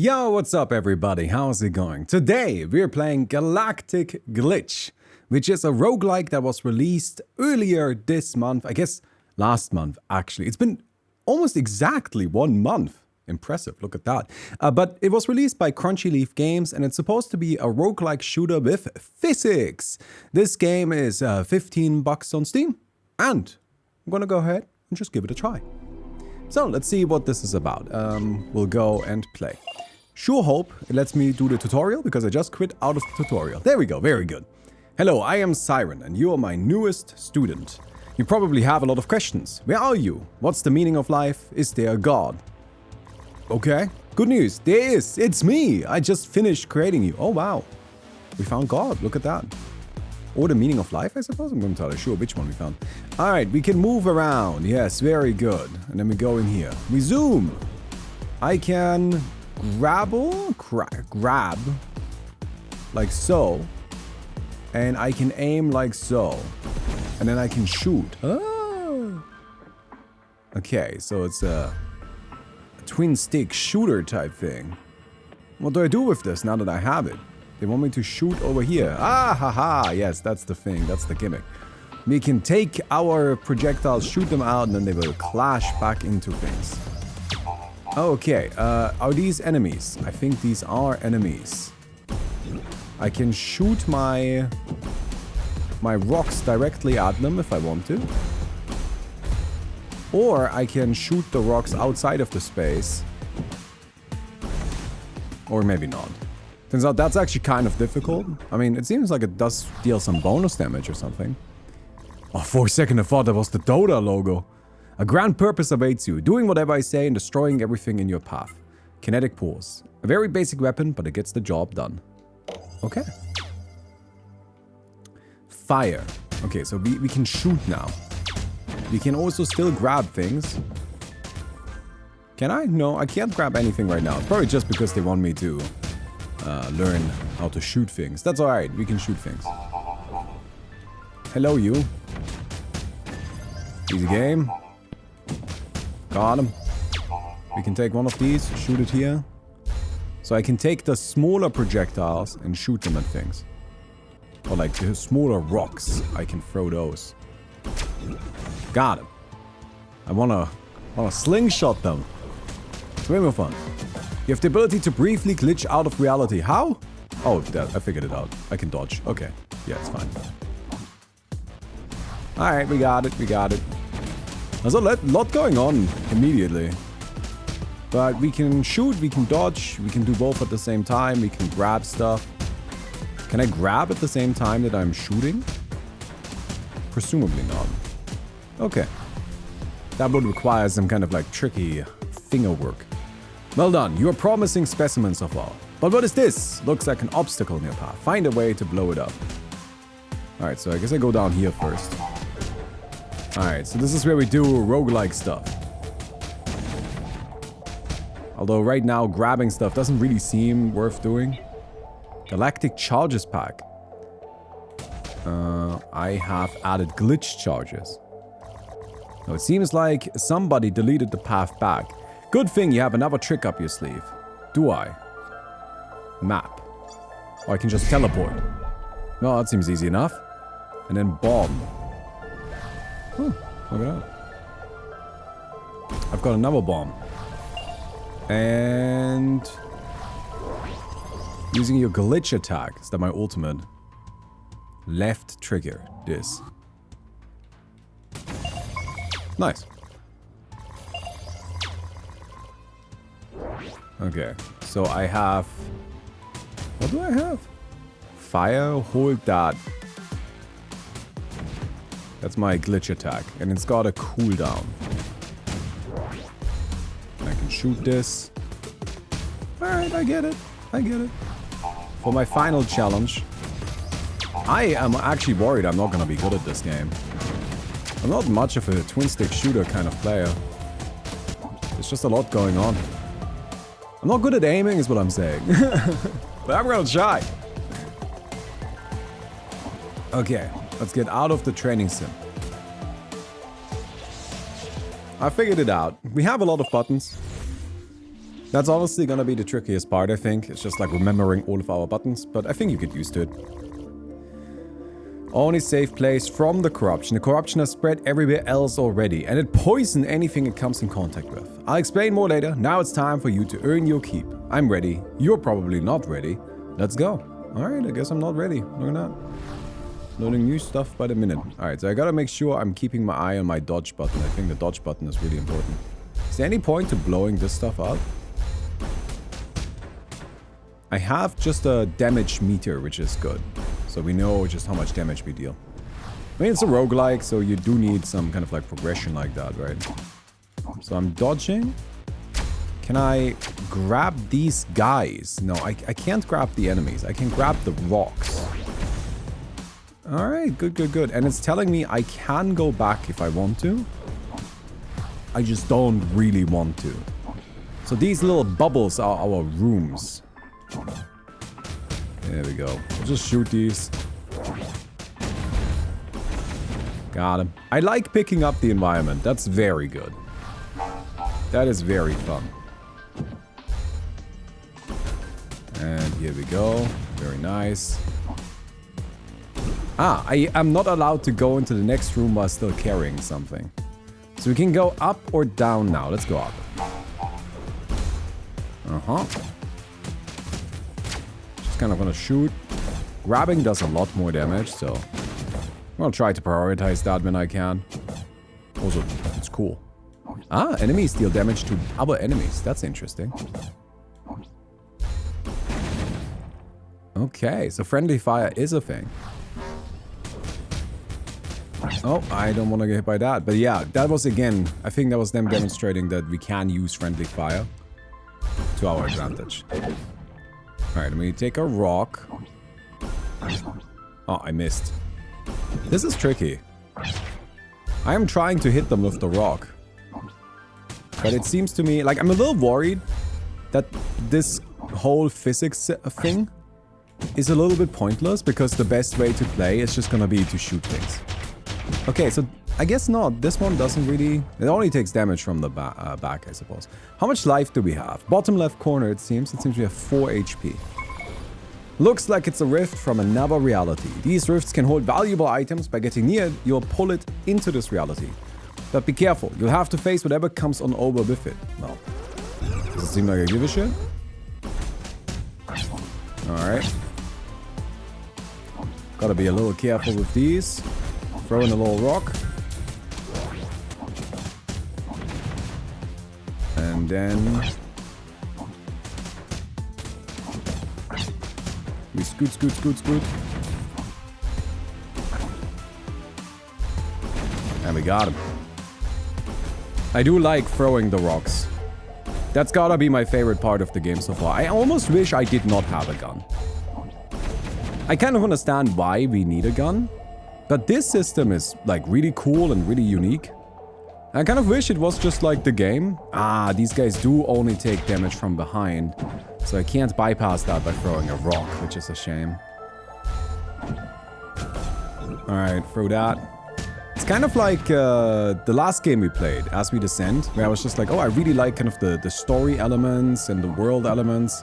Yo, what's up everybody? How's it going? Today we're playing Galactic Glitch, which is a roguelike that was released earlier this month. I guess last month actually. It's been almost exactly 1 month. Impressive, look at that. But it was released by Crunchyleaf Games and it's supposed to be a roguelike shooter with physics. This game is $15 on Steam and I'm gonna go ahead and just give it a try. So let's see what this is about. We'll go and play. Sure hope it lets me do the tutorial because I just quit out of the tutorial. There we go, very good. Hello, I am Siren and you are my newest student. You probably have a lot of questions. Where are you? What's the meaning of life? Is there a god? Okay, good news. There is. It's me. I just finished creating you. Oh, wow. We found God. Look at that. Or the meaning of life, I suppose. I'm not entirely sure which one we found. All right, we can move around. Yes, very good. And then we go in here. We zoom. I can grab like so. And I can aim like so. And then I can shoot. Oh. Okay, so it's a twin stick shooter type thing. What do I do with this now that I have it? They want me to shoot over here. Ah, haha. Yes, that's the thing. That's the gimmick. We can take our projectiles, shoot them out, and then they will clash back into things. Okay. Are these enemies? I think these are enemies. I can shoot my rocks directly at them if I want to. Or I can shoot the rocks outside of the space. Or maybe not. Turns out that's actually kind of difficult. I mean, it seems like it does deal some bonus damage or something. Oh, for a second I thought that was the Dota logo. A grand purpose awaits you, doing whatever I say and destroying everything in your path. Kinetic pulse. A very basic weapon, but it gets the job done. Okay. Fire. Okay, so we can shoot now. We can also still grab things. Can I? No, I can't grab anything right now. It's probably just because they want me to learn how to shoot things. That's alright, we can shoot things. Hello, you. Easy game. Got him. We can take one of these, shoot it here. So I can take the smaller projectiles and shoot them at things. Or like the smaller rocks, I can throw those. Got him. I wanna slingshot them. It's way more fun. You have the ability to briefly glitch out of reality. How? Oh, I figured it out. I can dodge. Okay. Yeah, it's fine. Alright, we got it. We got it. There's a lot going on immediately. But we can shoot, we can dodge, we can do both at the same time, we can grab stuff. Can I grab at the same time that I'm shooting? Presumably not. Okay. That would require some kind of like tricky finger work. Well done, you are promising specimens so far. But what is this? Looks like an obstacle in your path. Find a way to blow it up. Alright, so I guess I go down here first. Alright, so this is where we do roguelike stuff. Although right now grabbing stuff doesn't really seem worth doing. Galactic charges pack. I have added glitch charges. So it seems like somebody deleted the path back. Good thing you have another trick up your sleeve. Do I? Map. Or I can just teleport. No, that seems easy enough. And then bomb. Look at that. I've got another bomb. And using your glitch attack. Is that my ultimate? Left trigger. This. Nice. Okay. So I have... What do I have? Fire, hold that. That's my glitch attack. And it's got a cooldown. I can shoot this. Alright, I get it. I get it. For my final challenge, I am actually worried I'm not gonna be good at this game. I'm not much of a twin stick shooter kind of player. There's just a lot going on. I'm not good at aiming is what I'm saying. But I'm gonna try. Okay, let's get out of the training sim. I figured it out. We have a lot of buttons. That's honestly gonna be the trickiest part, I think. It's just like remembering all of our buttons, but I think you get used to it. Only safe place from the corruption. The corruption has spread everywhere else already, and it poisons anything it comes in contact with. I'll explain more later. Now it's time for you to earn your keep. I'm ready. You're probably not ready. Let's go. Alright, I guess I'm not ready. Look at that. Loading new stuff by the minute. Alright, so I gotta make sure I'm keeping my eye on my dodge button. I think the dodge button is really important. Is there any point to blowing this stuff up? I have just a damage meter, which is good. So we know just how much damage we deal. I mean, it's a roguelike, so you do need some kind of like progression like that, right? So I'm dodging. Can I grab these guys? No, I can't grab the enemies. I can grab the rocks. Alright, good, good, good. And it's telling me I can go back if I want to. I just don't really want to. So these little bubbles are our rooms. There we go. We'll just shoot these. Got him. I like picking up the environment. That's very good. That is very fun. And here we go. Very nice. Ah, I am not allowed to go into the next room while still carrying something. So we can go up or down now. Let's go up. Uh-huh. Just kind of gonna shoot. Grabbing does a lot more damage, so I'll try to prioritize that when I can. Also, it's cool. Ah, enemies deal damage to other enemies. That's interesting. Okay, so friendly fire is a thing. Oh, I don't want to get hit by that. But yeah, that was again, I think that was them demonstrating that we can use friendly fire to our advantage. Alright, let me take a rock. Oh, I missed. This is tricky. I am trying to hit them with the rock. But it seems to me, like, I'm a little worried that this whole physics thing is a little bit pointless because the best way to play is just gonna be to shoot things. Okay, so I guess not. This one doesn't really... It only takes damage from the back, I suppose. How much life do we have? Bottom left corner, it seems. It seems we have 4 HP. Looks like it's a rift from another reality. These rifts can hold valuable items. By getting near, you'll pull it into this reality. But be careful. You'll have to face whatever comes on over with it. Well, does it seem like I give a shit? Alright. Gotta be a little careful with these. Throw in a little rock. And then... we scoot, scoot, scoot, scoot. And we got him. I do like throwing the rocks. That's gotta be my favorite part of the game so far. I almost wish I did not have a gun. I kind of understand why we need a gun. But this system is, like, really cool and really unique. I kind of wish it was just like the game. Ah, these guys do only take damage from behind. So I can't bypass that by throwing a rock, which is a shame. Alright, throw that. It's kind of like the last game we played, As We Descend, where I was just like, oh, I really like kind of the story elements and the world elements.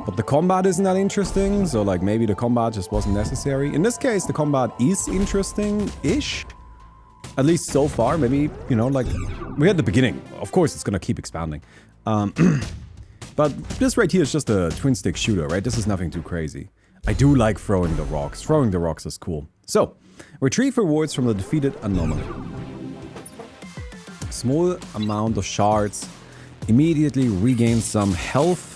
But the combat isn't that interesting, so like maybe the combat just wasn't necessary. In this case, the combat is interesting-ish. At least so far, maybe, you know, like, we're at the beginning. Of course, it's gonna keep expanding. But this right here is just a twin-stick shooter, right? This is nothing too crazy. I do like throwing the rocks. Throwing the rocks is cool. So, retrieve rewards from the defeated anomaly. Small amount of shards. Immediately regain some health.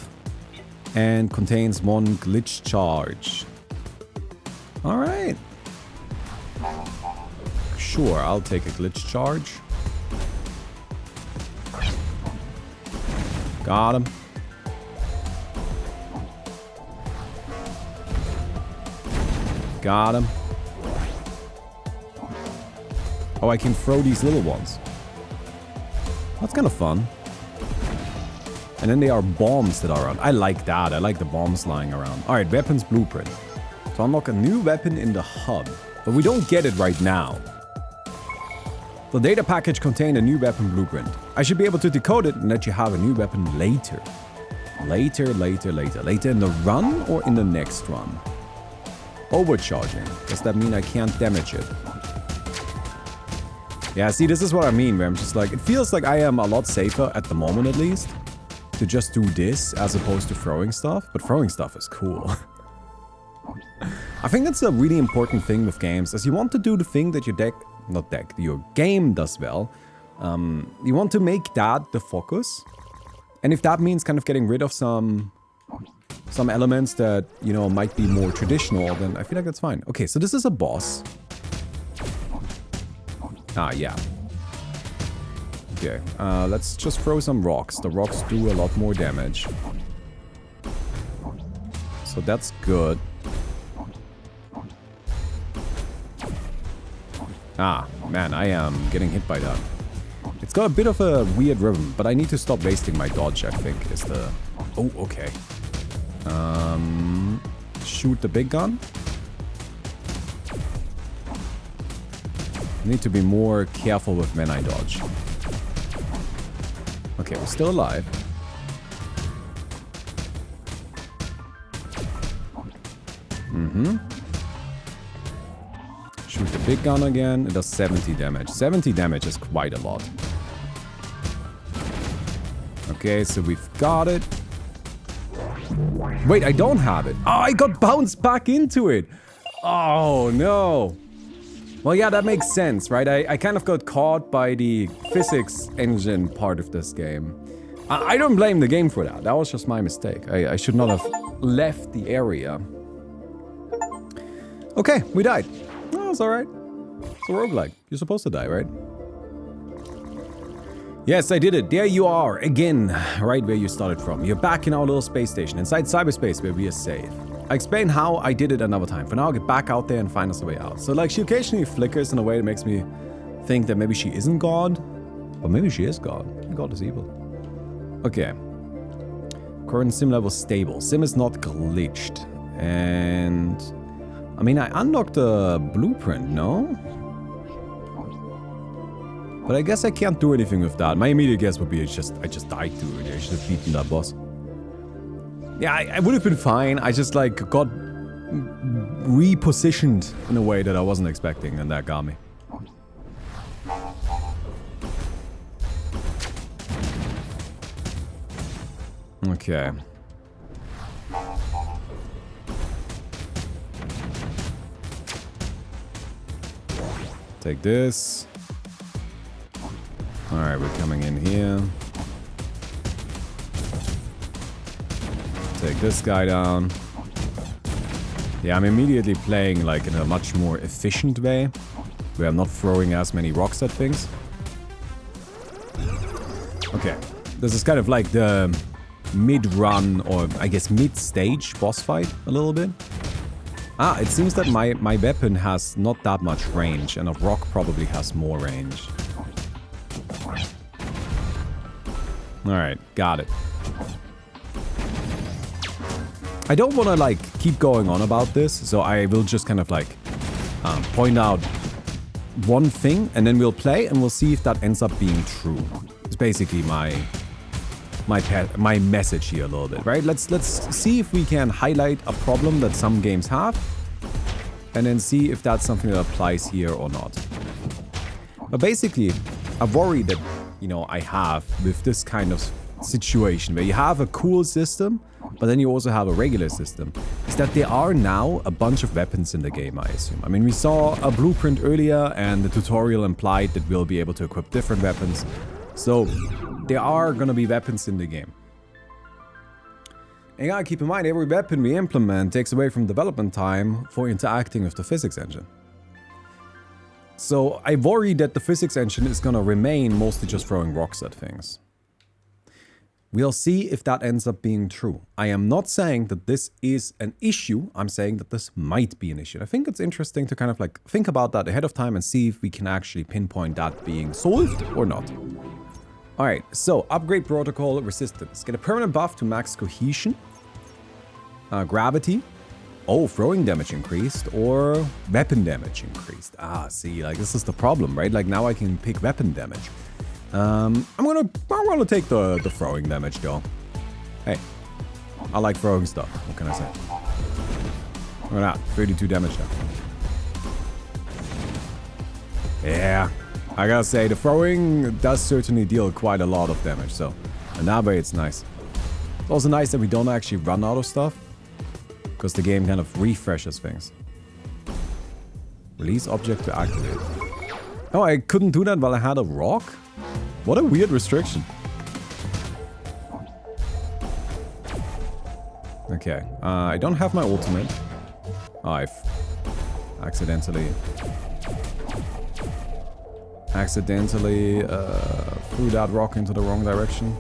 And contains 1 glitch charge. Alright. Sure, I'll take a glitch charge. Got him. Got him. Oh, I can throw these little ones. That's kind of fun. And then there are bombs that are around. I like that. I like the bombs lying around. Alright, weapons blueprint. So unlock a new weapon in the hub. But we don't get it right now. The data package contained a new weapon blueprint. I should be able to decode it and let you have a new weapon later. Later in the run or in the next run? Overcharging. Does that mean I can't damage it? Yeah, see, this is what I mean, where I'm just like, it feels like I am a lot safer, at the moment at least, to just do this as opposed to throwing stuff. But throwing stuff is cool. I think that's a really important thing with games, as you want to do the thing that your your game does well. You want to make that the focus. And if that means kind of getting rid of some elements that, you know, might be more traditional, then I feel like that's fine. Okay, so this is a boss. Ah, yeah. Okay, let's just throw some rocks. The rocks do a lot more damage. So that's good. Ah, man, I am getting hit by that. It's got a bit of a weird rhythm, but I need to stop wasting my dodge, I think, is the... Oh, okay. Shoot the big gun. Need to be more careful with when I dodge. Okay, we're still alive. Shoot the big gun again. It does 70 damage. 70 damage is quite a lot. Okay, so we've got it. Wait, I don't have it. Oh, I got bounced back into it. Oh, no. Well, yeah, that makes sense, right? I kind of got caught by the physics engine part of this game. I don't blame the game for that. That was just my mistake. I should not have left the area. Okay, we died. Oh, it's alright. It's a roguelike. You're supposed to die, right? Yes, I did it. There you are, again, right where you started from. You're back in our little space station, inside cyberspace where we are safe. I explain how I did it another time. For now, I'll get back out there and find us a way out. So, like, she occasionally flickers in a way that makes me think that maybe she isn't God. But maybe she is God. God is evil. Okay. Current sim level stable. Sim is not glitched. And... I mean, I unlocked the blueprint, no? But I guess I can't do anything with that. My immediate guess would be I just died to it. I should have beaten that boss. Yeah, I would have been fine. I just, like, got repositioned in a way that I wasn't expecting, and that got me. Okay. Take this. Alright, we're coming in here. Take this guy down. Yeah, I'm immediately playing like in a much more efficient way, where I'm not throwing as many rocks at things. Okay, this is kind of like the mid-run, or I guess mid-stage boss fight a little bit. Ah, it seems that my weapon has not that much range, and a rock probably has more range. Alright, got it. I don't want to, like, keep going on about this, so I will just kind of, like, point out one thing, and then we'll play, and we'll see if that ends up being true. It's basically my message here a little bit, right? Let's see if we can highlight a problem that some games have, and then see if that's something that applies here or not. But basically, a worry that, you know, I have with this kind of situation, where you have a cool system, but then you also have a regular system, is that there are now a bunch of weapons in the game, I assume. I mean, we saw a blueprint earlier, and the tutorial implied that we'll be able to equip different weapons. So, there are gonna be weapons in the game. And you gotta keep in mind, every weapon we implement takes away from development time for interacting with the physics engine. So, I worry that the physics engine is gonna remain mostly just throwing rocks at things. We'll see if that ends up being true. I am not saying that this is an issue, I'm saying that this might be an issue. I think it's interesting to kind of like think about that ahead of time and see if we can actually pinpoint that being solved or not. Alright, so upgrade protocol resistance. Get a permanent buff to max cohesion. Gravity. Oh, throwing damage increased or weapon damage increased. Ah, see, like this is the problem, right? Like now I can pick weapon damage. I'm gonna take the throwing damage though. Hey, I like throwing stuff. What can I say? Look at that. 32 damage now. Yeah. I gotta say, the throwing does certainly deal quite a lot of damage. So, in that way, it's nice. It's also nice that we don't actually run out of stuff. Because the game kind of refreshes things. Release object to activate. Oh, I couldn't do that while I had a rock? What a weird restriction. Okay, I don't have my ultimate. Oh, I've accidentally threw that rock into the wrong direction.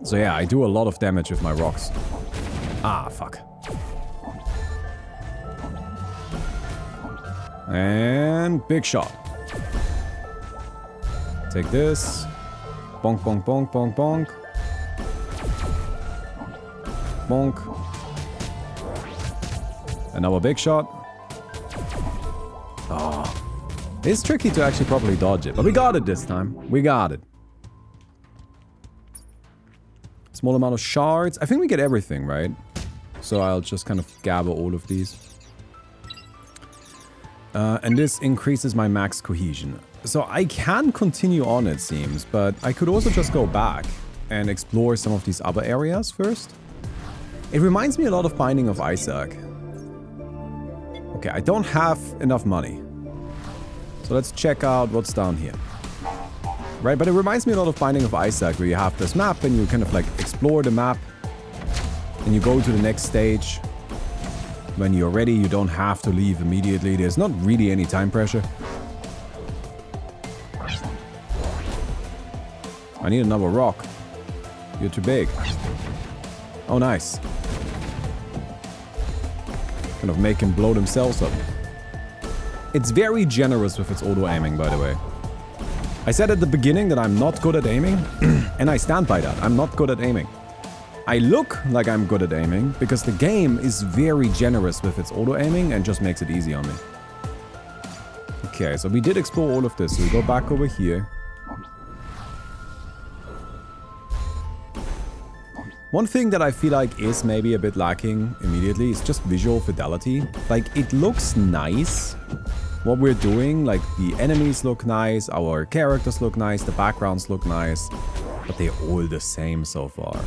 So yeah, I do a lot of damage with my rocks. Ah, fuck. And big shot. Take this. Bonk, bonk, bonk, bonk, bonk. Bonk. Another big shot. Oh. It's tricky to actually properly dodge it, but we got it this time. We got it. Small amount of shards. I think we get everything, right? So I'll just kind of gather all of these. And this increases my max cohesion. So I can continue on, it seems, but I could also just go back and explore some of these other areas first. It reminds me a lot of Binding of Isaac. Okay, I don't have enough money. So let's check out what's down here. Right, but it reminds me a lot of Binding of Isaac, where you have this map and you kind of like explore the map. And you go to the next stage. When you're ready, you don't have to leave immediately. There's not really any time pressure. I need another rock. You're too big. Oh, nice. Kind of make him blow themselves up. It's very generous with its auto-aiming, by the way. I said at the beginning that I'm not good at aiming, and I stand by that. I'm not good at aiming. I look like I'm good at aiming because the game is very generous with its auto-aiming and just makes it easy on me. Okay, so we did explore all of this. So we go back over here. One thing that I feel like is maybe a bit lacking immediately is just visual fidelity. Like, it looks nice, what we're doing. Like, the enemies look nice, our characters look nice, the backgrounds look nice. But they're all the same so far.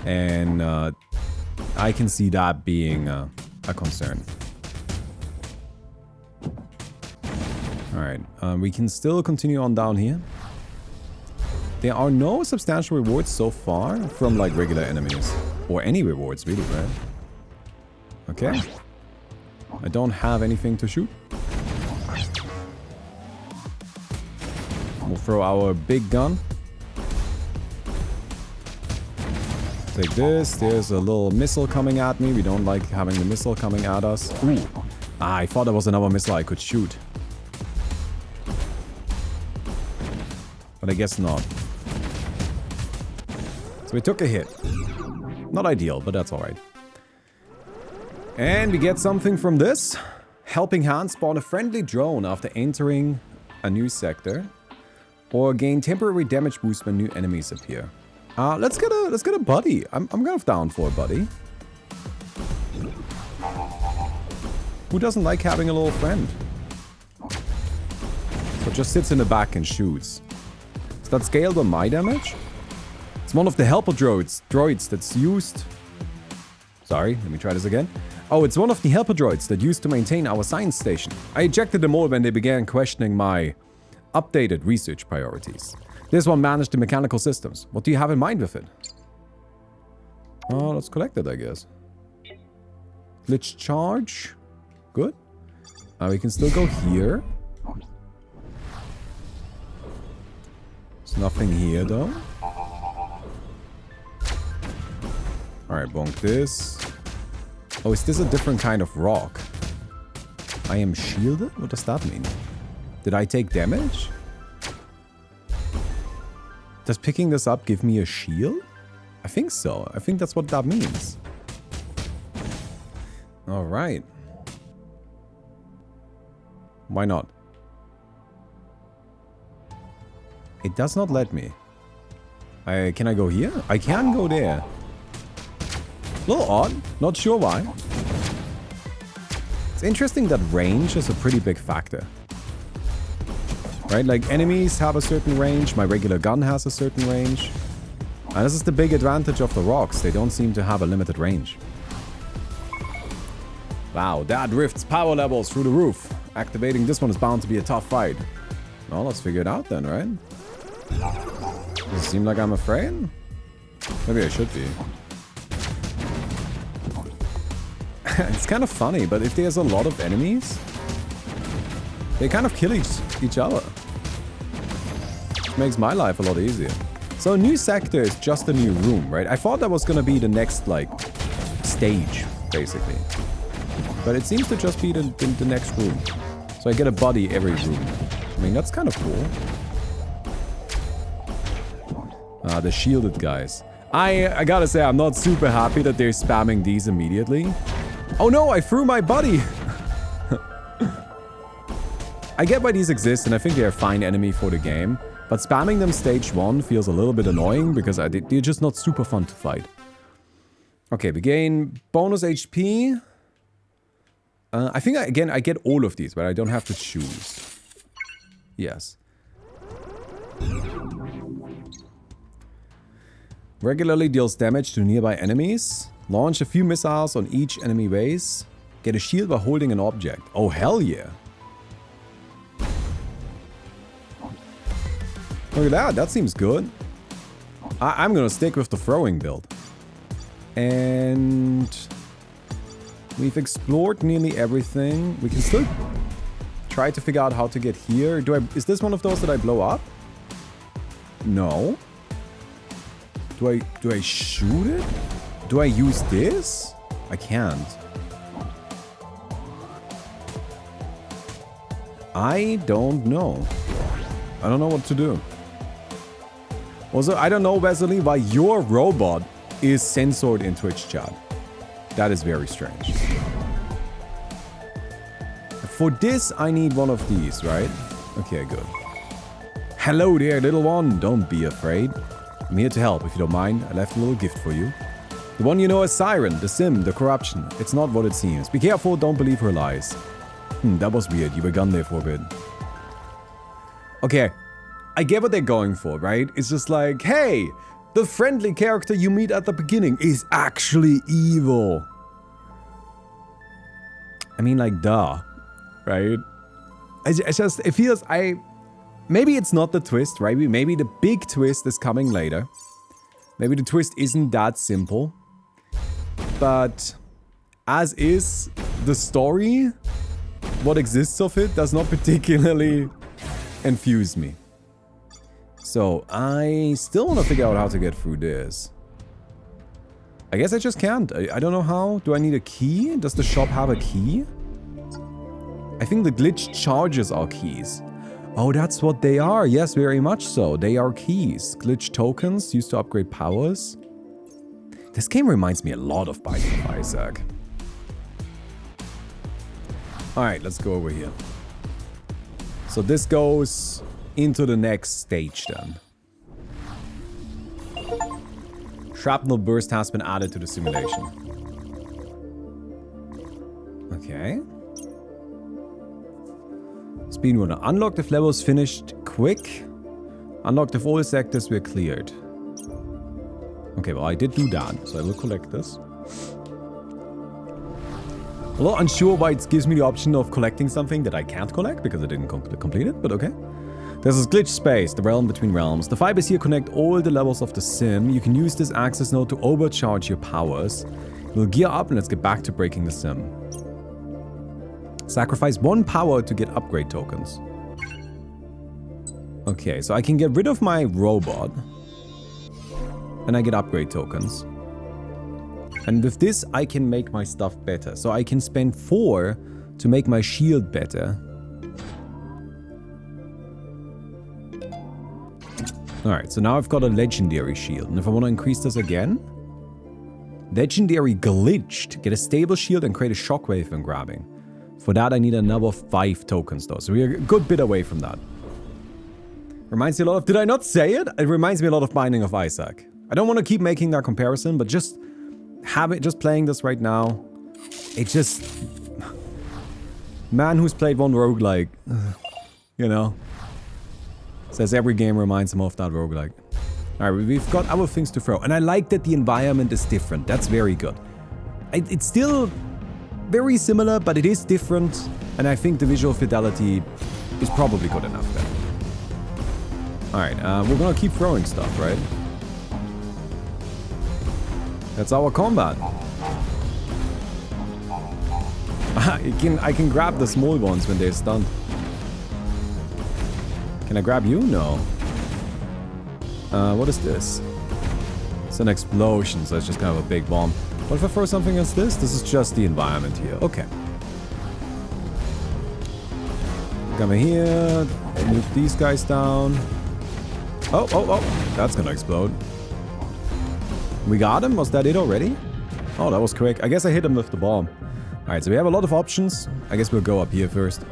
And I can see that being a concern. Alright, we can still continue on down here. There are no substantial rewards so far from like regular enemies. Or any rewards really, right? Okay. I don't have anything to shoot. We'll throw our big gun. Take this. There's a little missile coming at me. We don't like having the missile coming at us. Ooh. Ah, I thought there was another missile I could shoot. But I guess not. So we took a hit. Not ideal, but that's alright. And we get something from this. Helping Hand spawn a friendly drone after entering a new sector. Or gain temporary damage boost when new enemies appear. Let's get a buddy. I'm kind of down for a buddy. Who doesn't like having a little friend? So just sits in the back and shoots. Is that scaled on my damage? It's one of the helper droids that's used... Sorry, let me try this again. Oh, it's one of the helper droids that used to maintain our science station. I ejected them all when they began questioning my updated research priorities. This one managed the mechanical systems. What do you have in mind with it? Oh, let's collect it, I guess. Glitch charge. Good. We can still go here. There's nothing here, though. Alright, bonk this. Oh, is this a different kind of rock? I am shielded? What does that mean? Did I take damage? Does picking this up give me a shield? I think so. I think that's what that means. Alright. Why not? It does not let me. Can I go here? I can go there. A little odd. Not sure why. It's interesting that range is a pretty big factor. Right? Like, enemies have a certain range. My regular gun has a certain range. And this is the big advantage of the rocks. They don't seem to have a limited range. Wow, that rift's power levels through the roof. Activating this one is bound to be a tough fight. Well, let's figure it out then, right? Does it seem like I'm afraid? Maybe I should be. It's kind of funny, but if there's a lot of enemies, they kind of kill each other. Which makes my life a lot easier. So a new sector is just a new room, right? I thought that was gonna be the next, like, stage, basically. But it seems to just be the next room. So I get a body every room. I mean, that's kind of cool. The shielded guys. I gotta say, I'm not super happy that they're spamming these immediately. Oh no, I threw my buddy! I get why these exist, and I think they're a fine enemy for the game. But spamming them stage 1 feels a little bit annoying, because they're just not super fun to fight. Okay, we gain bonus HP. I think, I get all of these, but I don't have to choose. Yes. Regularly deals damage to nearby enemies. Launch a few missiles on each enemy base. Get a shield by holding an object. Oh, hell yeah. Look at that. That seems good. I'm gonna stick with the throwing build. And we've explored nearly everything. We can still try to figure out how to get here. Is this one of those that I blow up? No. Do I shoot it? Do I use this? I can't. I don't know. I don't know what to do. Also, I don't know, Wesley, why your robot is censored in Twitch chat. That is very strange. For this, I need one of these, right? Okay, good. Hello there, little one. Don't be afraid. I'm here to help, if you don't mind. I left a little gift for you. The one you know as Siren, the sim, the corruption. It's not what it seems. Be careful, don't believe her lies. That was weird. You were gone there for a bit. Okay. I get what they're going for, right? It's just like, hey, the friendly character you meet at the beginning is actually evil. I mean, like, duh. Right? It feels, maybe it's not the twist, right? Maybe the big twist is coming later. Maybe the twist isn't that simple. But as is, the story, what exists of it, does not particularly infuse me. So, I still want to figure out how to get through this. I guess I just can't. I don't know how. Do I need a key? Does the shop have a key? I think the glitch charges our keys. Oh, that's what they are. Yes, very much so. They are keys. Glitch tokens used to upgrade powers. This game reminds me a lot of Binding of Isaac. Alright, let's go over here. So this goes into the next stage then. Shrapnel burst has been added to the simulation. Okay. Speedrunner. Unlocked if levels finished quick. Unlocked if all sectors were cleared. Okay, well I did do that, so I will collect this. A little unsure why it gives me the option of collecting something that I can't collect because I didn't complete it, but okay. There's this glitch space, the realm between realms. The fibers here connect all the levels of the sim. You can use this access node to overcharge your powers. We'll gear up and let's get back to breaking the sim. Sacrifice 1 power to get upgrade tokens. Okay, so I can get rid of my robot. And I get upgrade tokens. And with this, I can make my stuff better. So I can spend 4 to make my shield better. Alright, so now I've got a legendary shield. And if I want to increase this again... Legendary glitched. Get a stable shield and create a shockwave when grabbing. For that, I need another 5 tokens though. So we're a good bit away from that. Reminds me a lot of... Did I not say it? It reminds me a lot of Binding of Isaac. I don't want to keep making that comparison, but just just playing this right now, it just... Man who's played one roguelike, you know, says every game reminds him of that roguelike. Alright, we've got other things to throw. And I like that the environment is different. That's very good. It's still very similar, but it is different. And I think the visual fidelity is probably good enough then. Alright, we're gonna keep throwing stuff, right? That's our combat. I can grab the small ones when they're stunned. Can I grab you? No. What is this? It's an explosion, so it's just kind of a big bomb. What if I throw something against this? This is just the environment here. Okay. Come in here. Nuke these guys down. Oh. That's gonna explode. We got him? Was that it already? Oh, that was quick. I guess I hit him with the bomb. Alright, so we have a lot of options. I guess we'll go up here first.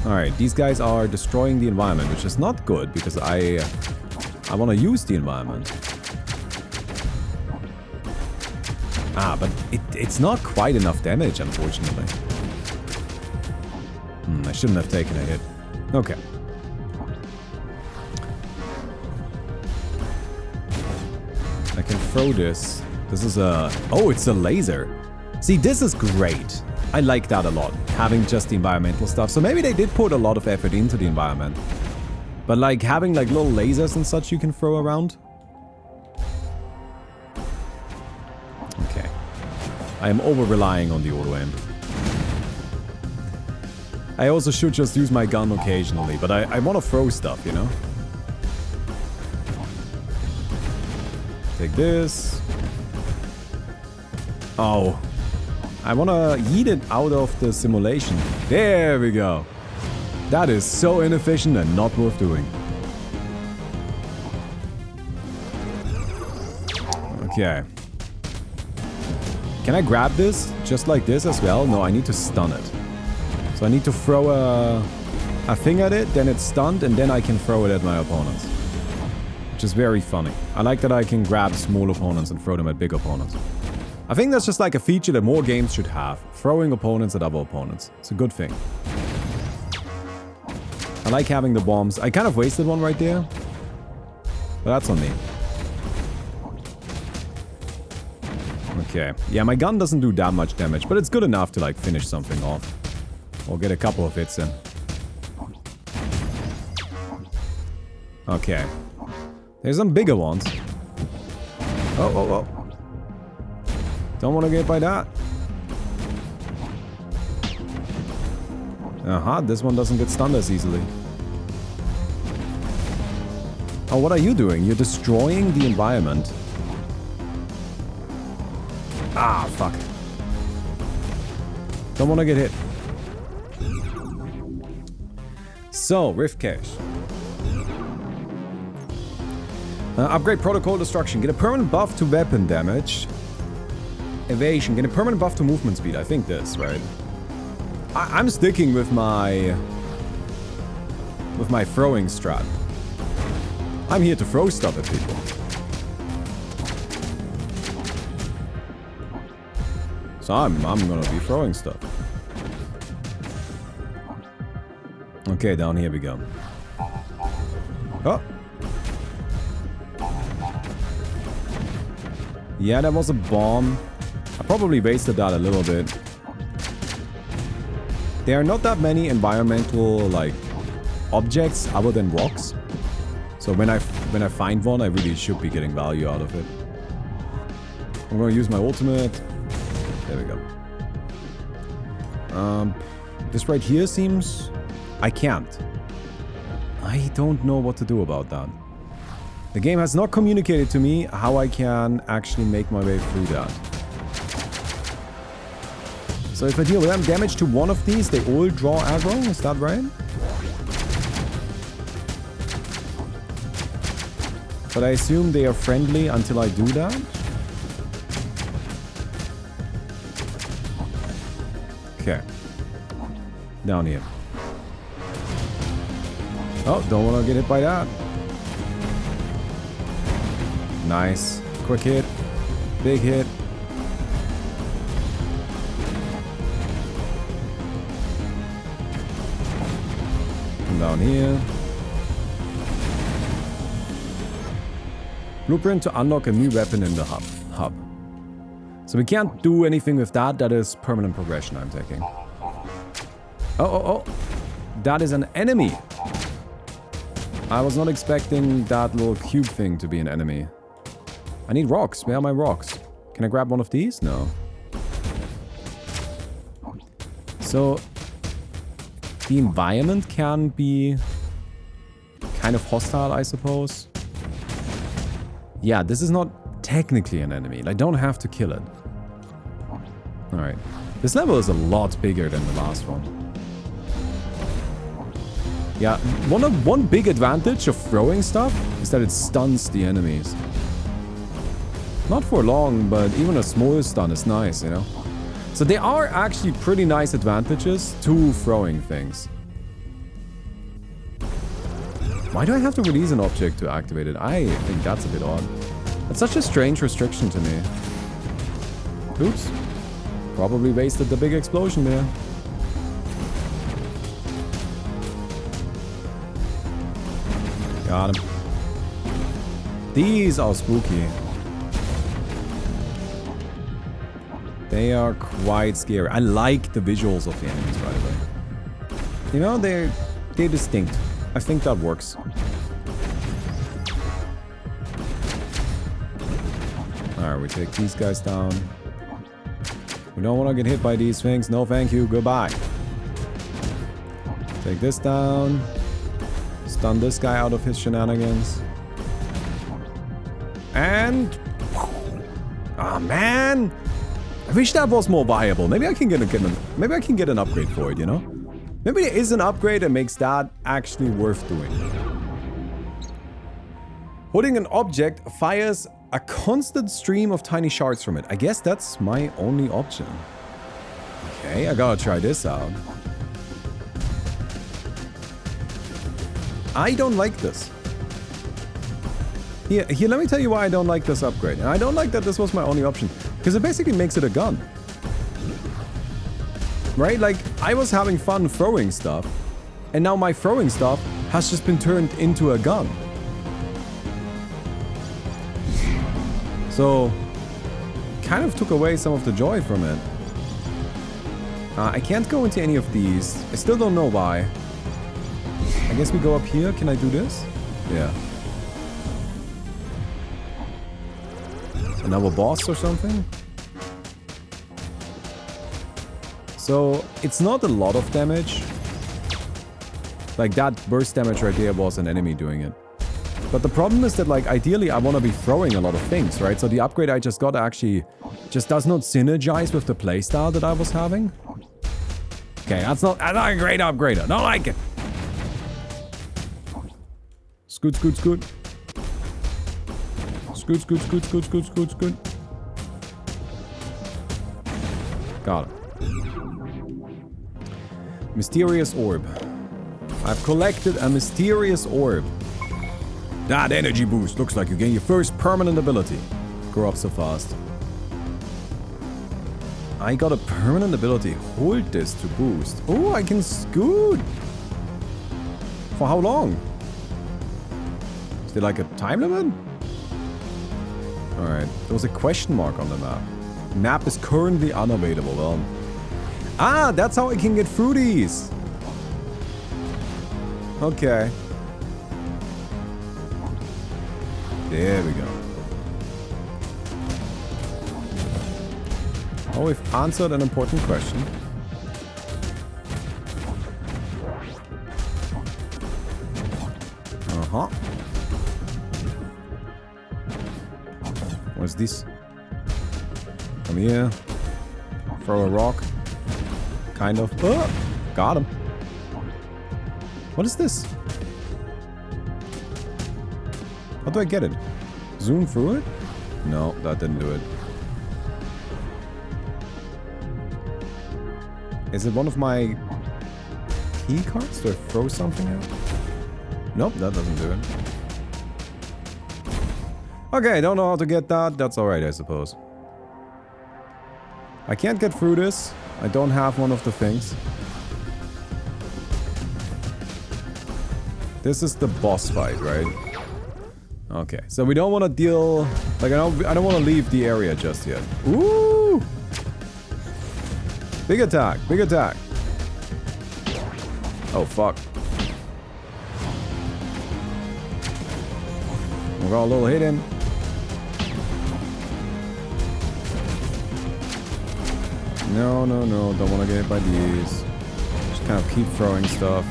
Alright, these guys are destroying the environment, which is not good because I want to use the environment. Ah, but it's not quite enough damage, unfortunately. I shouldn't have taken a hit. Okay. I can throw this. This is a... Oh, it's a laser. See, this is great. I like that a lot, having just the environmental stuff. So maybe they did put a lot of effort into the environment. But like having like little lasers and such you can throw around. Okay. I am over-relying on the auto-aim. I also should just use my gun occasionally, but I want to throw stuff, you know? Take this. Oh. I want to yeet it out of the simulation. There we go. That is so inefficient and not worth doing. Okay. Can I grab this just like this as well? No, I need to stun it. So I need to throw a thing at it, then it's stunned, and then I can throw it at my opponents. Which is very funny. I like that I can grab small opponents and throw them at big opponents. I think that's just like a feature that more games should have. Throwing opponents at other opponents. It's a good thing. I like having the bombs. I kind of wasted one right there. But that's on me. Okay. Yeah, my gun doesn't do that much damage, but it's good enough to like finish something off. Or get a couple of hits in. Okay. There's some bigger ones. Oh. Don't want to get by that. This one doesn't get stunned as easily. Oh, what are you doing? You're destroying the environment. Ah, fuck. Don't want to get hit. So, Rift Cache. Upgrade Protocol Destruction. Get a permanent buff to weapon damage. Evasion. Get a permanent buff to movement speed. I think this, right? I'm sticking with my throwing strat. I'm here to throw stuff at people. So I'm gonna be throwing stuff. Okay, down here we go. Oh. Yeah, that was a bomb. I probably wasted that a little bit. There are not that many environmental, like, objects other than rocks. So when I find one, I really should be getting value out of it. I'm gonna use my ultimate. There we go. This right here seems... I can't. I don't know what to do about that. The game has not communicated to me how I can actually make my way through that. So if I deal damage to one of these, they all draw aggro, is that right? But I assume they are friendly until I do that? Okay. Down here. Oh, don't want to get hit by that. Nice. Quick hit. Big hit. Come down here. Blueprint to unlock a new weapon in the hub. So we can't do anything with that. That is permanent progression I'm taking. Oh. That is an enemy. I was not expecting that little cube thing to be an enemy. I need rocks. Where are my rocks? Can I grab one of these? No. So the environment can be kind of hostile, I suppose. Yeah, this is not technically an enemy. I don't have to kill it. Alright. This level is a lot bigger than the last one. Yeah, one big advantage of throwing stuff is that it stuns the enemies. Not for long, but even a small stun is nice, you know? So there are actually pretty nice advantages to throwing things. Why do I have to release an object to activate it? I think that's a bit odd. That's such a strange restriction to me. Oops. Probably wasted the big explosion there. Got him. These are spooky. They are quite scary. I like the visuals of the enemies, by the way. You know, they're distinct. I think that works. Alright, we take these guys down. We don't want to get hit by these things. No thank you. Goodbye. Take this down. Stun this guy out of his shenanigans. And... oh, man! I wish that was more viable. Maybe I can get an upgrade for it, you know? Maybe there is an upgrade that makes that actually worth doing. Holding an object fires a constant stream of tiny shards from it. I guess that's my only option. Okay, I gotta try this out. I don't like this. Here, let me tell you why I don't like this upgrade. And I don't like that this was my only option. Because it basically makes it a gun. Right? Like, I was having fun throwing stuff. And now my throwing stuff has just been turned into a gun. So, kind of took away some of the joy from it. I can't go into any of these. I still don't know why. I guess we go up here. Can I do this? Yeah. Another boss or something? So, it's not a lot of damage. Like, that burst damage right there was an enemy doing it. But the problem is that, like, ideally I want to be throwing a lot of things, right? So the upgrade I just got actually just does not synergize with the playstyle that I was having. Okay, that's not a great upgrade. I don't like it. Scoot, scoot, scoot. Scoot, scoot, scoot, scoot, scoot, scoot, scoot. Got it. Mysterious orb. I've collected a mysterious orb. That energy boost looks like you gain your first permanent ability. Grow up so fast. I got a permanent ability. Hold this to boost. Oh, I can scoot. For how long? Is there like a time limit? Alright, there was a question mark on the map. Map is currently unavailable. Well, ah, that's how I can get through these. Okay. There we go. Oh, we've answered an important question. Uh-huh. What's this? Come here. Throw a rock. Kind of. Oh, got him. What is this? How do I get it? Zoom through it? No, that didn't do it. Is it one of my key cards? Do I throw something out? Nope, that doesn't do it. Okay, don't know how to get that. That's alright, I suppose. I can't get through this. I don't have one of the things. This is the boss fight, right? Okay, so we don't want to deal... Like, I don't want to leave the area just yet. Ooh! Big attack, big attack. Oh, fuck. We got a little hit in. No, no, no. Don't want to get hit by these. Just kind of keep throwing stuff.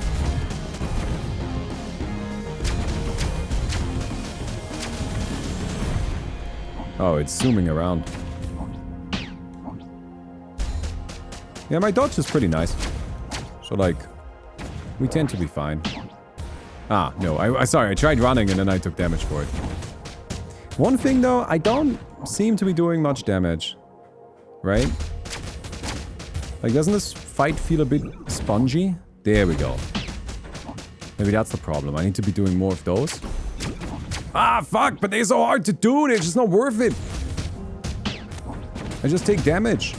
Oh, it's zooming around. Yeah, my dodge is pretty nice. So, like, we tend to be fine. Ah, no. Sorry, I tried running and then I took damage for it. One thing, though, I don't seem to be doing much damage. Right? Like, doesn't this fight feel a bit spongy? There we go. Maybe that's the problem. I need to be doing more of those. Ah, fuck! But they're so hard to do! They're just not worth it! I just take damage.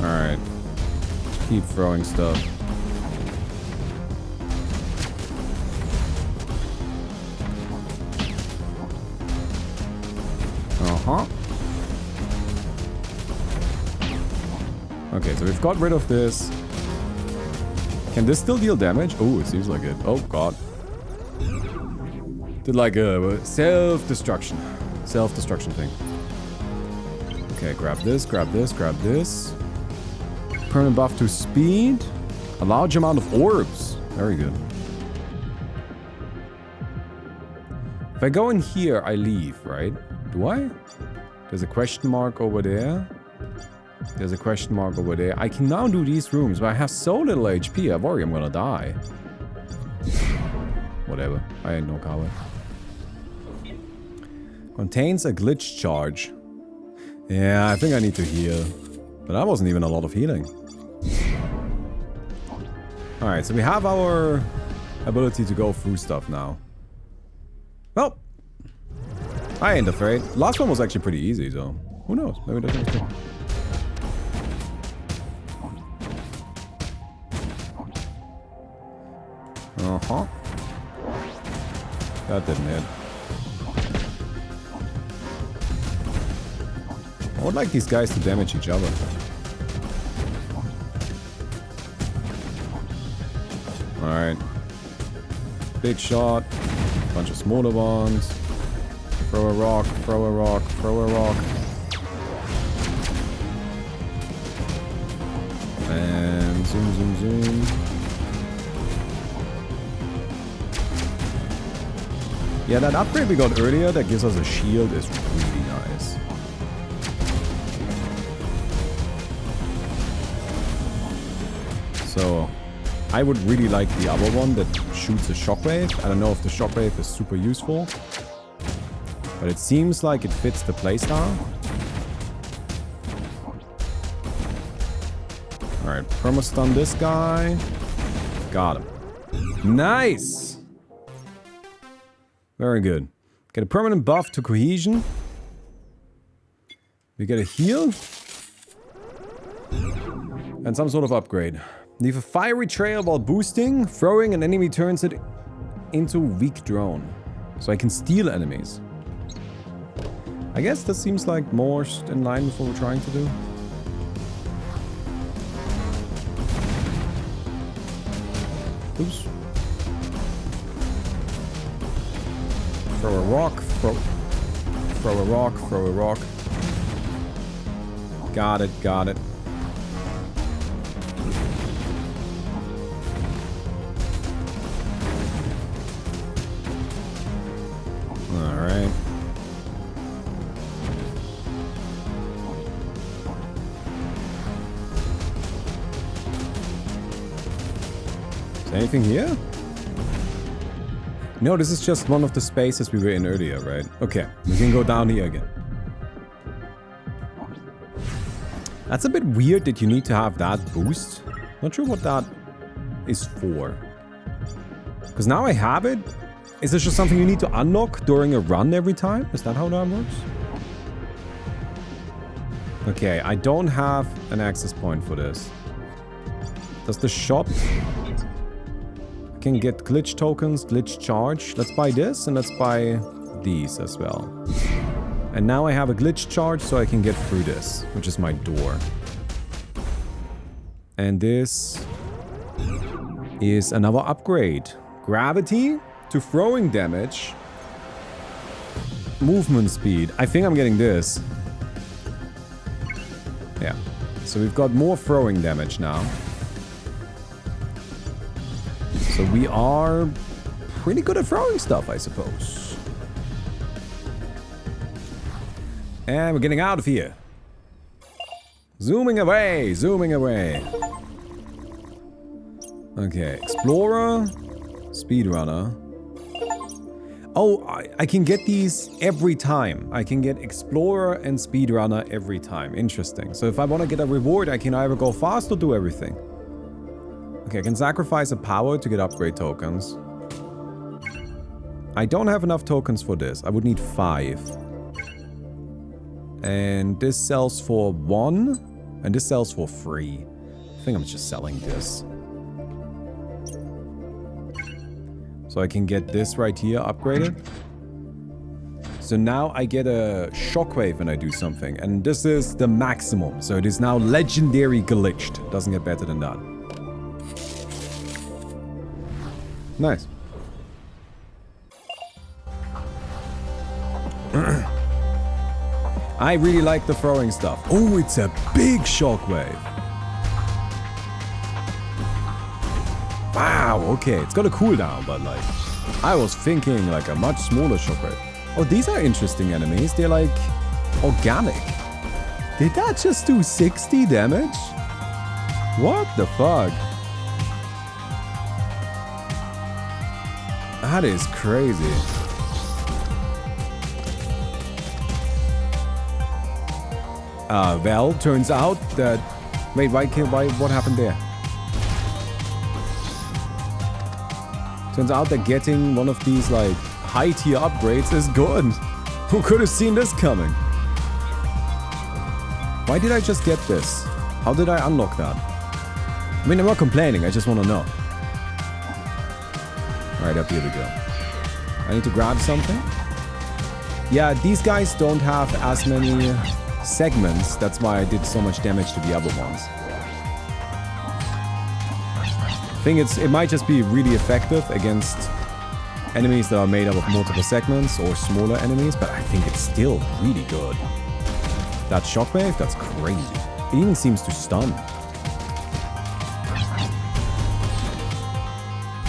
Alright. Keep throwing stuff. Uh-huh. Okay, so we've got rid of this. Can this still deal damage? Oh, it seems like it. Oh, God. Did like a self-destruction. Self-destruction thing. Okay, grab this, grab this, grab this. Permanent buff to speed. A large amount of orbs. Very good. If I go in here, I leave, right? Do I? There's a question mark over there. There's a question mark over there. I can now do these rooms, but I have so little HP. I worry I'm gonna die. Whatever. I ain't no coward. Contains a glitch charge. Yeah, I think I need to heal. But that wasn't even a lot of healing. Alright, so we have our ability to go through stuff now. Well, I ain't afraid. Last one was actually pretty easy, so who knows? Maybe that's not good. Uh-huh. That didn't hit. I would like these guys to damage each other. Alright. Big shot. Bunch of smaller ones. Throw a rock, throw a rock, throw a rock. And zoom, zoom, zoom. Yeah, that upgrade we got earlier that gives us a shield is really nice. So, I would really like the other one that shoots a shockwave. I don't know if the shockwave is super useful. But it seems like it fits the playstyle. Alright, perma-stun this guy. Got him. Nice! Very good. Get a permanent buff to cohesion. We get a heal. And some sort of upgrade. Leave a fiery trail while boosting. Throwing an enemy turns it into weak drone. So I can steal enemies. I guess that seems like more in line with what we're trying to do. Oops. Throw a rock, throw a rock, throw a rock. Got it, got it. Alright. Is anything here? No, this is just one of the spaces we were in earlier, right? Okay, we can go down here again. That's a bit weird that you need to have that boost. Not sure what that is for. Because now I have it. Is this just something you need to unlock during a run every time? Is that how that works? Okay, I don't have an access point for this. Does the shop... I can get glitch tokens, glitch charge. Let's buy this and let's buy these as well. And now I have a glitch charge so I can get through this, which is my door. And this is another upgrade. Gravity to throwing damage. Movement speed. I think I'm getting this. Yeah. So we've got more throwing damage now. So we are pretty good at throwing stuff, I suppose. And we're getting out of here. Zooming away, zooming away. Okay, Explorer, Speedrunner. Oh, I can get these every time. I can get Explorer and Speedrunner every time. Interesting. So if I want to get a reward, I can either go fast or do everything. Okay, I can sacrifice a power to get upgrade tokens. I don't have enough tokens for this. I would need 5. And this sells for 1. And this sells for 3. I think I'm just selling this. So I can get this right here upgraded. So now I get a shockwave when I do something. And this is the maximum. So it is now legendary glitched. Doesn't get better than that. Nice. I really like the throwing stuff. Oh, it's a big shockwave. Wow, okay. It's got a cooldown, but like... I was thinking like a much smaller shockwave. Oh, these are interesting enemies. They're like... organic. Did that just do 60 damage? What the fuck? That is crazy. Well, turns out that... Wait, why, what happened there? Turns out that getting one of these, like, high-tier upgrades is good. Who could have seen this coming? Why did I just get this? How did I unlock that? I mean, I'm not complaining, I just want to know. Alright, up here we go. I need to grab something. Yeah, these guys don't have as many segments. That's why I did so much damage to the other ones. I think it might just be really effective against enemies that are made up of multiple segments or smaller enemies, but I think it's still really good. That shockwave, that's crazy. It even seems to stun.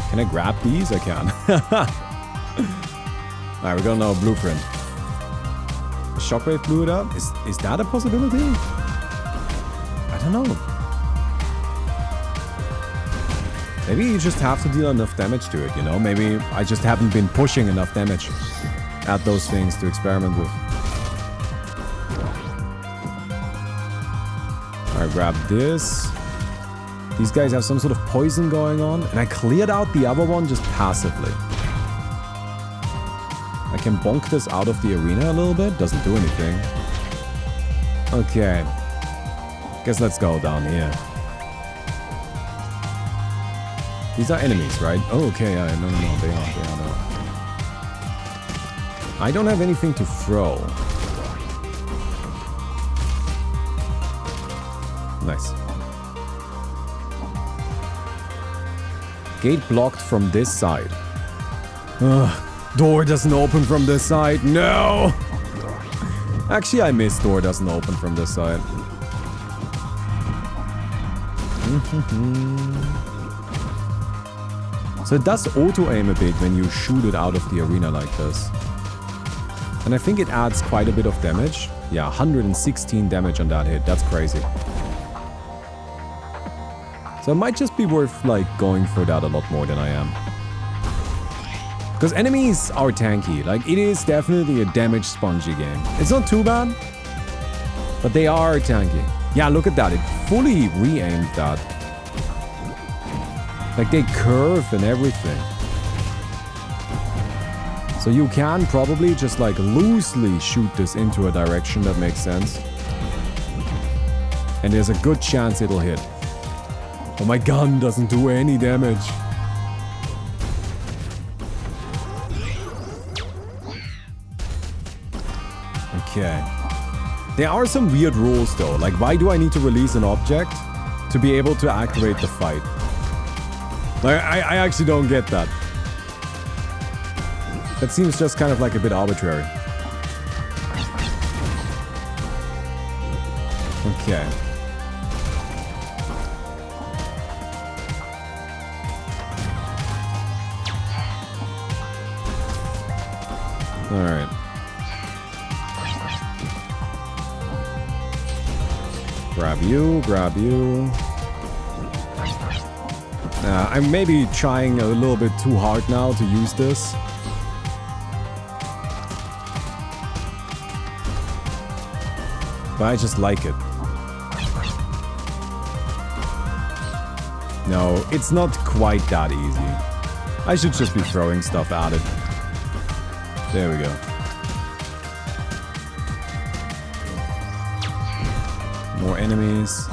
Can I grab these? I can. Alright, we got another blueprint. The shockwave blew it up? Is that a possibility? I don't know. Maybe you just have to deal enough damage to it, you know? Maybe I just haven't been pushing enough damage at those things to experiment with. Alright, grab this. These guys have some sort of poison going on, and I cleared out the other one just passively. I can bonk this out of the arena a little bit. Doesn't do anything. Okay. Guess let's go down here. These are enemies, right? Oh, okay. No, they are, no. I don't have anything to throw. Nice. Gate blocked from this side. Ugh. Door doesn't open from this side. No! Actually, I missed door doesn't open from this side. So it does auto-aim a bit when you shoot it out of the arena like this. And I think it adds quite a bit of damage. Yeah, 116 damage on that hit. That's crazy. So it might just be worth, like, going for that a lot more than I am. Because enemies are tanky. Like, it is definitely a damage spongy game. It's not too bad, but they are tanky. Yeah, look at that. It fully re-aimed that. Like, they curve and everything. So you can probably just like loosely shoot this into a direction that makes sense. And there's a good chance it'll hit. Oh, my gun doesn't do any damage. Okay. There are some weird rules though. Like, why do I need to release an object to be able to activate the fight? Like, I actually don't get that. That seems just kind of like a bit arbitrary. Okay. Alright. Grab you, grab you. I'm maybe trying a little bit too hard now to use this. But I just like it. No, it's not quite that easy. I should just be throwing stuff at it. There we go. More enemies.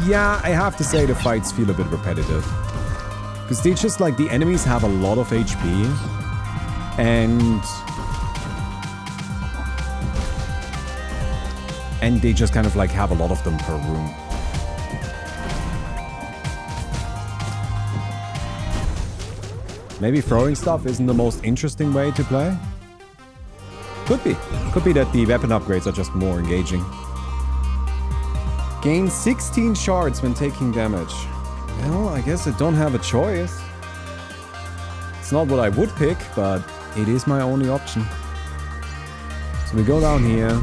Yeah, I have to say the fights feel a bit repetitive. Because they just like, the enemies have a lot of HP. And they just kind of like have a lot of them per room. Maybe throwing stuff isn't the most interesting way to play? Could be. Could be that the weapon upgrades are just more engaging. Gain 16 shards when taking damage. Well, I guess I don't have a choice. It's not what I would pick, but it is my only option. So we go down here.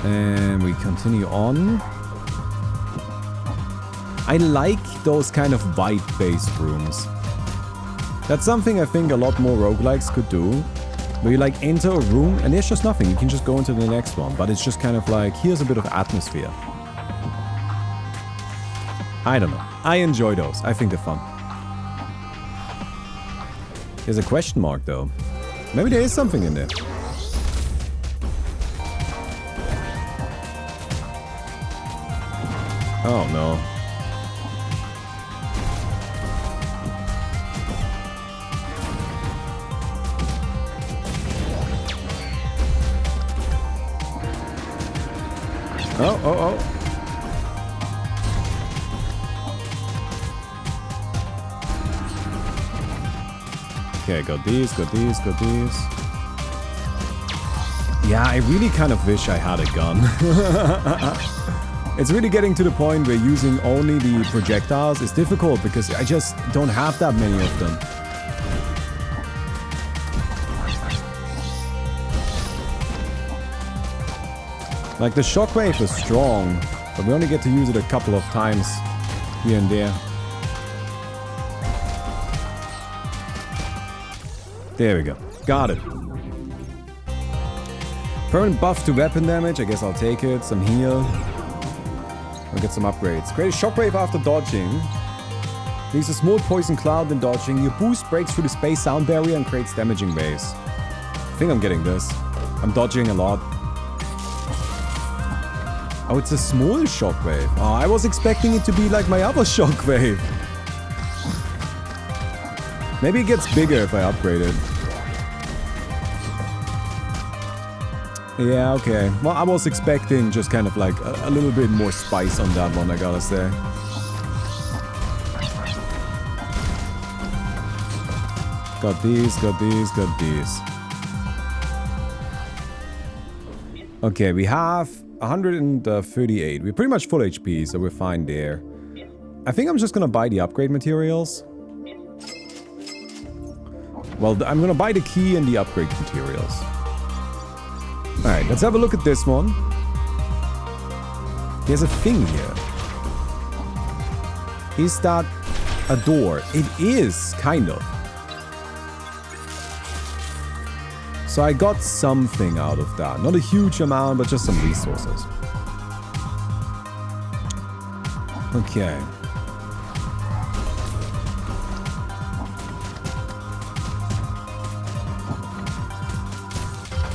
And we continue on. I like those kind of vibe-based rooms. That's something I think a lot more roguelikes could do. Where you like enter a room and there's just nothing. You can just go into the next one. But it's just kind of like, here's a bit of atmosphere. I don't know. I enjoy those. I think they're fun. There's a question mark though. Maybe there is something in there. Oh no. Oh, oh, oh. Okay, got these, got these, got these. Yeah, I really kind of wish I had a gun. It's really getting to the point where using only the projectiles is difficult because I just don't have that many of them. Like, the shockwave is strong, but we only get to use it a couple of times here and there. There we go. Got it. Permanent buff to weapon damage. I guess I'll take it. Some heal. I'll get some upgrades. Create a shockwave after dodging. Leaves a small poison cloud when dodging. Your boost breaks through the space sound barrier and creates damaging waves. I think I'm getting this. I'm dodging a lot. Oh, it's a small shockwave. Oh, I was expecting it to be like my other shockwave. Maybe it gets bigger if I upgrade it. Yeah, okay. Well, I was expecting just kind of like a little bit more spice on that one, I gotta say. Got these, got these, got these. Okay, we have 138. We're pretty much full HP, so we're fine there. I think I'm just gonna buy the upgrade materials. Well, I'm gonna buy the key and the upgrade materials. Alright, let's have a look at this one. There's a thing here. Is that a door? It is, kind of. So I got something out of that. Not a huge amount, but just some resources. Okay.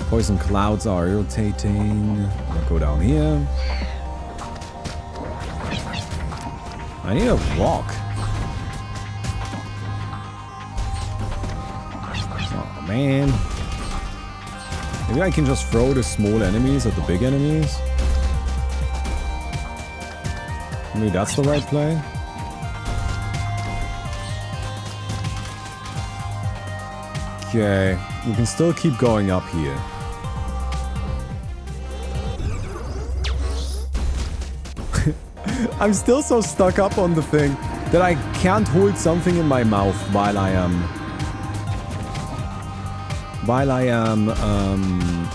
Poison clouds are irritating. I'll go down here. I need a rock. Oh, man. Maybe I can just throw the small enemies at the big enemies. Maybe that's the right play. Okay. We can still keep going up here. I'm still so stuck up on the thing that I can't hold something in my mouth while I am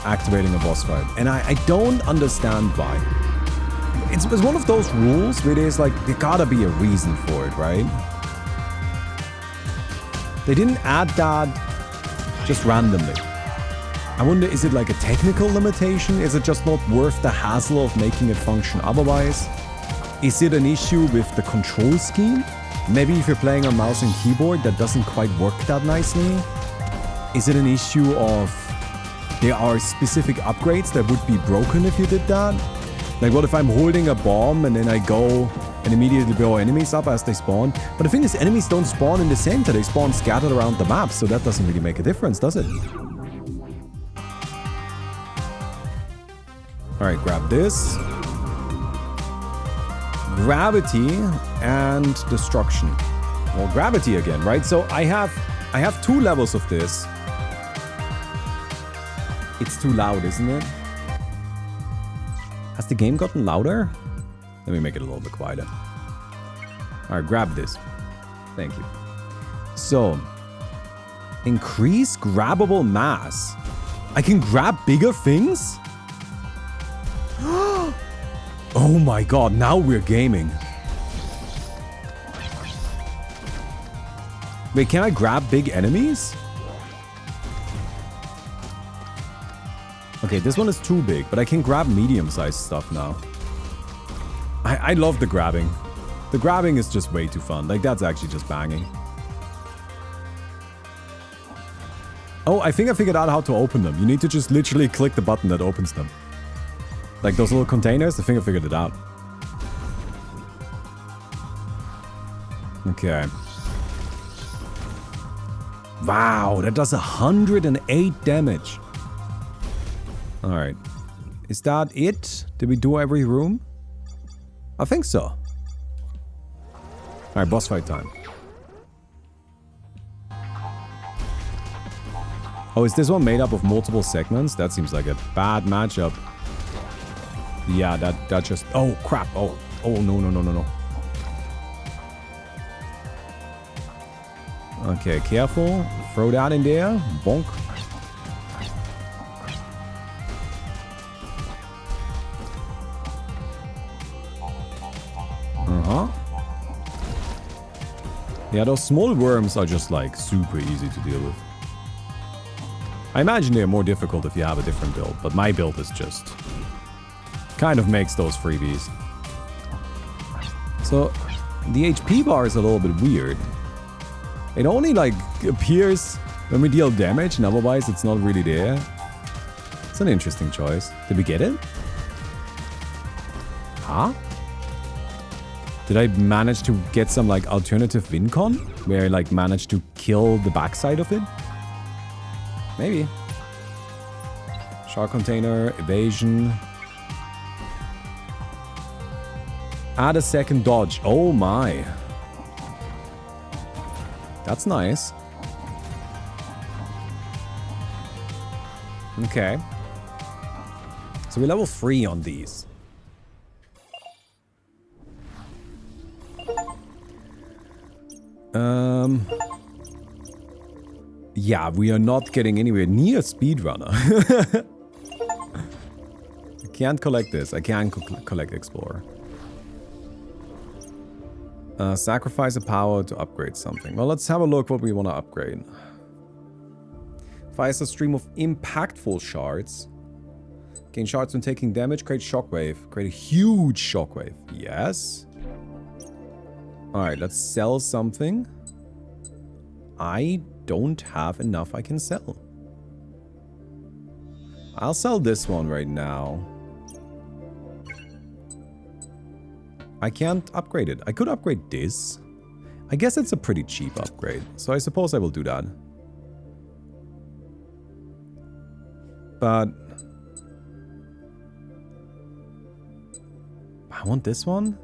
activating a boss fight. And I don't understand why. It's one of those rules where there's like, there gotta be a reason for it, right? They didn't add that just randomly. I wonder, is it like a technical limitation? Is it just not worth the hassle of making it function otherwise? Is it an issue with the control scheme? Maybe if you're playing on mouse and keyboard, that doesn't quite work that nicely? Is it an issue of there are specific upgrades that would be broken if you did that? Like, what if I'm holding a bomb and then I go and immediately blow enemies up as they spawn? But the thing is, enemies don't spawn in the center, they spawn scattered around the map, so that doesn't really make a difference, does it? Alright, grab this. Gravity and destruction. Well, gravity again, right? So I have 2 levels of this. It's too loud, isn't it? Has the game gotten louder? Let me make it a little bit quieter. Alright, grab this. Thank you. So, increase grabbable mass. I can grab bigger things? Oh my god, now we're gaming. Wait, can I grab big enemies? Okay, this one is too big, but I can grab medium-sized stuff now. I love the grabbing. The grabbing is just way too fun. Like, that's actually just banging. Oh, I think I figured out how to open them. You need to just literally click the button that opens them. Like those little containers, I think I figured it out. Okay. Wow, that does 108 damage. Alright. Is that it? Did we do every room? I think so. Alright, boss fight time. Oh, is this one made up of multiple segments? That seems like a bad matchup. Yeah, that just... Oh, crap. Oh, no. Okay, careful. Throw that in there. Bonk. Yeah, those small worms are just, like, super easy to deal with. I imagine they're more difficult if you have a different build, but my build is just... kind of makes those freebies. So, the HP bar is a little bit weird. It only, like, appears when we deal damage, and otherwise it's not really there. It's an interesting choice. Did we get it? Huh? Did I manage to get some, like, alternative win con? Where I, like, managed to kill the backside of it? Maybe. Shark container, evasion. Add a second dodge. Oh my. That's nice. Okay. So we're level 3 on these. Yeah, we are not getting anywhere near speedrunner. I can't collect this. I can collect Explorer. Sacrifice a power to upgrade something. Well, let's have a look what we want to upgrade. Fires a stream of impactful shards. Gain shards when taking damage. Create shockwave. Create a huge shockwave. Yes. Alright, let's sell something. I don't have enough I can sell. I'll sell this one right now. I can't upgrade it. I could upgrade this. I guess it's a pretty cheap upgrade, so I suppose I will do that. But I want this one.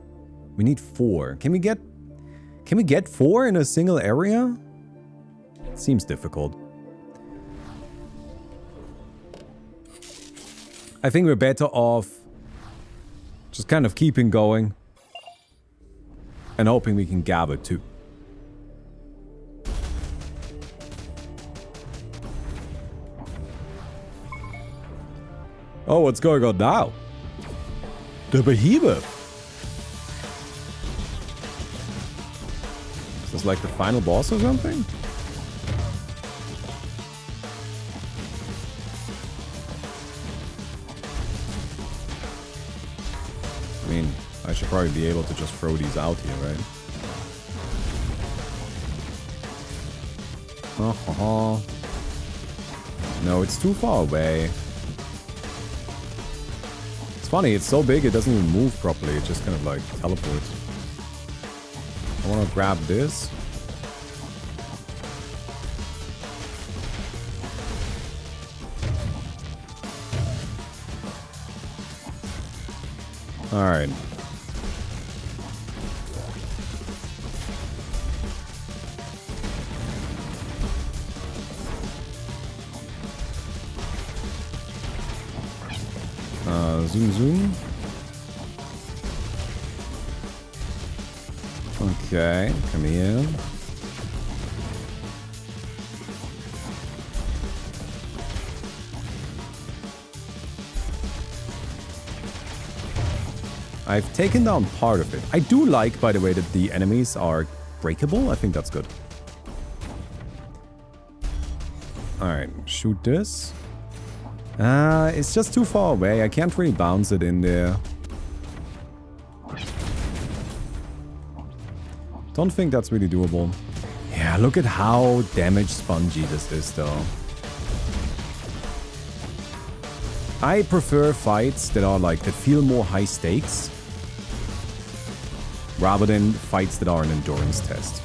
We need 4. Can we get 4 in a single area? Seems difficult. I think we're better off just kind of keeping going and hoping we can gather too. Oh, what's going on now? The behemoth. Is this like the final boss or something? I mean, I should probably be able to just throw these out here, right? Oh, no, it's too far away. It's funny, it's so big it doesn't even move properly. It just kind of like teleports. I want to grab this. Alright. Zoom zoom. Okay, come here. I've taken down part of it. I do like, by the way, that the enemies are breakable. I think that's good. Alright, shoot this. It's just too far away. I can't really bounce it in there. Don't think that's really doable. Yeah, look at how damage spongy this is, though. I prefer fights that are like, that feel more high stakes, rather than fights that are an endurance test.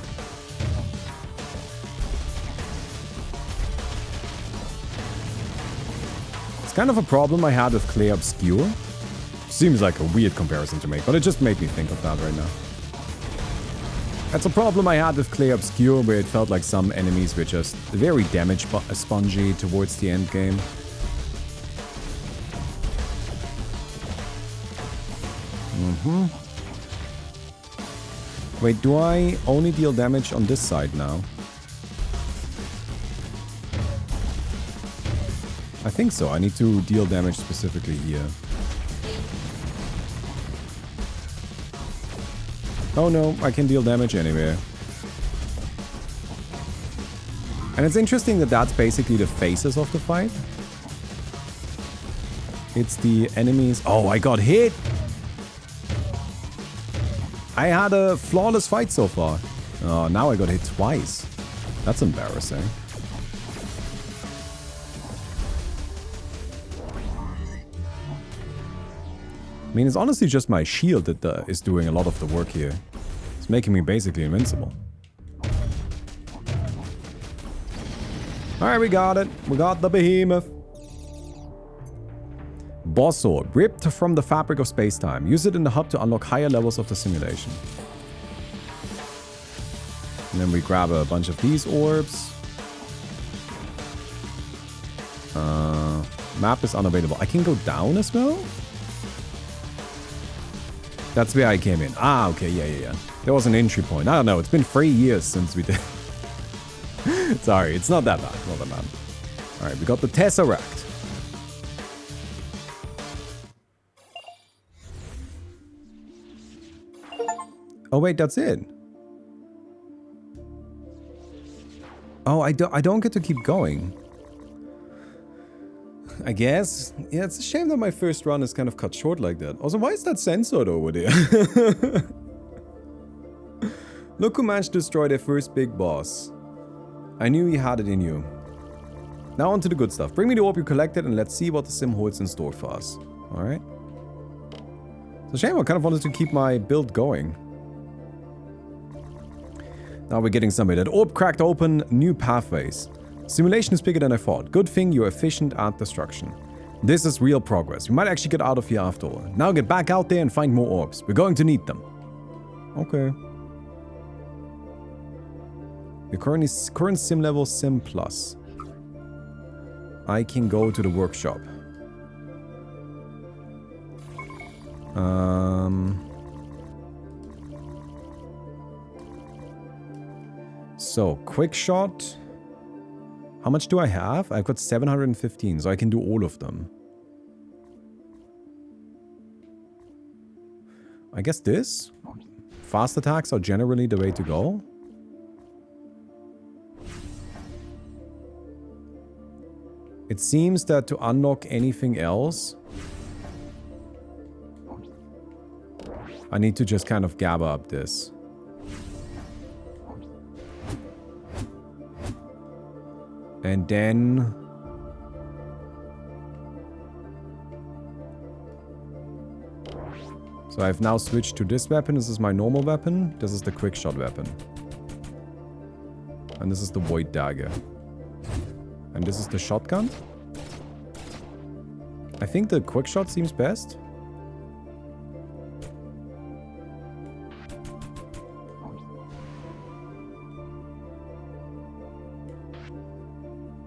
It's kind of a problem I had with Clay Obscure. Seems like a weird comparison to make, but it just made me think of that right now. That's a problem I had with Clay Obscure, where it felt like some enemies were just very damage spongy towards the end game. Wait, do I only deal damage on this side now? I think so. I need to deal damage specifically here. Oh no, I can deal damage anywhere. And it's interesting that that's basically the phases of the fight. It's the enemies... Oh, I got hit! I had a flawless fight so far. Oh, now I got hit twice. That's embarrassing. I mean, it's honestly just my shield that is doing a lot of the work here. It's making me basically invincible. Alright, we got it. We got the behemoth. Boss sword. Ripped from the fabric of space-time. Use it in the hub to unlock higher levels of the simulation. And then we grab a bunch of these orbs. Map is unavailable. I can go down as well? That's where I came in. Ah, okay, yeah. There was an entry point. I don't know, it's been 3 years since we did... Sorry, it's not that bad, not that bad. Alright, we got the Tesseract. Oh wait, that's it. Oh, I don't get to keep going. I guess. Yeah, it's a shame that my first run is kind of cut short like that. Also, why is that censored over there? Look who managed to destroy their first big boss. I knew you had it in you. Now on to the good stuff. Bring me the orb you collected and let's see what the sim holds in store for us. Alright. It's a shame, I kind of wanted to keep my build going. Now we're getting somewhere. That orb cracked open new pathways. Simulation is bigger than I thought. Good thing you're efficient at destruction. This is real progress. We might actually get out of here after all. Now get back out there and find more orbs. We're going to need them. Okay. The current sim level sim plus. I can go to the workshop. So, quick shot. How much do I have? I've got 715, so I can do all of them. I guess this? Fast attacks are generally the way to go. It seems that to unlock anything else, I need to just kind of gather up this. And then... So I've now switched to this weapon. This is my normal weapon. This is the quick shot weapon. And this is the void dagger. And this is the shotgun. I think the quick shot seems best.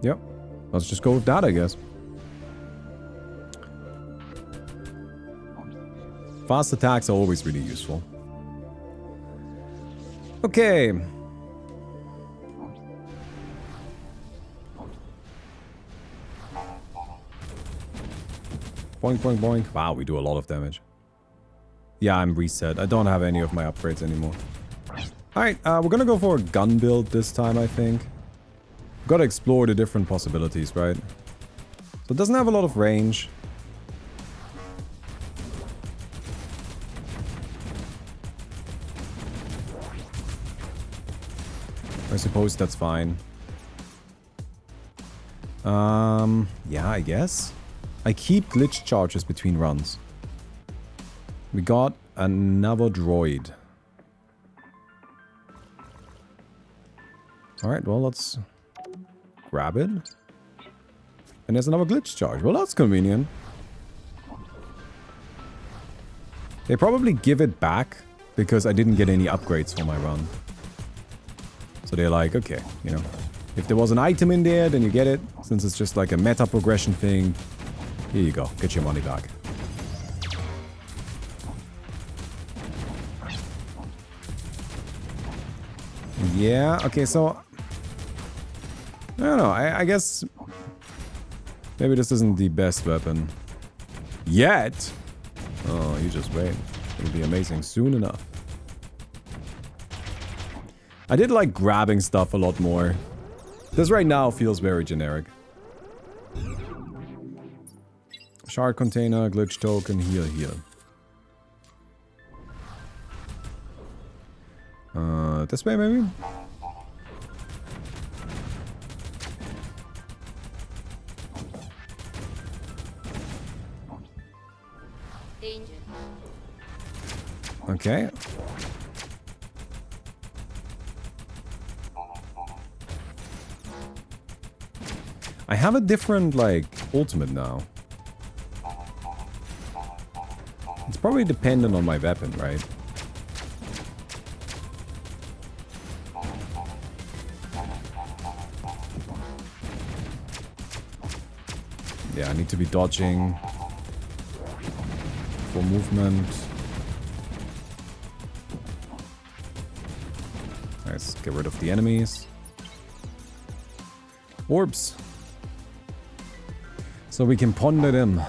Yep. Let's just go with that, I guess. Fast attacks are always really useful. Okay. Boink, boink, boink. Wow, we do a lot of damage. Yeah, I'm reset. I don't have any of my upgrades anymore. Alright, we're gonna go for a gun build this time, I think. Gotta explore the different possibilities, right? So it doesn't have a lot of range. I suppose that's fine. Yeah, I guess. I keep glitch charges between runs. We got another droid. Alright, well, let's grab it. And there's another glitch charge. Well, that's convenient. They probably give it back because I didn't get any upgrades for my run. So they're like, okay, you know, if there was an item in there, then you get it. Since it's just like a meta progression thing, here you go. Get your money back. Yeah, okay, so... I don't know, I guess... Maybe this isn't the best weapon. Yet! Oh, you just wait. It'll be amazing soon enough. I did like grabbing stuff a lot more. This right now feels very generic. Shard container, glitch token, heal, heal. This way maybe? Danger. Okay. I have a different, like, ultimate now. It's probably dependent on my weapon, right? Yeah, I need to be dodging for movement. Let's get rid of the enemies. Orbs. So we can ponder them.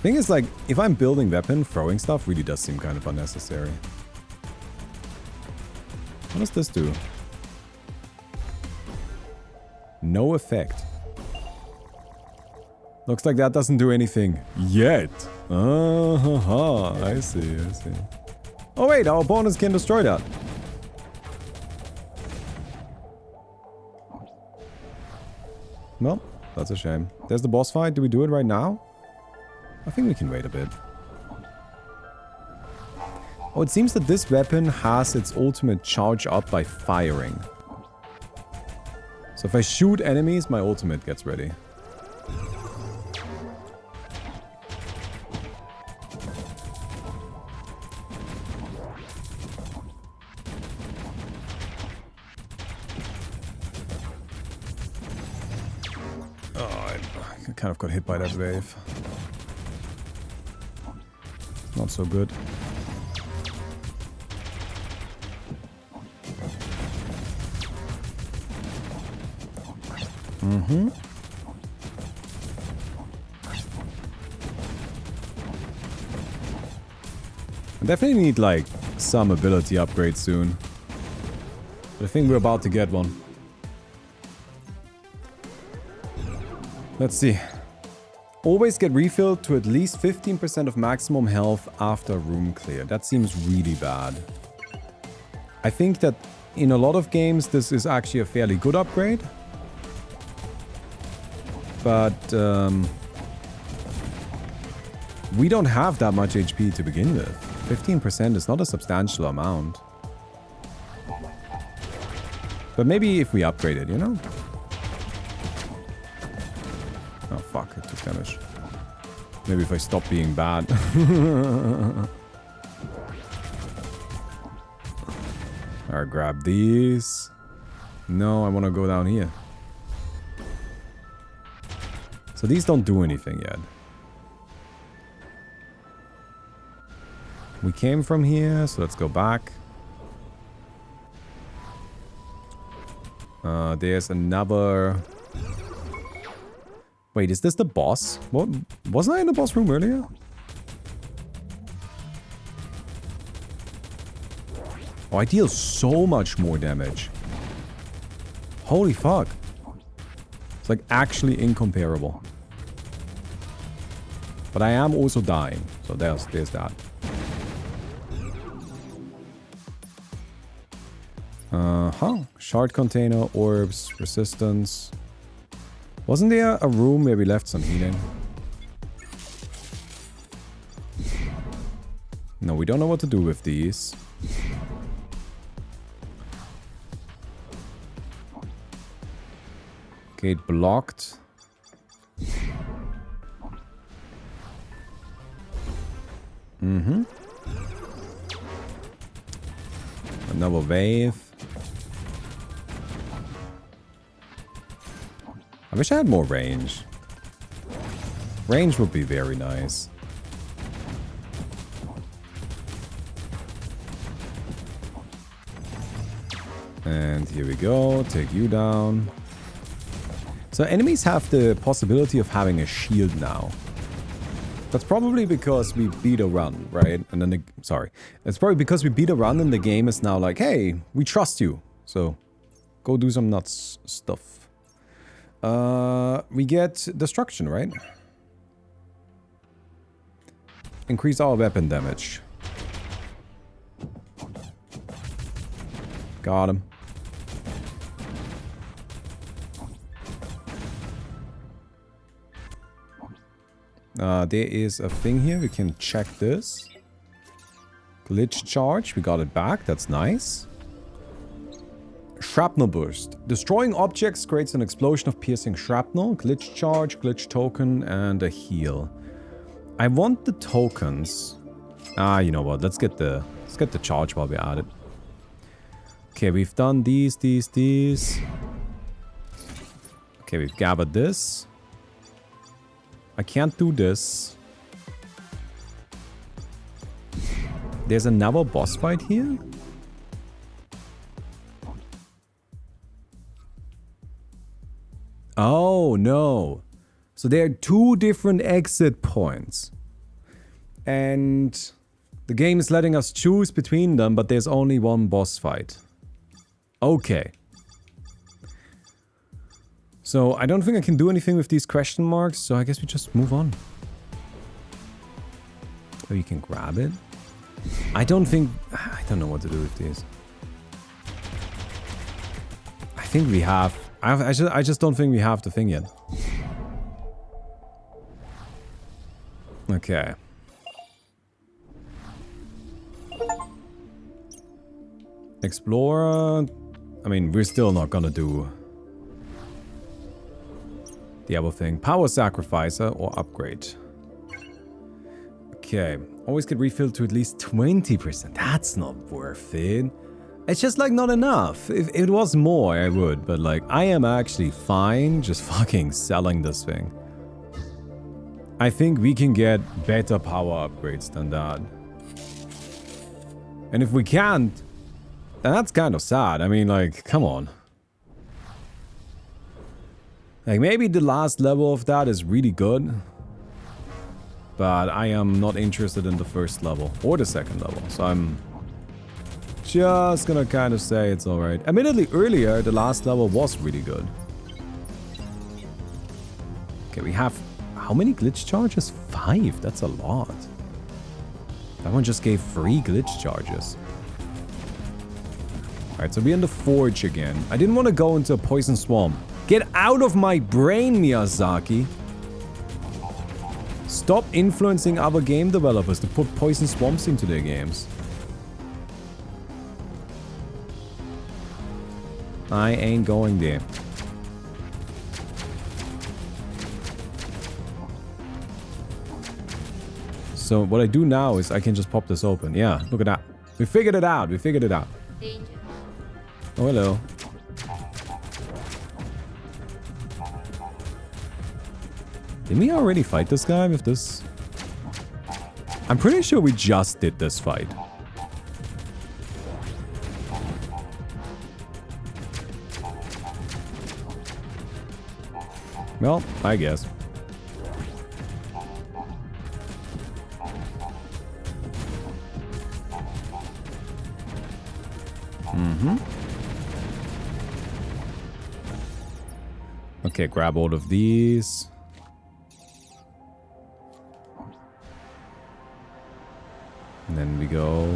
Thing is, like, if I'm building weapon, throwing stuff really does seem kind of unnecessary. What does this do? No effect. Looks like that doesn't do anything yet. I see, I see. Oh wait, our opponents can destroy that. Well, that's a shame. There's the boss fight. Do we do it right now? I think we can wait a bit. Oh, it seems that this weapon has its ultimate charge up by firing. So if I shoot enemies, my ultimate gets ready. I kind of got hit by that wave. Not so good. Mm-hmm. I definitely need, like, some ability upgrade soon. But I think we're about to get one. Let's see. Always get refilled to at least 15% of maximum health after room clear. That seems really bad. I think that in a lot of games this is actually a fairly good upgrade. But we don't have that much HP to begin with. 15% is not a substantial amount. But maybe if we upgrade it, you know? Oh fuck, it took damage. Maybe if I stop being bad. Alright, grab these. No, I want to go down here. So these don't do anything yet. We came from here, so let's go back. There's another... Wait, is this the boss? What? Wasn't I in the boss room earlier? Oh, I deal so much more damage. Holy fuck. It's like actually incomparable. But I am also dying. So there's that. Shard container, orbs, resistance. Wasn't there a room where we left some healing? No, we don't know what to do with these. Gate blocked. Mm-hmm. Another wave. I wish I had more range. Range would be very nice. And here we go. Take you down. So enemies have the possibility of having a shield now. That's probably because we beat a run, right? And then sorry. It's probably because we beat a run and the game is now like, hey, we trust you. So go do some nuts stuff. We get destruction, right? Increase our weapon damage. Got him. There is a thing here. We can check this. Glitch charge. We got it back. That's nice. Shrapnel burst. Destroying objects creates an explosion of piercing shrapnel. Glitch charge, glitch token, and a heal. I want the tokens. You know what? Let's get the charge while we're at it. Okay, we've done these. Okay, we've gathered this. I can't do this. There's another boss fight here? Oh, no. So there are two different exit points. And the game is letting us choose between them, but there's only one boss fight. Okay. So I don't think I can do anything with these question marks, so I guess we just move on. Oh, you can grab it? I don't know what to do with these. I think we have... I just don't think we have the thing yet. Okay. Explorer... I mean, we're still not gonna do... the other thing. Power Sacrificer or Upgrade. Okay. Always get refilled to at least 20%. That's not worth it. It's just like not enough. If it was more, I would. But like, I am actually fine just fucking selling this thing. I think we can get better power upgrades than that. And if we can't, then that's kind of sad. I mean, like, come on. Like, maybe the last level of that is really good. But I am not interested in the first level or the second level. So I'm just gonna kind of say it's alright. Admittedly, earlier, the last level was really good. Okay, we have... how many glitch charges? 5. That's a lot. That one just gave 3 glitch charges. Alright, so we're in the Forge again. I didn't want to go into a Poison Swamp. Get out of my brain, Miyazaki! Stop influencing other game developers to put Poison Swamps into their games. I ain't going there. So what I do now is I can just pop this open. Yeah, look at that. We figured it out. We figured it out. Danger. Oh, hello. Didn't we already fight this guy with this? I'm pretty sure we just did this fight. Well, I guess. Okay, grab all of these. And then we go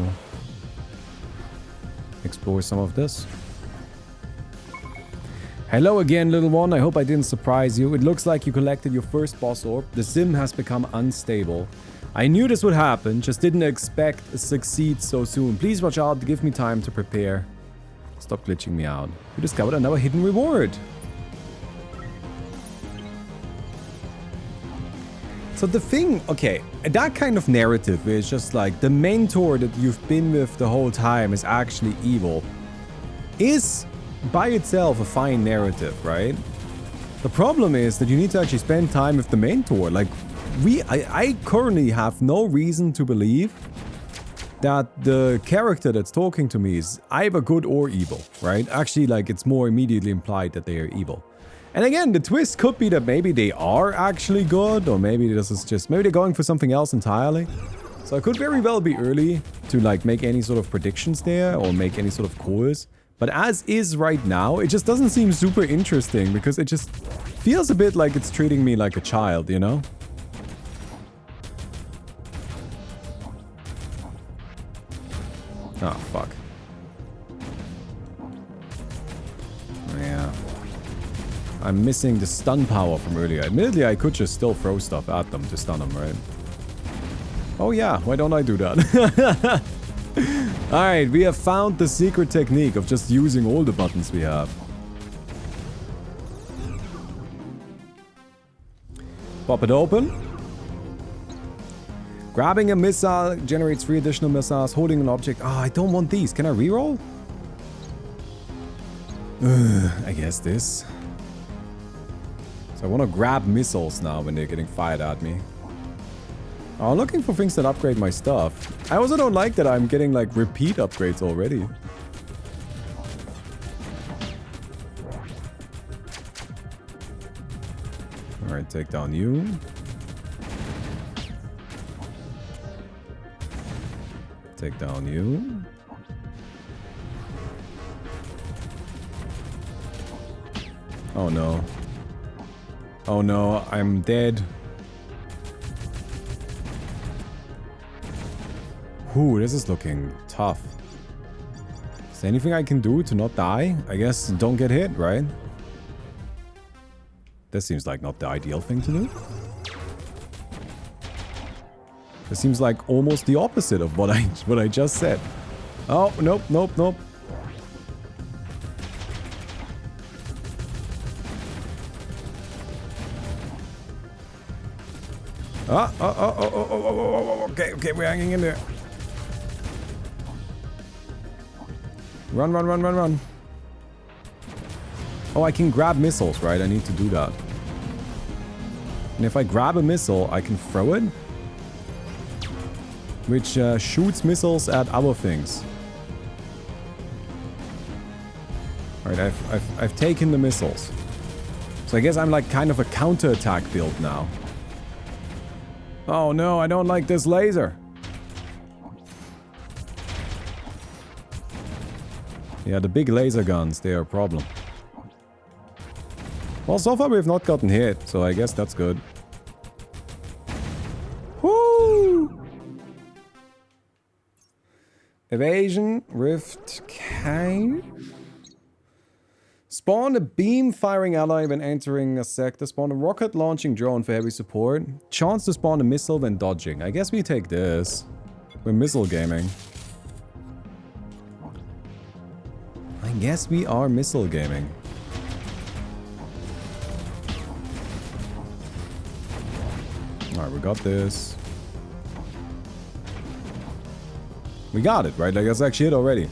explore some of this. Hello again, little one. I hope I didn't surprise you. It looks like you collected your first boss orb. The sim has become unstable. I knew this would happen, just didn't expect a succeed so soon. Please watch out, give me time to prepare. Stop glitching me out. You discovered another hidden reward. So the thing, okay, that kind of narrative is just like the mentor that you've been with the whole time is actually evil. Is by itself a fine narrative, right? The problem is that you need to actually spend time with the mentor. Like, I currently have no reason to believe that the character that's talking to me is either good or evil, right? Actually, like, it's more immediately implied that they are evil. And again, the twist could be that maybe they are actually good, or maybe this is just, maybe they're going for something else entirely. So I could very well be early to like make any sort of predictions there, or make any sort of calls. But as is right now, it just doesn't seem super interesting, because it just feels a bit like it's treating me like a child, you know? Oh, fuck. Yeah. I'm missing the stun power from earlier. Admittedly, I could just still throw stuff at them to stun them, right? Oh yeah, why don't I do that? Alright, we have found the secret technique of just using all the buttons we have. Pop it open. Grabbing a missile generates 3 additional missiles. Holding an object. Oh, I don't want these. Can I reroll? I guess this. So I want to grab missiles now when they're getting fired at me. Oh, I'm looking for things that upgrade my stuff. I also don't like that I'm getting like repeat upgrades already. Alright, take down you. Take down you. Oh no. Oh no, I'm dead. Ooh, this is looking tough. Is there anything I can do to not die? I guess don't get hit, right? This seems like not the ideal thing to do. This seems like almost the opposite of what I just said. Oh, nope, nope, nope. Okay, okay, we're hanging in there. Run, run, run, run, run. Oh, I can grab missiles, right? I need to do that. And if I grab a missile, I can throw it. Which shoots missiles at other things. Alright, I've taken the missiles. So I guess I'm like kind of a counterattack build now. Oh no, I don't like this laser. Yeah, the big laser guns, they are a problem. Well, so far we've not gotten hit, so I guess that's good. Woo! Evasion, Rift, Cave. Spawn a beam-firing ally when entering a sector. Spawn a rocket-launching drone for heavy support. Chance to spawn a missile when dodging. I guess we take this. We're missile gaming. I guess we are missile gaming. Alright, we got this. We got it, right? Like, that's actually it already.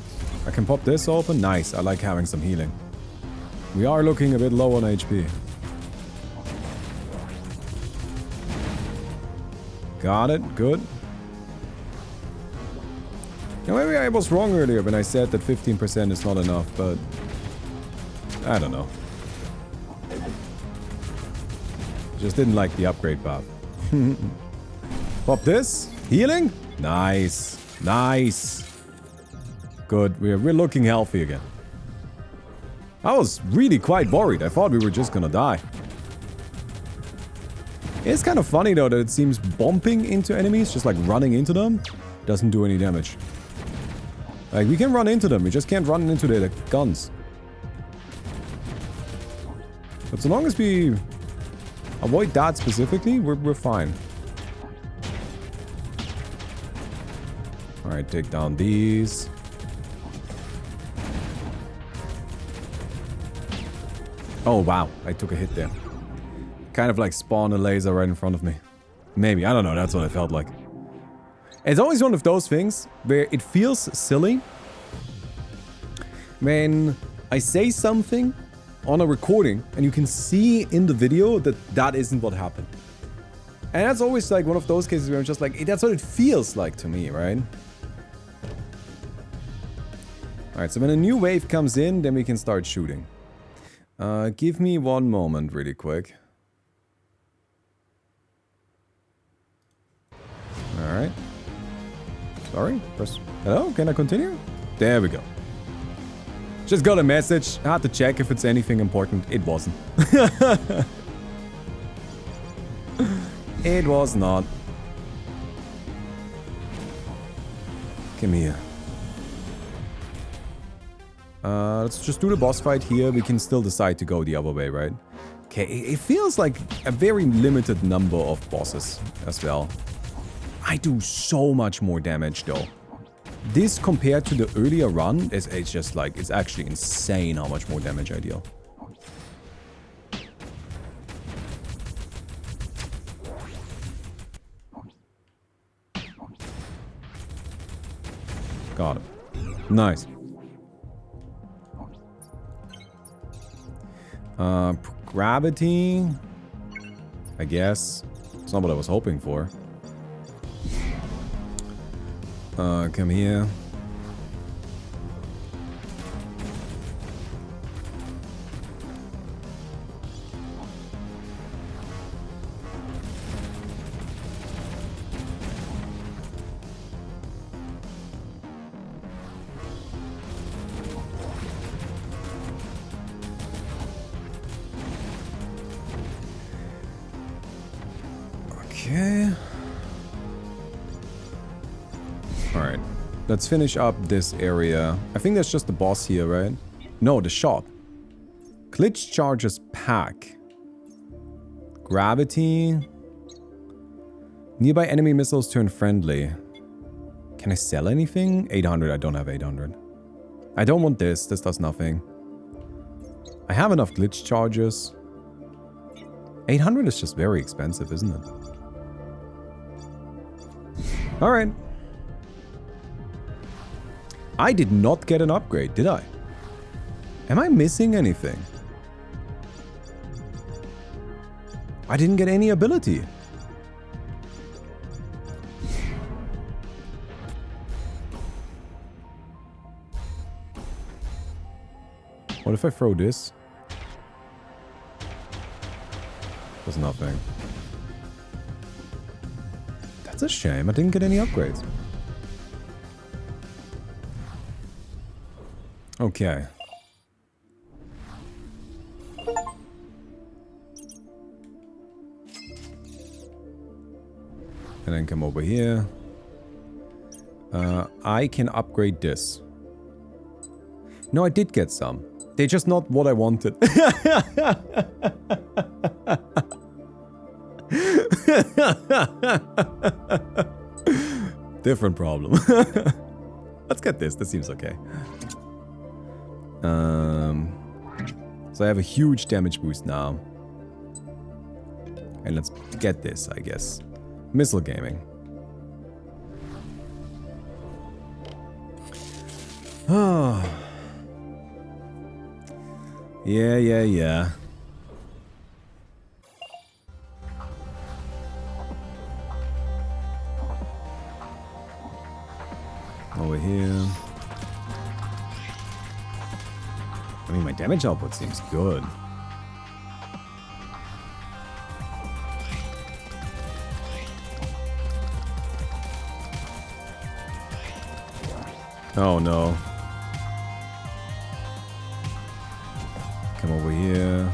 I can pop this open. Nice. I like having some healing. We are looking a bit low on HP. Got it. Good. Now, maybe I was wrong earlier when I said that 15% is not enough, but I don't know. Just didn't like the upgrade path. Pop this. Healing. Nice. Nice. Good. We're looking healthy again. I was really quite worried. I thought we were just gonna die. It's kind of funny though that it seems bumping into enemies, just like running into them, doesn't do any damage. Like, we can run into them, we just can't run into their guns. But so long as we avoid that specifically, we're fine. Alright, take down these. Oh wow, I took a hit there. Kind of like spawn a laser right in front of me. Maybe, I don't know, that's what it felt like. It's always one of those things where it feels silly when I say something on a recording and you can see in the video that that isn't what happened. And that's always like one of those cases where I'm just like, that's what it feels like to me, right? Alright, so when a new wave comes in, then we can start shooting. Give me one moment really quick. Alright. Sorry, press... Hello, can I continue? There we go. Just got a message. I had to check if it's anything important. It wasn't. It was not. Come here. Let's just do the boss fight here. We can still decide to go the other way, right? Okay, it feels like a very limited number of bosses as well. I do so much more damage though. This compared to the earlier run, it's just like, it's actually insane how much more damage I deal. Got it. Nice. Gravity, I guess. It's not what I was hoping for. Come here. Okay. Alright. Let's finish up this area. I think that's just the boss here, right? No, the shop. Glitch charges pack. Gravity. Nearby enemy missiles turn friendly. Can I sell anything? 800. I don't have 800. I don't want this. This does nothing. I have enough glitch charges. 800 is just very expensive, isn't it? Alright. I did not get an upgrade, did I? Am I missing anything? I didn't get any ability. What if I throw this? There's nothing. That's a shame. I didn't get any upgrades. Okay. And then come over here. I can upgrade this. No, I did get some. They're just not what I wanted. Different problem. Let's get this. This seems okay. So I have a huge damage boost now. And let's get this, I guess. Missile gaming. Oh. Yeah. Over here. I mean, my damage output seems good. Oh no. Come over here.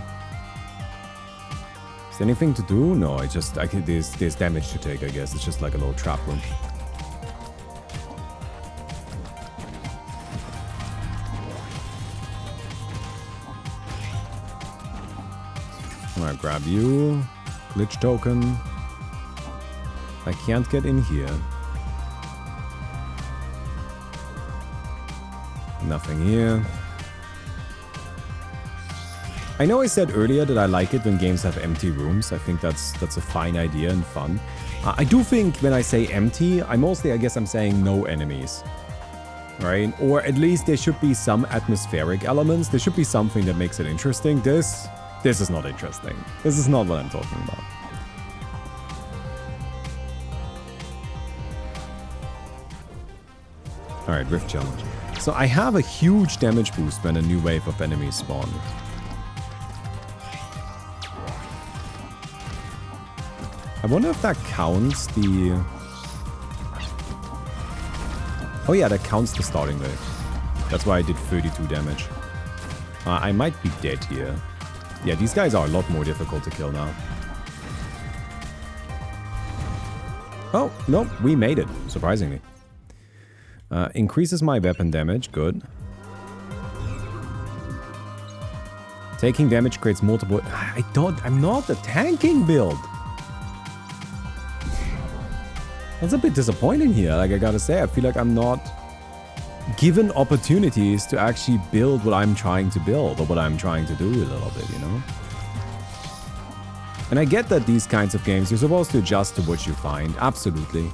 Is there anything to do? No, there's damage to take, I guess. It's just like a little trap room. I'm gonna grab you. Glitch token. I can't get in here. Nothing here. I know I said earlier that I like it when games have empty rooms. I think that's a fine idea and fun. I do think when I say empty, I guess I'm saying no enemies. Right? Or at least there should be some atmospheric elements. There should be something that makes it interesting. This is not interesting. This is not what I'm talking about. Alright, Rift Challenge. So I have a huge damage boost when a new wave of enemies spawn. I wonder if that counts the... Oh yeah, that counts the starting wave. That's why I did 32 damage. I might be dead here. Yeah, these guys are a lot more difficult to kill now. Oh, no, we made it, surprisingly. Increases my weapon damage, good. Taking damage creates multiple... I'm not a tanking build. That's a bit disappointing here, like I gotta say. I feel like I'm not given opportunities to actually build what I'm trying to build, or what I'm trying to do a little bit, you know? And I get that these kinds of games, you're supposed to adjust to what you find, absolutely.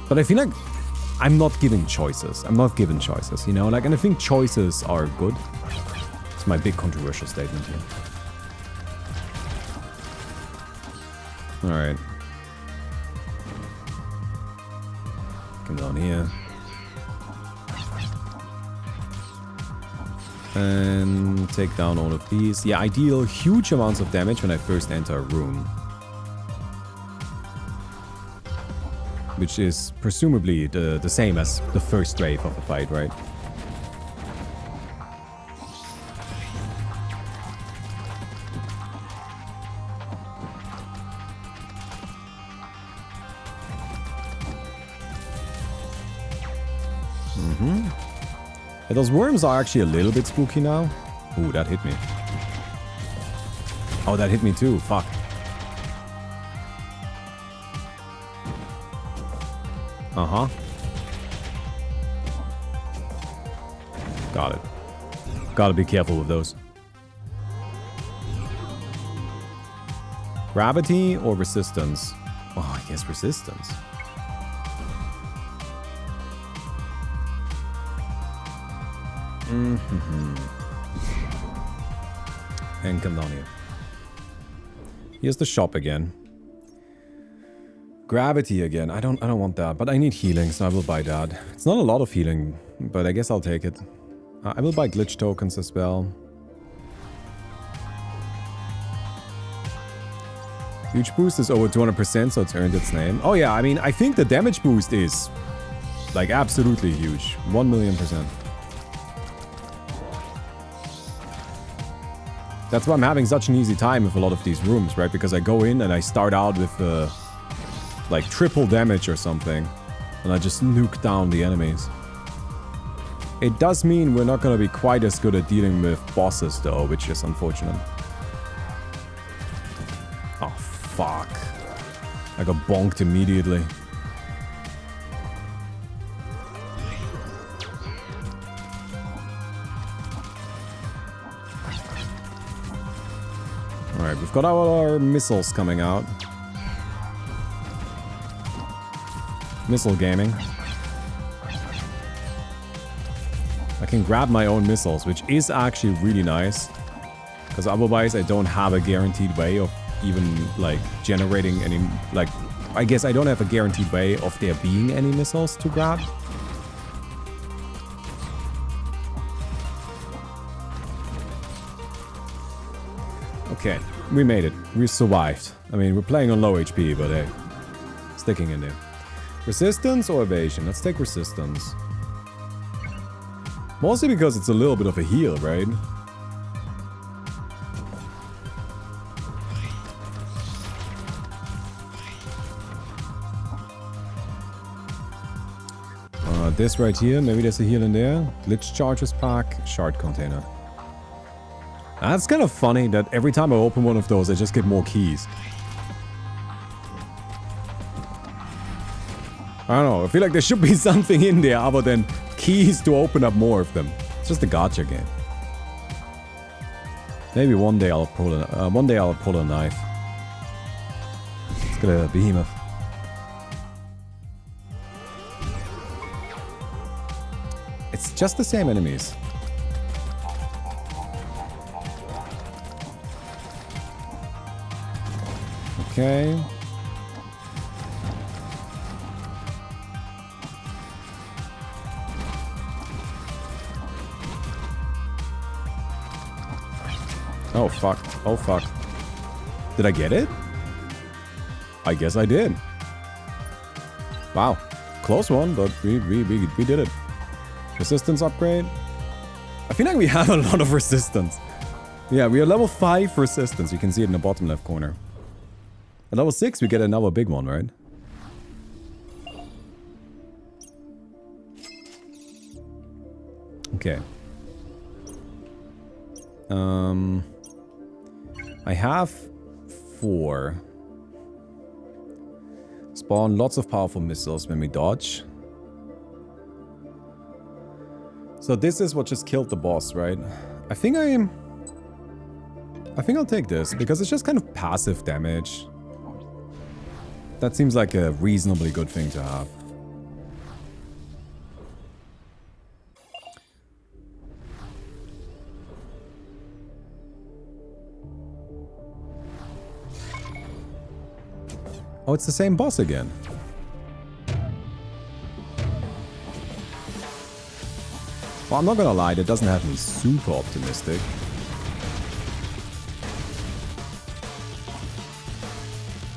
But I feel like I'm not given choices. I'm not given choices, you know? Like, and I think choices are good. It's my big controversial statement here. Alright. Come down here. And take down all of these. Yeah, I deal huge amounts of damage when I first enter a room. Which is presumably the same as the first wave of the fight, right? Yeah, those worms are actually a little bit spooky now. Ooh, that hit me. Oh, that hit me too. Fuck. Uh-huh. Got it. Gotta be careful with those. Gravity or resistance? Oh, I guess resistance. And come down here. Here's the shop again. Gravity again. I don't want that, but I need healing, so I will buy that. It's not a lot of healing, but I guess I'll take it. I will buy glitch tokens as well. Huge boost is over 200%, so it's earned its name. Oh yeah, I mean, I think the damage boost is like absolutely huge. 1,000,000%. That's why I'm having such an easy time with a lot of these rooms, right? Because I go in and I start out with like triple damage or something, and I just nuke down the enemies. It does mean we're not going to be quite as good at dealing with bosses though, which is unfortunate. Oh fuck. I got bonked immediately. Alright, we've got our missiles coming out. Missile gaming. I can grab my own missiles, which is actually really nice. Because otherwise I don't have a guaranteed way of even, like, generating any... Like, I guess I don't have a guaranteed way of there being any missiles to grab. Okay, we made it. We survived. I mean, we're playing on low HP, but hey, sticking in there. Resistance or evasion? Let's take resistance. Mostly because it's a little bit of a heal, right? This right here, maybe there's a heal in there. Glitch charges pack, shard container. That's kind of funny that every time I open one of those, I just get more keys. I don't know, I feel like there should be something in there other than keys to open up more of them. It's just a gacha game. Maybe one day I'll pull a knife. Let's get a behemoth. It's just the same enemies. Okay. Oh fuck. Oh fuck. Did I get it? I guess I did. Wow. Close one, but we did it. Resistance upgrade. I feel like we have a lot of resistance. Yeah, we are level 5 resistance. You can see it in the bottom left corner. At level 6, we get another big one, right? Okay. I have 4. Spawn lots of powerful missiles when we dodge. So this is what just killed the boss, right? I think I'll take this, because it's just kind of passive damage. That seems like a reasonably good thing to have. Oh, it's the same boss again. Well, I'm not gonna lie, that doesn't have me super optimistic.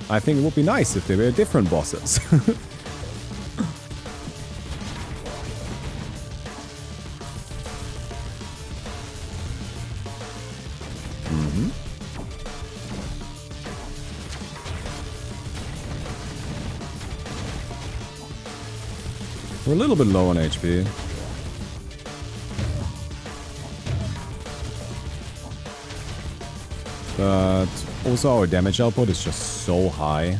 I think it would be nice if they were different bosses. We're a little bit low on HP. But also our damage output is just so high.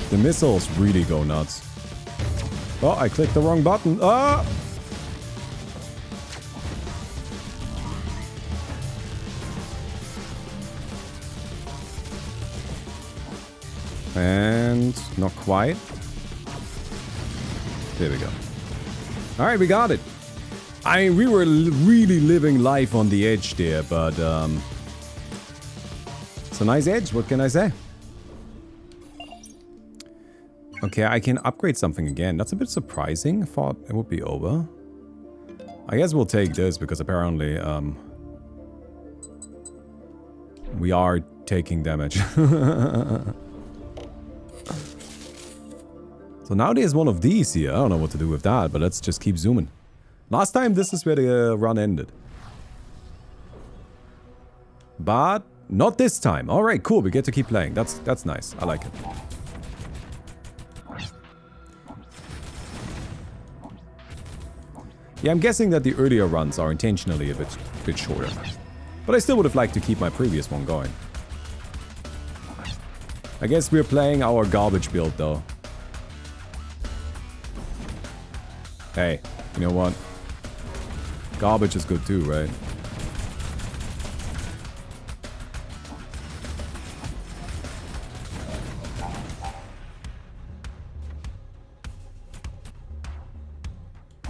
The missiles really go nuts. Oh, I clicked the wrong button. Ah! And not quite. There we go. Alright, we got it. We were really living life on the edge there, but it's a nice edge, what can I say? Okay, I can upgrade something again. That's a bit surprising. I thought it would be over. I guess we'll take this because apparently we are taking damage. So now there's one of these here. I don't know what to do with that, but let's just keep zooming. Last time this is where the run ended. But not this time. Alright, cool. We get to keep playing. That's nice. I like it. Yeah, I'm guessing that the earlier runs are intentionally a bit shorter. But I still would have liked to keep my previous one going. I guess we're playing our garbage build though. Hey, you know what? Garbage is good too, right?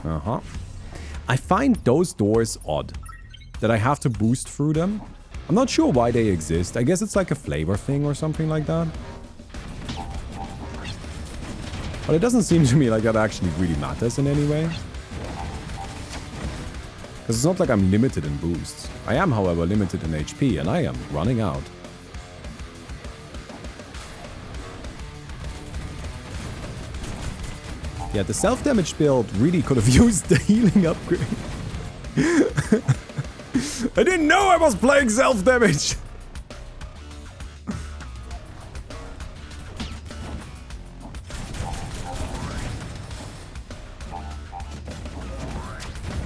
Uh-huh. I find those doors odd. That I have to boost through them. I'm not sure why they exist. I guess it's like a flavor thing or something like that. But it doesn't seem to me like that actually really matters in any way. Because it's not like I'm limited in boosts. I am, however, limited in HP, and I am running out. Yeah, the self-damage build really could have used the healing upgrade. I didn't know I was playing self-damage!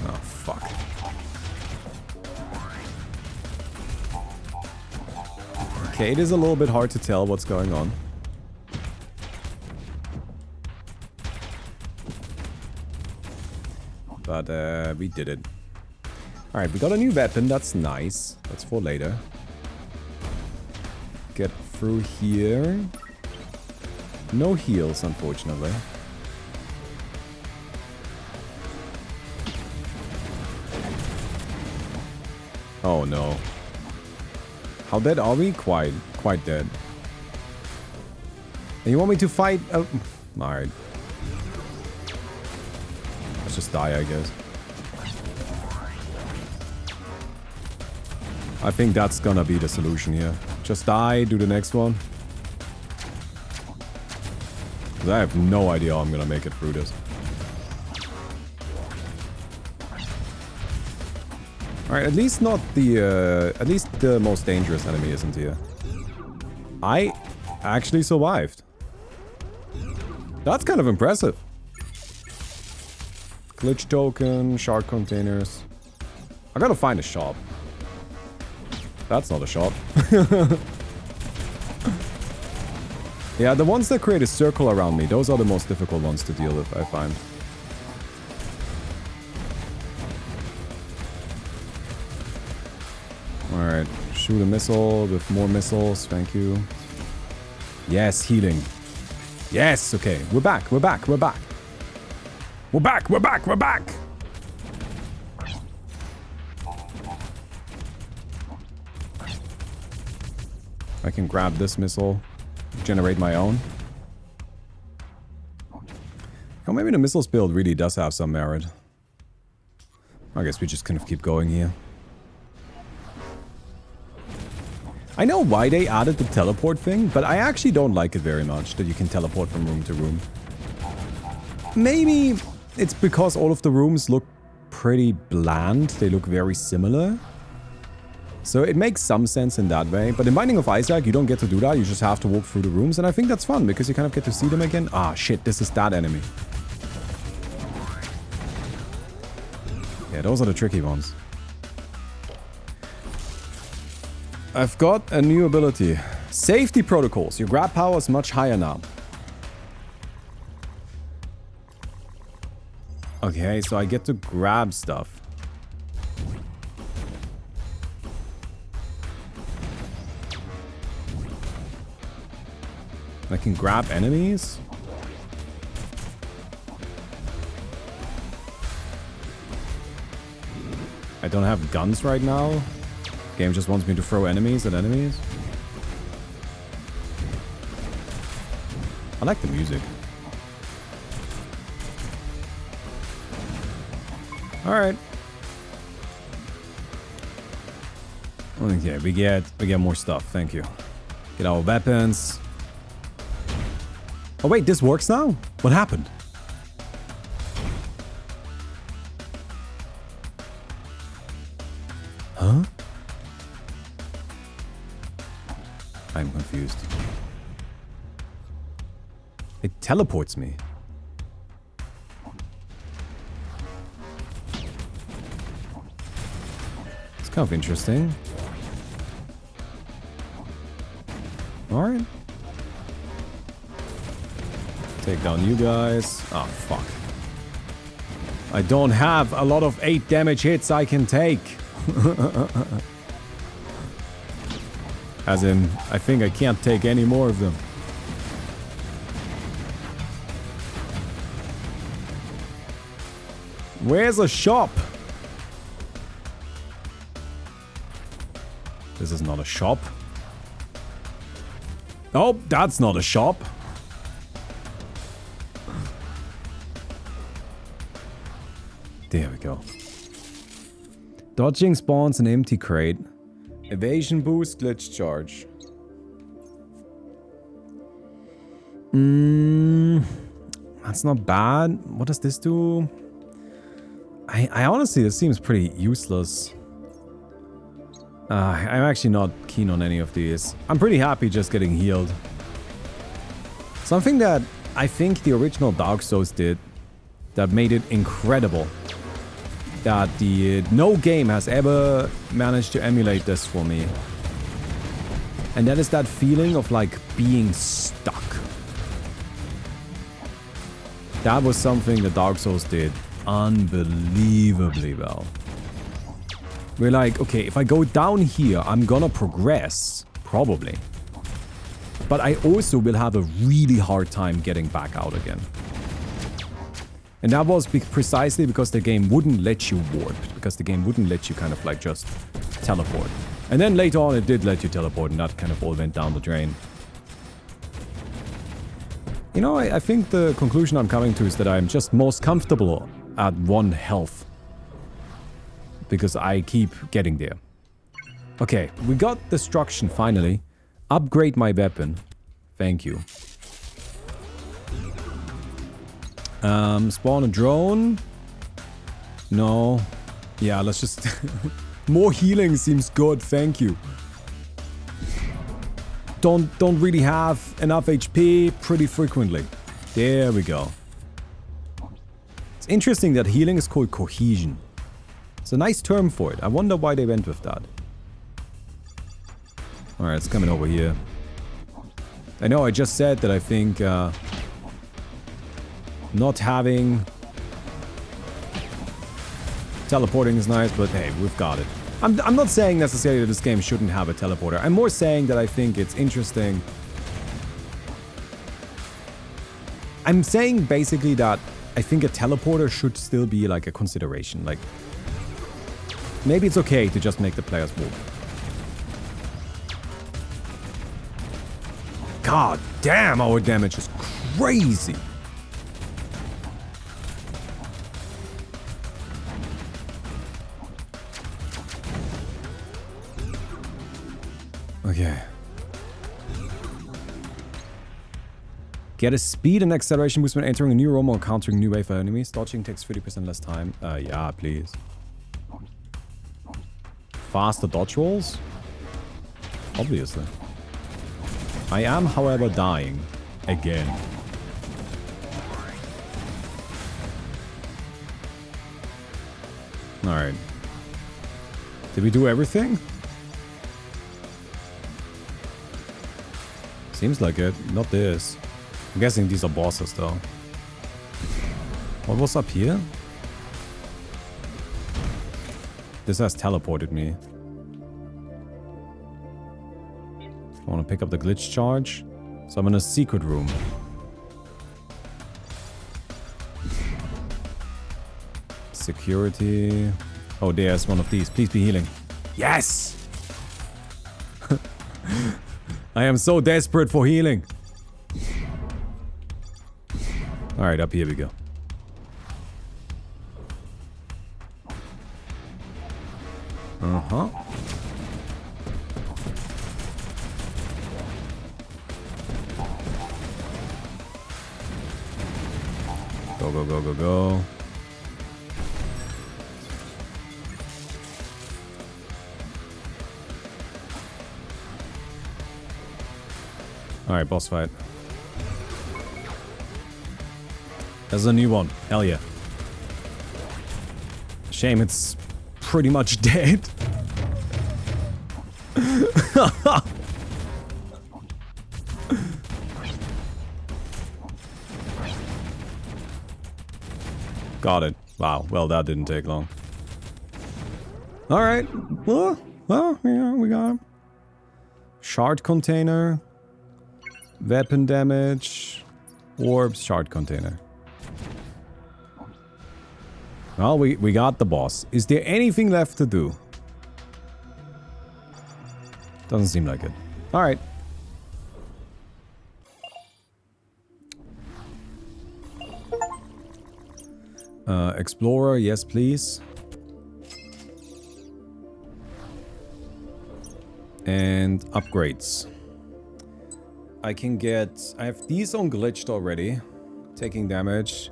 Oh, fuck. Okay, it is a little bit hard to tell what's going on. But we did it. Alright, we got a new weapon. That's nice. That's for later. Get through here. No heals, unfortunately. Oh no. How dead are we? Quite dead. And you want me to fight? Oh, alright. Let's just die, I guess. I think that's gonna be the solution here. Just die, do the next one. 'Cause I have no idea how I'm gonna make it through this. Alright, at least not the, at least the most dangerous enemy isn't here. I actually survived. That's kind of impressive. Glitch token, shard containers. I gotta find a shop. That's not a shop. Yeah, the ones that create a circle around me, those are the most difficult ones to deal with, I find. Alright, shoot a missile with more missiles, thank you. Yes, healing. Yes, okay, we're back, we're back, we're back. We're back, we're back, we're back! I can grab this missile, generate my own. Oh, maybe the missiles build really does have some merit. I guess we just kind of keep going here. I know why they added the teleport thing, but I actually don't like it very much that you can teleport from room to room. Maybe it's because all of the rooms look pretty bland. They look very similar. So it makes some sense in that way. But in Binding of Isaac, you don't get to do that. You just have to walk through the rooms. And I think that's fun because you kind of get to see them again. Ah, shit, this is that enemy. Okay, those are the tricky ones. I've got a new ability. Safety protocols. Your grab power is much higher now. Okay, so I get to grab stuff. I can grab enemies? I don't have guns right now. Game just wants me to throw enemies at enemies. I like the music. Alright. Okay, we get more stuff. Thank you. Get our weapons. Oh wait, this works now? What happened? Huh? I'm confused. It teleports me. It's kind of interesting. Alright. Take down you guys. Oh, fuck. I don't have a lot of 8 damage hits I can take. As in, I think I can't take any more of them. Where's a shop? This is not a shop. Oh, that's not a shop. There we go. Dodging spawns an empty crate. Evasion boost, glitch charge. That's not bad. What does this do? I honestly, this seems pretty useless. I'm actually not keen on any of these. I'm pretty happy just getting healed. Something that I think the original Dark Souls did that made it incredible. That no game has ever managed to emulate this for me. And that is that feeling of like being stuck. That was something that Dark Souls did unbelievably well. We're like, okay, if I go down here, I'm gonna progress, probably. But I also will have a really hard time getting back out again. And that was precisely because the game wouldn't let you warp. Because the game wouldn't let you kind of like just teleport. And then later on it did let you teleport and that kind of all went down the drain. You know, I think the conclusion I'm coming to is that I'm just most comfortable at 1 health. Because I keep getting there. Okay, we got destruction finally. Upgrade my weapon. Thank you. Spawn a drone? No. Yeah, let's just... More healing seems good, thank you. Don't really have enough HP pretty frequently. There we go. It's interesting that healing is called cohesion. It's a nice term for it. I wonder why they went with that. Alright, it's coming over here. I know I just said that I think not having teleporting is nice, but hey, we've got it. I'm not saying necessarily that this game shouldn't have a teleporter. I'm more saying that I think it's interesting. I'm saying basically that I think a teleporter should still be like a consideration. Like, maybe it's okay to just make the players move. God damn, our damage is crazy. Okay. Get a speed and acceleration boost when entering a new room or countering new wave of enemies. Dodging takes 30% less time. Yeah, please. Faster dodge rolls? Obviously. I am, however, dying. Again. Alright. Did we do everything? Seems like it. Not this. I'm guessing these are bosses though. What was up here? This has teleported me. I want to pick up the glitch charge. So I'm in a secret room. Security. Oh, there's one of these. Please be healing. Yes! I am so desperate for healing. Alright, up here we go. Uh-huh. Go, go, go, go, go. Alright, boss fight. There's a new one. Hell yeah. Shame it's pretty much dead. Got it. Wow. Well, that didn't take long. Alright. Well, yeah, we got him. Shard container. Weapon damage. Orbs, shard container. Well, we got the boss. Is there anything left to do? Doesn't seem like it. Alright. Explorer, yes please. And upgrades. I can get... I have these on glitched already. Taking damage.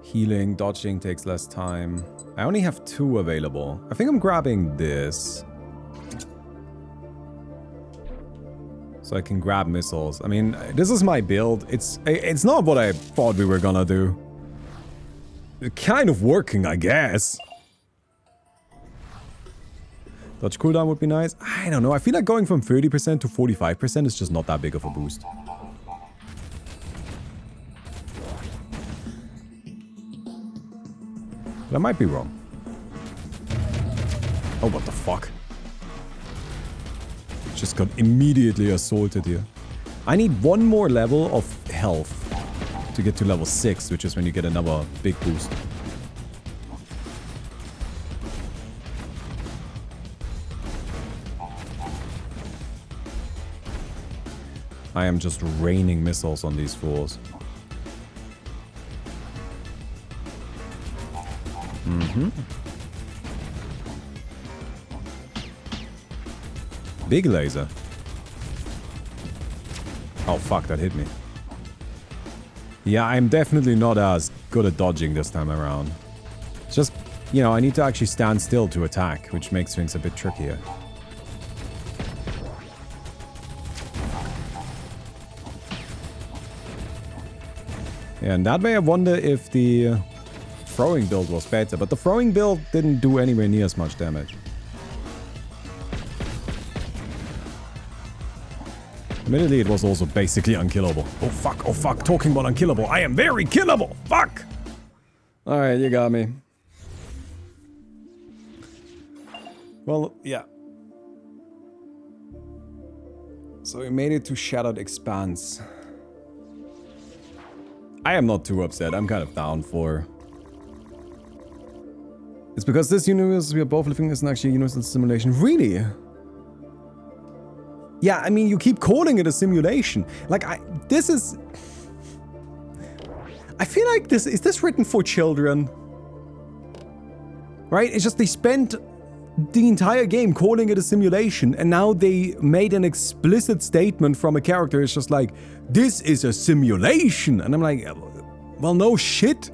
Healing, dodging takes less time. I only have 2 available. I think I'm grabbing this. So I can grab missiles. I mean, this is my build. It's not what I thought we were gonna do. Kind of working, I guess. Dodge cooldown would be nice. I don't know. I feel like going from 30% to 45% is just not that big of a boost. But I might be wrong. Oh, what the fuck? Just got immediately assaulted here. I need 1 more level of health to get to level 6, which is when you get another big boost. I am just raining missiles on these fools. Big laser. Oh fuck, that hit me. Yeah, I'm definitely not as good at dodging this time around. It's just, you know, I need to actually stand still to attack, which makes things a bit trickier. Yeah, and that way I wonder if the throwing build was better, but the throwing build didn't do anywhere near as much damage. Admittedly, it was also basically unkillable. Oh fuck, talking about unkillable, I am very killable! Fuck! Alright, you got me. Well, yeah. So we made it to Shattered Expanse. I am not too upset, I'm kind of down for... It's because this universe we are both living isn't actually a universal simulation. Really? Yeah, I mean, you keep calling it a simulation. Like, this is... I feel like this... Is this written for children? Right? It's just they spent the entire game calling it a simulation, and now they made an explicit statement from a character. It's just like, this is a simulation. And I'm like, well, no shit.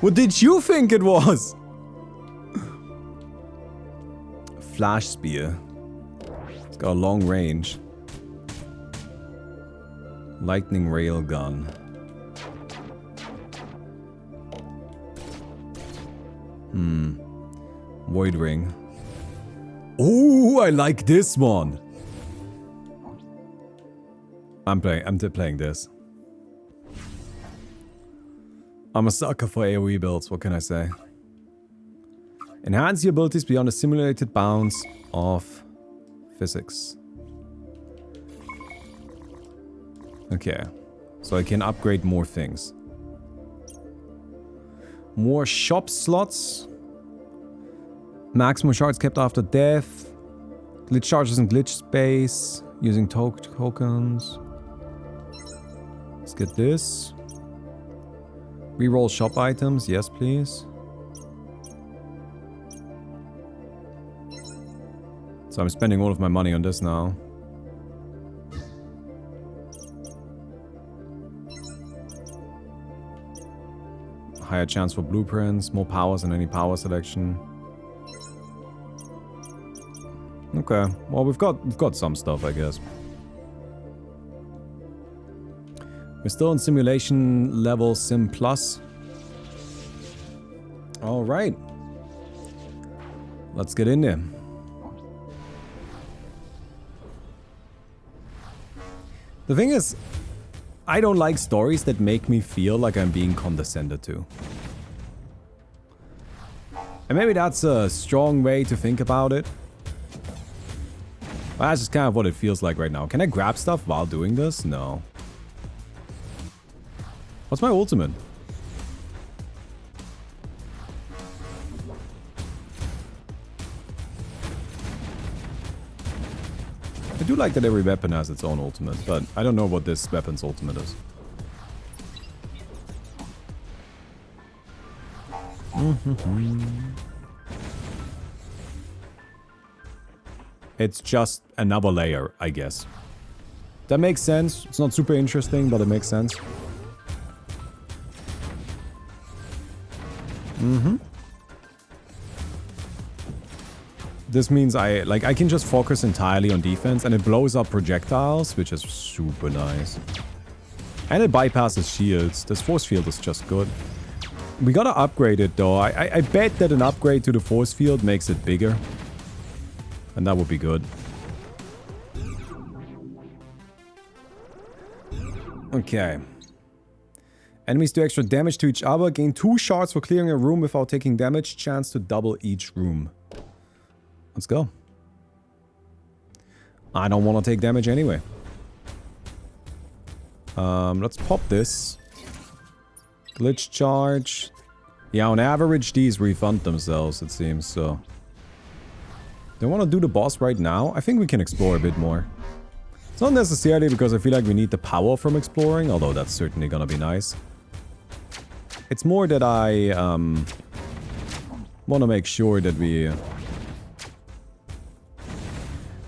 What did you think it was? Flash spear. It's got a long range. Lightning rail gun. Void Ring. Oh, I like this one. I'm playing this. I'm a sucker for AoE builds, what can I say? Enhance your abilities beyond the simulated bounds of physics. Okay. So I can upgrade more things. More shop slots. Maximum shards kept after death. Glitch charges in glitch space. Using tokens. Let's get this. Reroll shop items. Yes, please. So I'm spending all of my money on this now. Higher chance for blueprints, more powers in any power selection. Okay, well we've got some stuff, I guess. We're still in simulation level Sim Plus. All right, let's get in there. The thing is, I don't like stories that make me feel like I'm being condescended to. And maybe that's a strong way to think about it. But that's just kind of what it feels like right now. Can I grab stuff while doing this? No. What's my ultimate? I do like that every weapon has its own ultimate, but I don't know what this weapon's ultimate is. It's just another layer, I guess. That makes sense. It's not super interesting, but it makes sense. This means I can just focus entirely on defense, and it blows up projectiles, which is super nice. And it bypasses shields. This force field is just good. We gotta upgrade it though. I bet that an upgrade to the force field makes it bigger. And that would be good. Okay. Enemies do extra damage to each other. Gain 2 shards for clearing a room without taking damage. Chance to double each room. Let's go. I don't want to take damage anyway. Let's pop this. Glitch charge. Yeah, on average, these refund themselves, it seems, so. Do I want to do the boss right now? I think we can explore a bit more. It's not necessarily because I feel like we need the power from exploring, although that's certainly gonna be nice. It's more that I want to make sure that we... I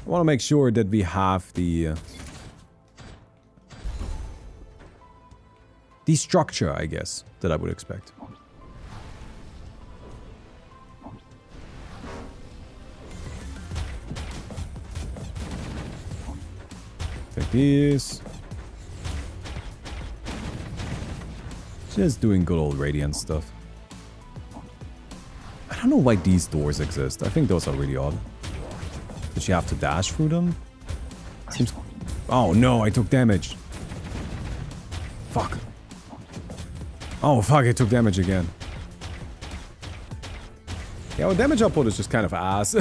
want to make sure that we have the structure, I guess, that I would expect. Take these. Just doing good old Radiant stuff. I don't know why these doors exist. I think those are really odd. Does she have to dash through them? Seems... Oh no, I took damage. Fuck. Oh fuck, I took damage again. Yeah, well, damage output is just kind of ass.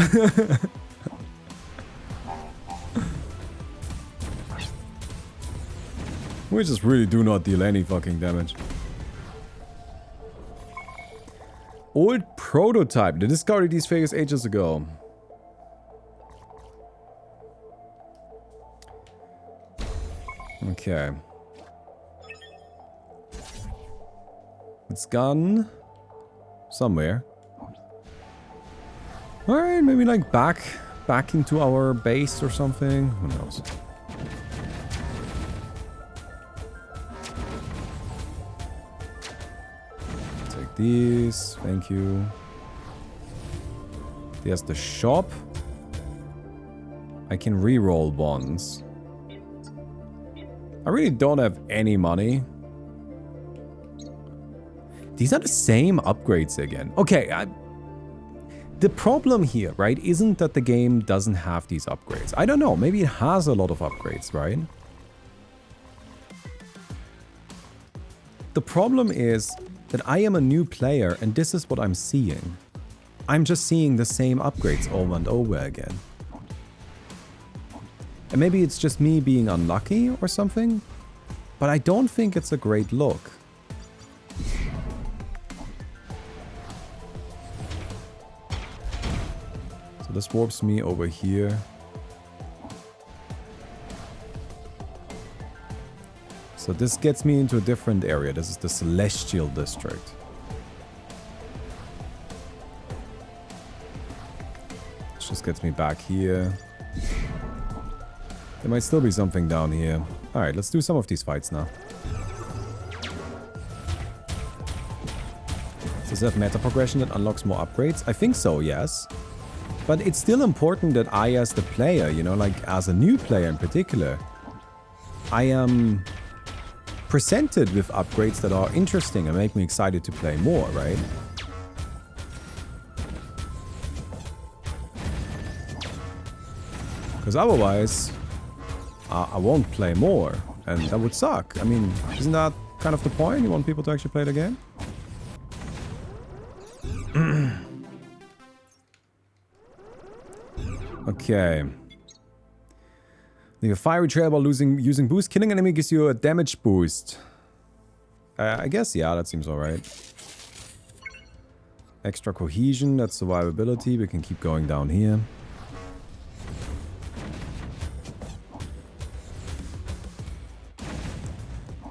We just really do not deal any fucking damage. Old prototype. They discarded these figures ages ago. Okay. It's gone somewhere. Alright, maybe like back into our base or something. Who knows? Take these. Thank you. There's the shop. I can re-roll bonds. I really don't have any money. These are the same upgrades again. Okay, The problem here, right, isn't that the game doesn't have these upgrades. I don't know, maybe it has a lot of upgrades, right? The problem is that I am a new player and this is what I'm seeing. I'm just seeing the same upgrades over and over again. And maybe it's just me being unlucky or something, but I don't think it's a great look. So this warps me over here. So this gets me into a different area. This is the Celestial District. This just gets me back here. There might still be something down here. Alright, let's do some of these fights now. Does it have meta progression that unlocks more upgrades? I think so, yes. But it's still important that I, as the player, you know, like as a new player in particular, I am presented with upgrades that are interesting and make me excited to play more, right? Because otherwise, I won't play more, and that would suck. I mean, isn't that kind of the point? You want people to actually play the game? Okay. Leave a fiery trail while using boost. Killing enemy gives you a damage boost. I guess, yeah, that seems alright. Extra cohesion, that's survivability. We can keep going down here.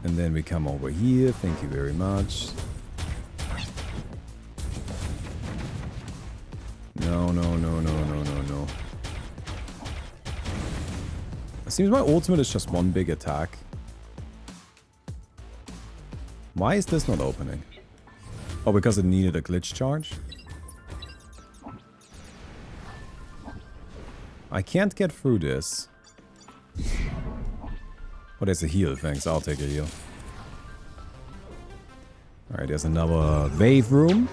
And then we come over here. Thank you very much. No, no, no, no, no, no, no. It seems my ultimate is just one big attack. Why is this not opening? Oh, because it needed a glitch charge? I can't get through this. Oh, there's a heal. Thanks, I'll take a heal. Alright, there's another wave room.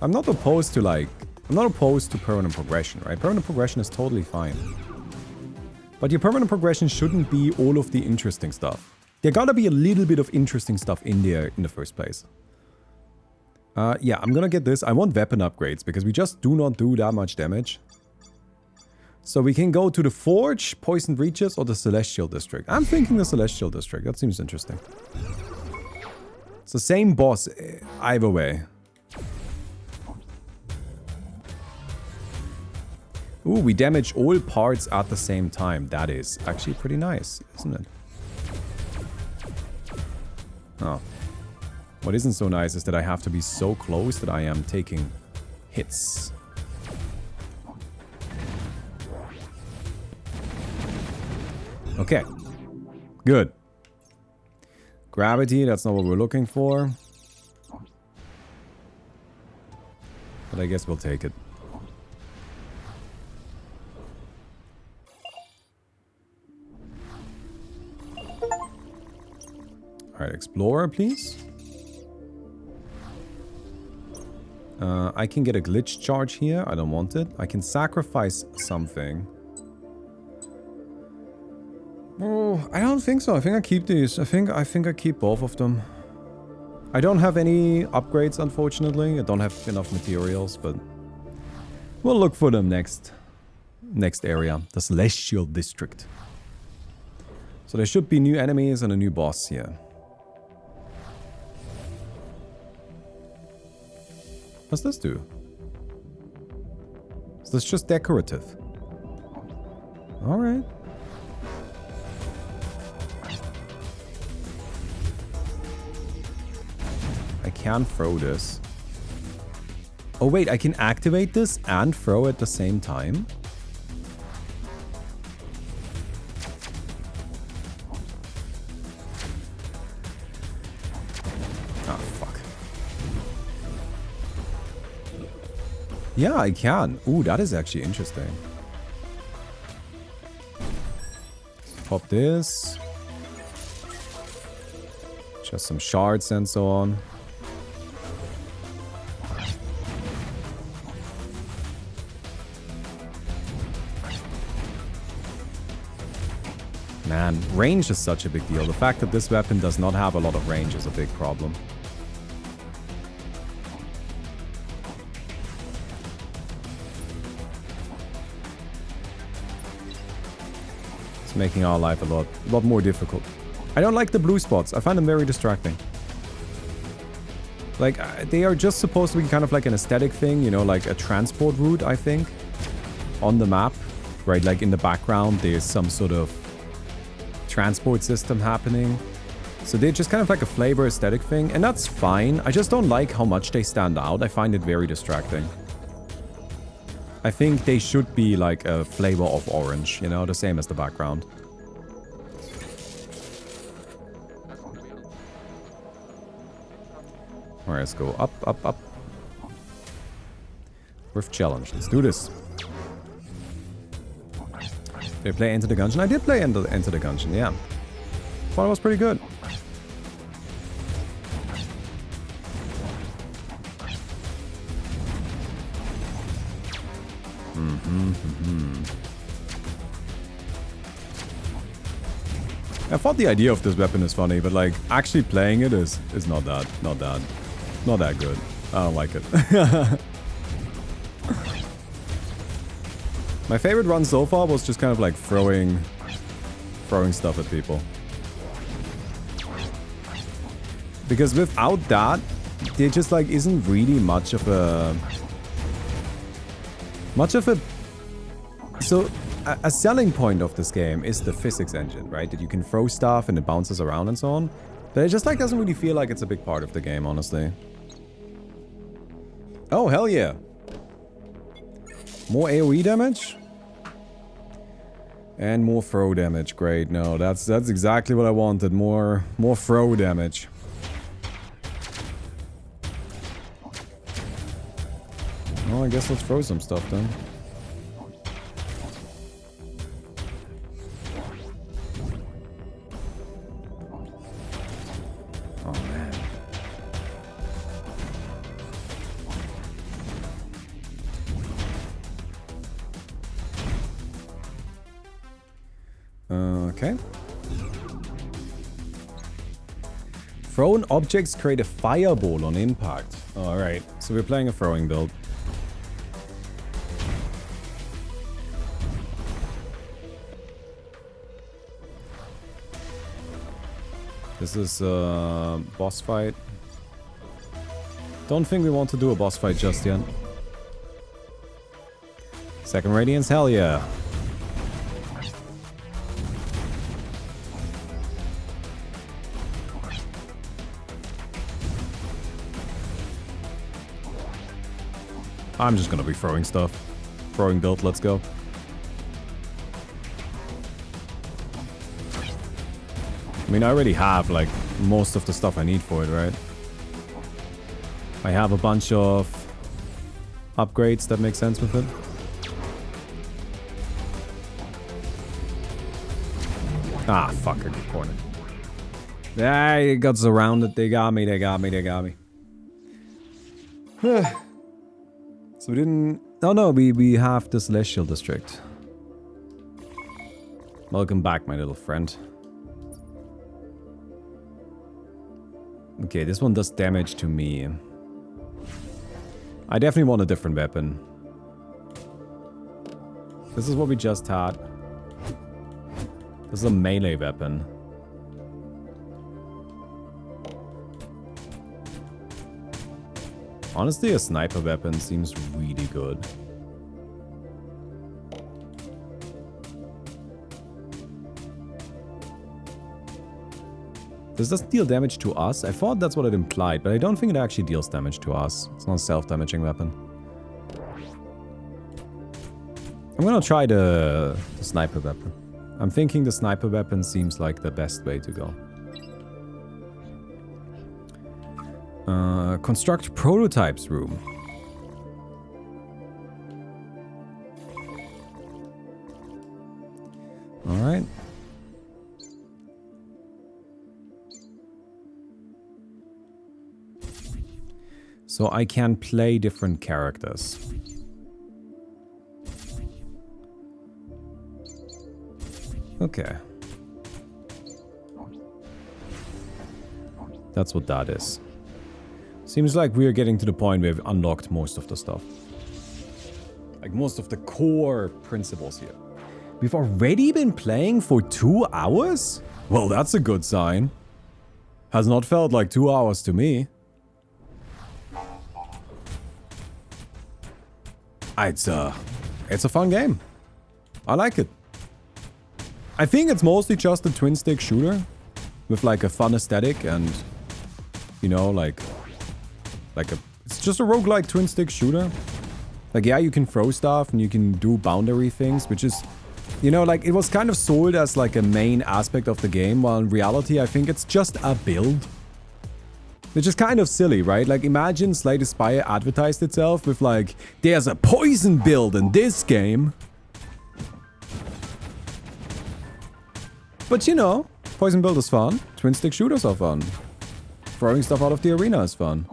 I'm not opposed to permanent progression, right? Permanent progression is totally fine. But your permanent progression shouldn't be all of the interesting stuff. There gotta be a little bit of interesting stuff in there in the first place. Yeah, I'm gonna get this. I want weapon upgrades because we just do not do that much damage. So we can go to the Forge, Poisoned Reaches, or the Celestial District. I'm thinking the Celestial District. That seems interesting. It's the same boss either way. Ooh, we damage all parts at the same time. That is actually pretty nice, isn't it? Oh. What isn't so nice is that I have to be so close that I am taking hits. Okay. Good. Gravity, that's not what we're looking for. But I guess we'll take it. Alright, Explorer, please. I can get a glitch charge here. I don't want it. I can sacrifice something. Oh, I don't think so. I think I keep these. I think I keep both of them. I don't have any upgrades, unfortunately. I don't have enough materials, but we'll look for them next area, the Celestial District. So there should be new enemies and a new boss here. What's this do? Is this just decorative? Alright. I can throw this. Oh wait, I can activate this and throw at the same time? Yeah, I can. Ooh, that is actually interesting. pop this. Just some shards and so on. Man, range is such a big deal. The fact that this weapon does not have a lot of range is a big problem. It's making our life a lot more difficult. I don't like the blue spots. I find them very distracting. Like, they are just supposed to be kind of like an aesthetic thing, you know, like a transport route, I think, on the map, right? Like in the background, there's some sort of transport system happening. So they're just kind of like a flavor aesthetic thing, and that's fine. I just don't like how much they stand out. I find it very distracting. I think they should be like a flavor of orange, you know, the same as the background. Alright, let's go up, up, up. Rift challenge. Let's do this. Did I play Enter the Gungeon? I did play Enter the Gungeon, yeah. Thought it was pretty good. I thought the idea of this weapon is funny, but like actually playing it is not that good. I don't like it. My favorite run so far was just kind of like throwing stuff at people. Because without that, there just like isn't really much of a... So, a selling point of this game is the physics engine, right? That you can throw stuff and it bounces around and so on. But it just like doesn't really feel like it's a big part of the game, honestly. Oh, hell yeah. More AoE damage? And more throw damage. Great. No, that's exactly what I wanted. More throw damage. Well, I guess let's throw some stuff then. Oh, man. Okay. Thrown objects create a fireball on impact. Alright, so we're playing a throwing build. This is a boss fight. Don't think we want to do a boss fight just yet. Second Radiance, hell yeah. I'm just gonna be throwing stuff. Throwing build, let's go. I mean, I already have, like, most of the stuff I need for it, right? I have a bunch of upgrades that make sense with it. Ah, fuck, I get cornered. Yeah, it got surrounded. They got me. So we didn't... Oh no, we have the Celestial District. Welcome back, my little friend. Okay, this one does damage to me. I definitely want a different weapon. This is what we just had. This is a melee weapon. Honestly, a sniper weapon seems really good. Does this deal damage to us? I thought that's what it implied, but I don't think it actually deals damage to us. It's not a self-damaging weapon. I'm gonna try the sniper weapon. I'm thinking the sniper weapon seems like the best way to go. Construct prototypes room. Alright. So I can play different characters. Okay. That's what that is. Seems like we're getting to the point where we've unlocked most of the stuff. Like most of the core principles here. We've already been playing for 2 hours? Well, that's a good sign. Has not felt like 2 hours to me. It's a fun game. I like it. I think it's mostly just a twin stick shooter with like a fun aesthetic and, you know, like it's just a roguelike twin stick shooter. Like, yeah, you can throw stuff and you can do boundary things, which is, you know, like it was kind of sold as like a main aspect of the game, while in reality, I think it's just a build. Which is kind of silly, right? Like, imagine Slay the Spire advertised itself with like, there's a poison build in this game. But you know, poison build is fun. Twin stick shooters are fun. Throwing stuff out of the arena is fun.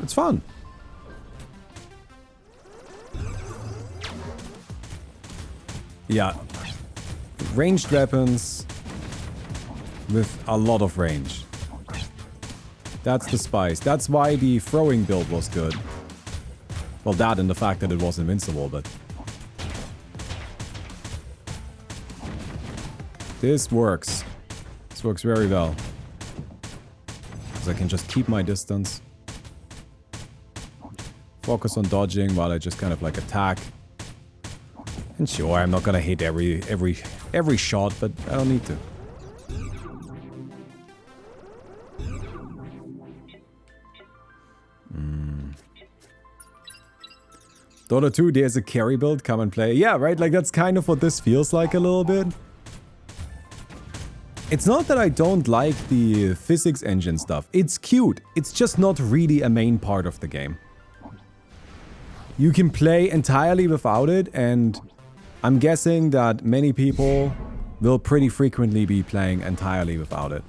It's fun. Yeah. Ranged weapons with a lot of range. That's the spice. That's why the throwing build was good. Well, that and the fact that it was invincible, but... This works. This works very well. Because I can just keep my distance. Focus on dodging while I just kind of like attack. And sure, I'm not gonna hit every shot, but I don't need to. Dota 2, there's a carry build, come and play. Yeah, right, like that's kind of what this feels like a little bit. It's not that I don't like the physics engine stuff. It's cute. It's just not really a main part of the game. You can play entirely without it, and I'm guessing that many people will pretty frequently be playing entirely without it.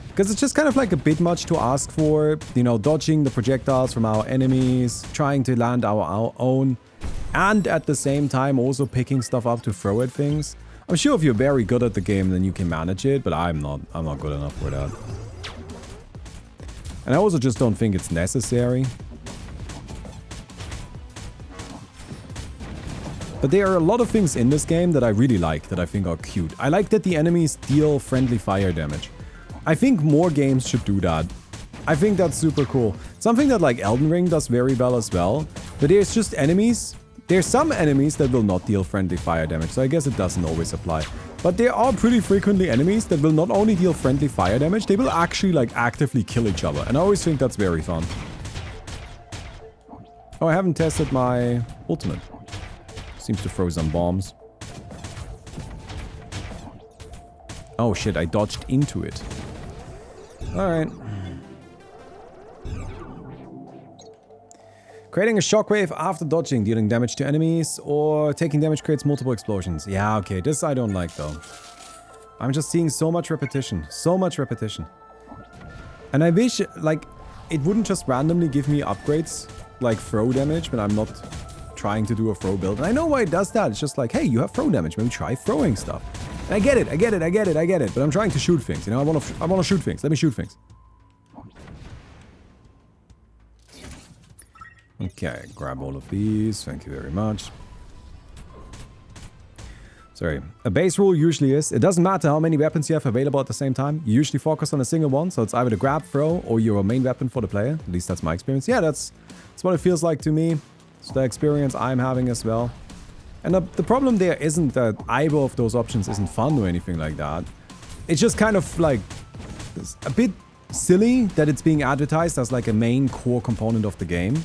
Because it's just kind of like a bit much to ask for, you know, dodging the projectiles from our enemies, trying to land our own, and at the same time also picking stuff up to throw at things. I'm sure if you're very good at the game, then you can manage it, but I'm not good enough for that. And I also just don't think it's necessary. But there are a lot of things in this game that I really like, that I think are cute. I like that the enemies deal friendly fire damage. I think more games should do that. I think that's super cool. Something that like Elden Ring does very well as well. But there's just enemies. There's some enemies that will not deal friendly fire damage, so I guess it doesn't always apply. But there are pretty frequently enemies that will not only deal friendly fire damage, they will actually like actively kill each other. And I always think that's very fun. Oh, I haven't tested my ultimate. Seems to throw some bombs. Oh shit, I dodged into it. Alright. Creating a shockwave after dodging, dealing damage to enemies, or taking damage creates multiple explosions. Yeah, okay, this I don't like though. I'm just seeing so much repetition. So much repetition. And I wish, like, it wouldn't just randomly give me upgrades, like throw damage, when I'm not trying to do a throw build. And I know why it does that. It's just like, hey, you have throw damage, maybe try throwing stuff. And I get it, I get it, I get it, I get it. But I'm trying to shoot things, you know? I wanna shoot things. Let me shoot things. Okay, grab all of these. Thank you very much. Sorry. A base rule usually is, it doesn't matter how many weapons you have available at the same time. You usually focus on a single one, so it's either the grab, throw, or your main weapon for the player. At least that's my experience. Yeah, that's what it feels like to me. It's the experience I'm having as well. And the problem there isn't that either of those options isn't fun or anything like that. It's just kind of like a bit silly that it's being advertised as like a main core component of the game.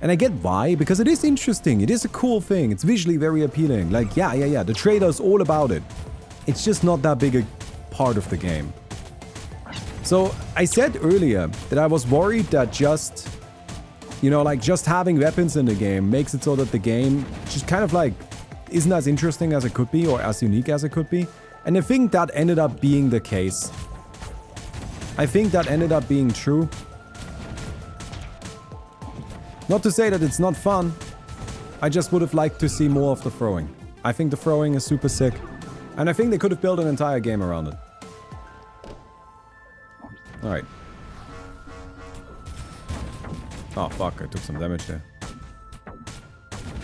And I get why, because it is interesting, it is a cool thing, it's visually very appealing. Like, yeah, the trailer's all about it. It's just not that big a part of the game. So, I said earlier that I was worried that just, you know, like just having weapons in the game makes it so that the game just kind of like isn't as interesting as it could be or as unique as it could be. And I think that ended up being the case. I think that ended up being true. Not to say that it's not fun. I just would have liked to see more of the throwing. I think the throwing is super sick. And I think they could have built an entire game around it. Alright. Oh fuck, I took some damage there.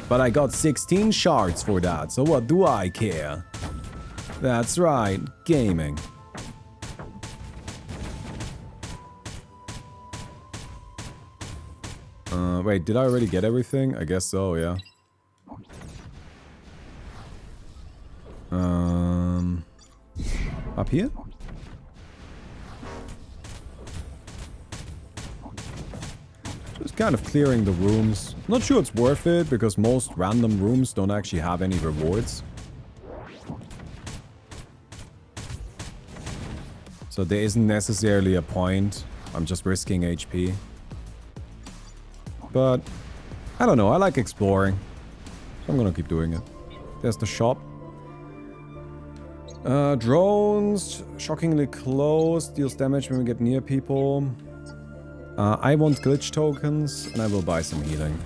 But I got 16 shards for that, so what do I care? That's right, gaming. Wait, did I already get everything? I guess so, yeah. Up here? Just kind of clearing the rooms. Not sure it's worth it, because most random rooms don't actually have any rewards. So there isn't necessarily a point. I'm just risking HP. But, I don't know, I like exploring. So I'm gonna keep doing it. There's the shop. Drones, shockingly close, deals damage when we get near people. I want glitch tokens, and I will buy some healing.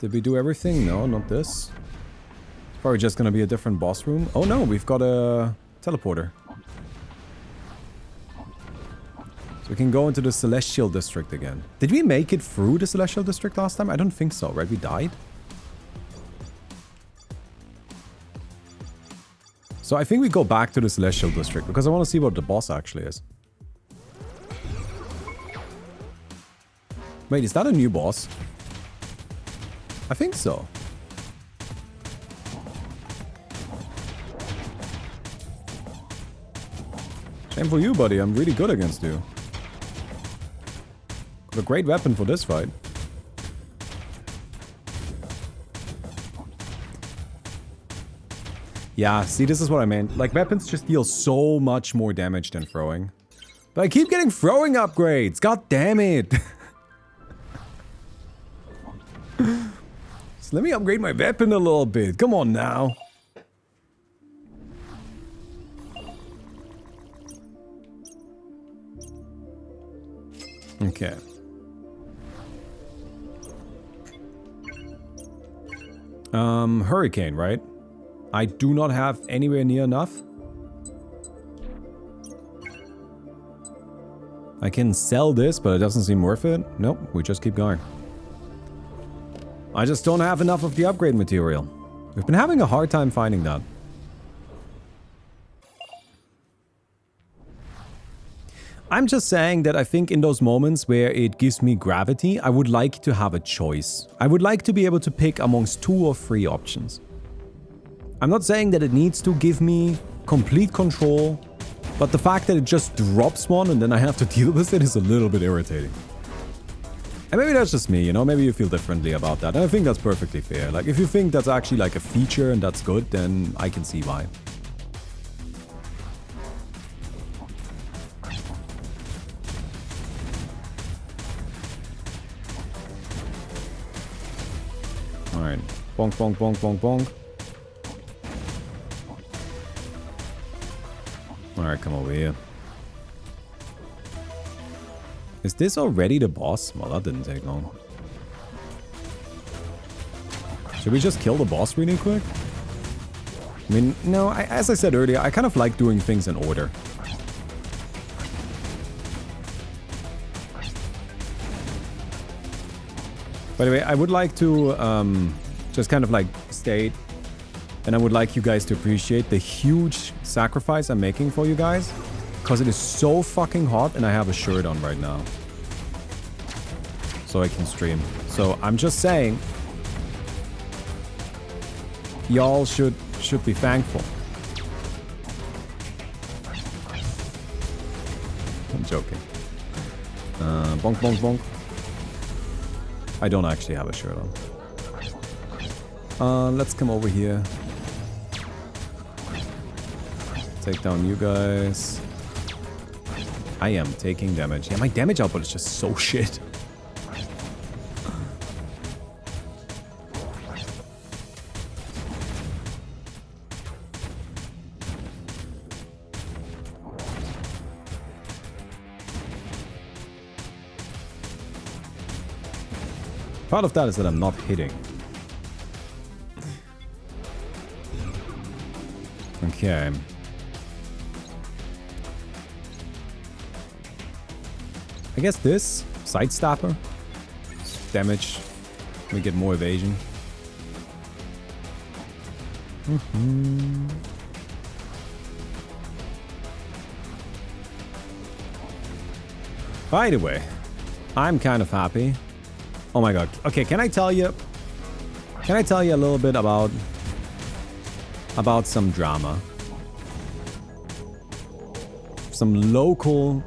Did we do everything? No, not this. It's probably just gonna be a different boss room. Oh no, we've got a teleporter. So we can go into the Celestial District again. Did we make it through the Celestial District last time? I don't think so, right? We died? So I think we go back to the Celestial District, because I want to see what the boss actually is. Wait, is that a new boss? I think so. Shame for you, buddy. I'm really good against you. Got a great weapon for this fight. Yeah, see, this is what I meant. Like, weapons just deal so much more damage than throwing. But I keep getting throwing upgrades. God damn it. So let me upgrade my weapon a little bit. Come on now. Okay. Hurricane, right? I do not have anywhere near enough. I can sell this, but it doesn't seem worth it. Nope, we just keep going. I just don't have enough of the upgrade material. We've been having a hard time finding that. I'm just saying that I think in those moments where it gives me gravity, I would like to have a choice. I would like to be able to pick amongst 2 or 3 options. I'm not saying that it needs to give me complete control, but the fact that it just drops one and then I have to deal with it is a little bit irritating. And maybe that's just me, you know, maybe you feel differently about that. And I think that's perfectly fair. Like, if you think that's actually like a feature and that's good, then I can see why. Alright. Bonk, bonk, bonk, bonk, bonk. Alright, come over here. Is this already the boss? Well, that didn't take long. Should we just kill the boss really quick? I mean, no, as I said earlier, I kind of like doing things in order. By the way, I would like to just kind of like state, and I would like you guys to appreciate the huge sacrifice I'm making for you guys, because it is so fucking hot and I have a shirt on right now. So I can stream. So I'm just saying, y'all should be thankful. I'm joking. Bonk, bonk, bonk. I don't actually have a shirt on. Let's come over here. Take down you guys. I am taking damage. Yeah, my damage output is just so shit. Part of that is that I'm not hitting. Okay. I guess this side stopper damage. We get more evasion. By the way, I'm kind of happy. Oh my god. Okay, can I tell you a little bit about some drama? Some local,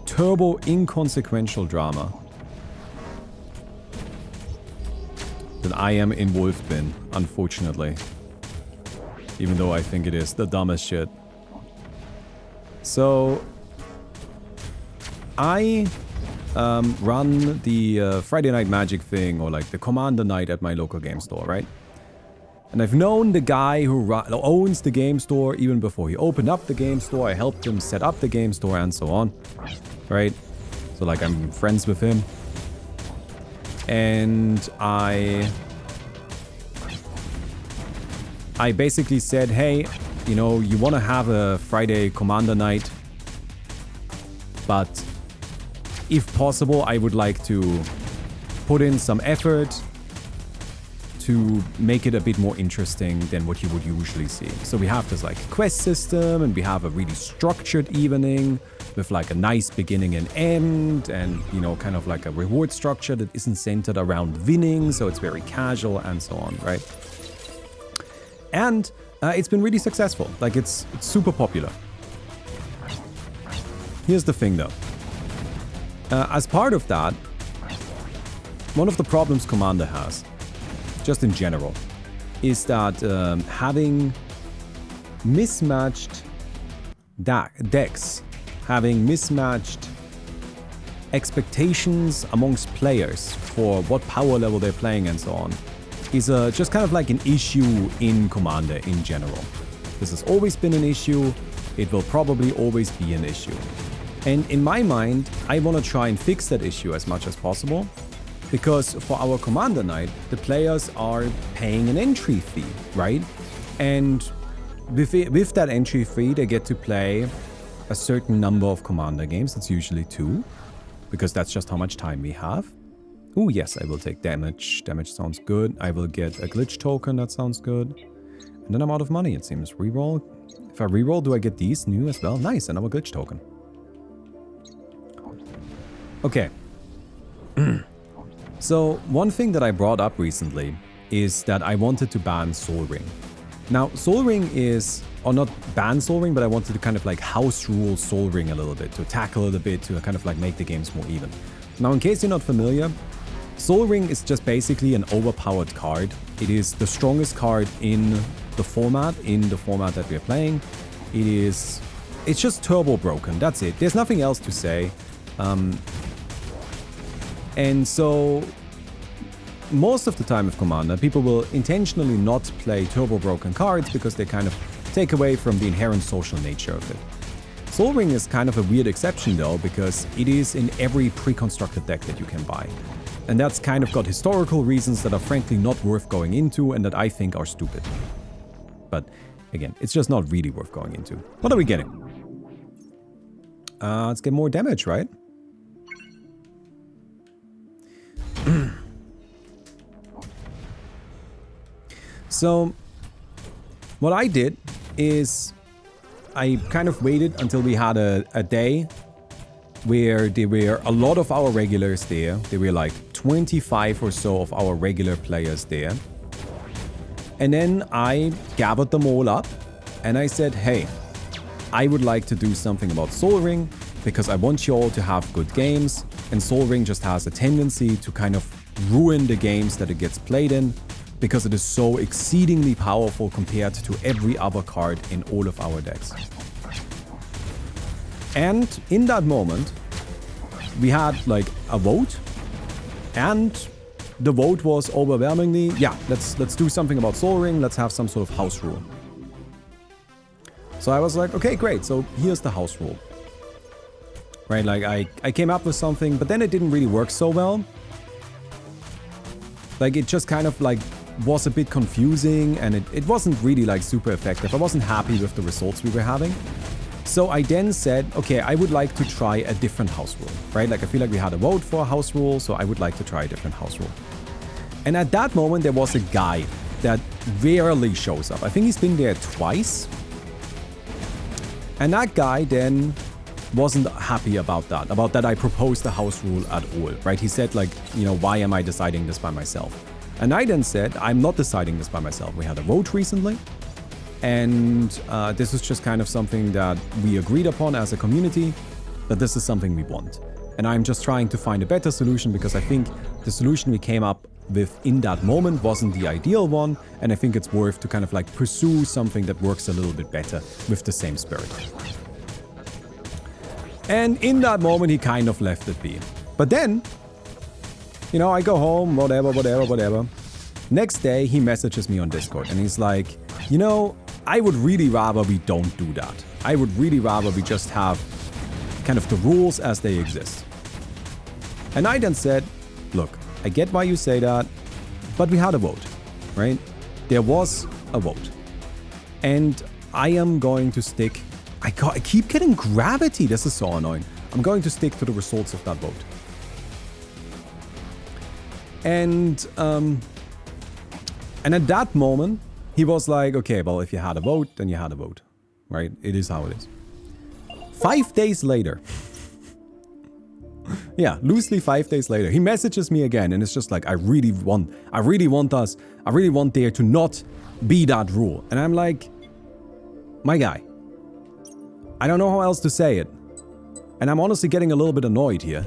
turbo inconsequential drama that I am involved in, unfortunately. Even though I think it is the dumbest shit. So, I run the Friday Night Magic thing, or like the Commander Night at my local game store, right? And I've known the guy who owns the game store even before he opened up the game store. I helped him set up the game store and so on, right? So like I'm friends with him. And I basically said, hey, you know, you want to have a Friday Commander Night, but if possible, I would like to put in some effort to make it a bit more interesting than what you would usually see. So we have this like quest system, and we have a really structured evening with like a nice beginning and end, and you know, kind of like a reward structure that isn't centered around winning, so it's very casual and so on, right? And it's been really successful. Like it's super popular. Here's the thing though. As part of that, one of the problems Commander has, just in general, is that having mismatched decks, having mismatched expectations amongst players for what power level they're playing and so on, is just kind of like an issue in Commander in general. This has always been an issue. It will probably always be an issue. And in my mind, I want to try and fix that issue as much as possible. Because for our Commander Night, the players are paying an entry fee, right? And with that entry fee, they get to play a certain number of Commander games. That's usually 2, because that's just how much time we have. Oh yes, I will take damage. Damage sounds good. I will get a glitch token. That sounds good. And then I'm out of money, it seems. Reroll. If I reroll, do I get these new as well? Nice, another glitch token. Okay. So, one thing that I brought up recently is that I wanted to ban Soul Ring. Now, Soul Ring is, or not ban Soul Ring, but I wanted to kind of like house rule Soul Ring a little bit, to tackle it a bit, to kind of like make the games more even. Now, in case you're not familiar, Soul Ring is just basically an overpowered card. It is the strongest card in the format that we're playing. It's just turbo broken, that's it. There's nothing else to say. And so, most of the time with Commander, people will intentionally not play turbo broken cards because they kind of take away from the inherent social nature of it. Soul Ring is kind of a weird exception though, because it is in every pre-constructed deck that you can buy. And that's kind of got historical reasons that are frankly not worth going into and that I think are stupid. But again, it's just not really worth going into. What are we getting? Let's get more damage, right? So, what I did is I kind of waited until we had a day where there were a lot of our regulars there. There were like 25 or so of our regular players there. And then I gathered them all up and I said, hey, I would like to do something about Soul Ring because I want you all to have good games. And Soul Ring just has a tendency to kind of ruin the games that it gets played in because it is so exceedingly powerful compared to every other card in all of our decks. And in that moment, we had like a vote, and the vote was overwhelmingly, yeah, let's do something about Soul Ring, let's have some sort of house rule. So I was like, okay, great, so here's the house rule. Right, like I came up with something, but then it didn't really work so well. Like, it just kind of like was a bit confusing, and it wasn't really like super effective. I wasn't happy with the results we were having. So I then said, okay, I would like to try a different house rule, right? Like, I feel like we had a vote for a house rule, so I would like to try a different house rule. And at that moment, there was a guy that rarely shows up. I think he's been there twice. And that guy then wasn't happy about that I proposed the house rule at all, right? He said, like, you know, why am I deciding this by myself? And I then said, I'm not deciding this by myself. We had a vote recently, and this is just kind of something that we agreed upon as a community, that this is something we want. And I'm just trying to find a better solution, because I think the solution we came up with in that moment wasn't the ideal one, and I think it's worth to kind of like pursue something that works a little bit better with the same spirit. And in that moment, he kind of left it be. But then, you know, I go home, whatever. Next day, he messages me on Discord, and he's like, you know, I would really rather we don't do that. I would really rather we just have kind of the rules as they exist. And I then said, look, I get why you say that, but we had a vote, right? There was a vote. And I am going to stick... I keep getting gravity. This is so annoying. I'm going to stick to the results of that vote. And at that moment, he was like, okay, well, if you had a vote, then you had a vote, right? It is how it is. 5 days later, yeah, loosely 5 days later, he messages me again, and it's just like, I really want there to not be that rule. And I'm like, my guy, I don't know how else to say it. And I'm honestly getting a little bit annoyed here.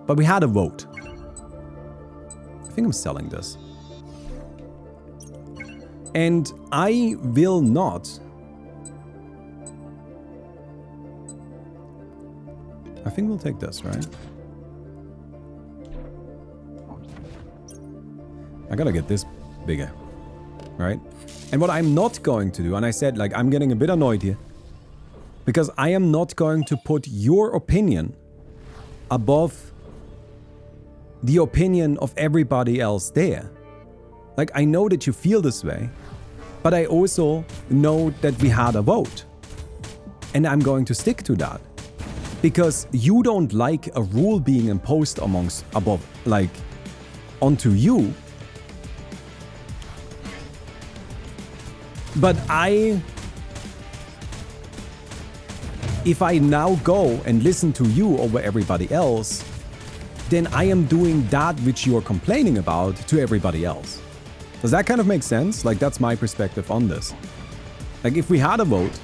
But we had a vote. I think I'm selling this. And I will not... I think we'll take this, right? I gotta get this bigger, right? And what I'm not going to do, and I said, like, I'm getting a bit annoyed here, because I am not going to put your opinion above the opinion of everybody else there. Like, I know that you feel this way, but I also know that we had a vote. And I'm going to stick to that. Because you don't like a rule being imposed onto you. But if I now go and listen to you over everybody else, then I am doing that which you're complaining about to everybody else. Does that kind of make sense? Like, that's my perspective on this. Like, if we had a vote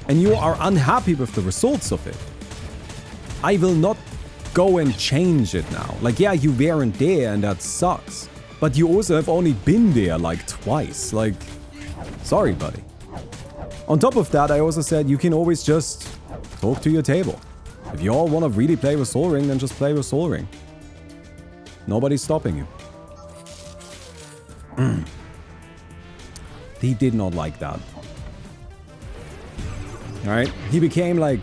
and you are unhappy with the results of it, I will not go and change it now. Like, yeah, you weren't there and that sucks. But you also have only been there like twice. Like, sorry, buddy. On top of that, I also said you can always just talk to your table. If you all want to really play with Sol Ring, then just play with Sol Ring. Nobody's stopping you. He did not like that. Alright? He became like...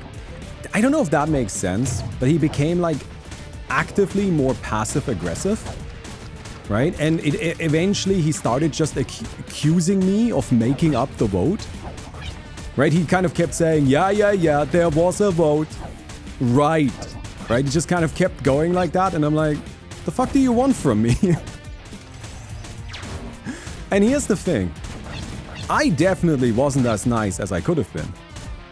I don't know if that makes sense, but he became like actively more passive-aggressive. Right? And eventually he started just accusing me of making up the vote. Right? He kind of kept saying, yeah, there was a vote. Right. Right? He just kind of kept going like that, and I'm like, the fuck do you want from me? And here's the thing. I definitely wasn't as nice as I could have been.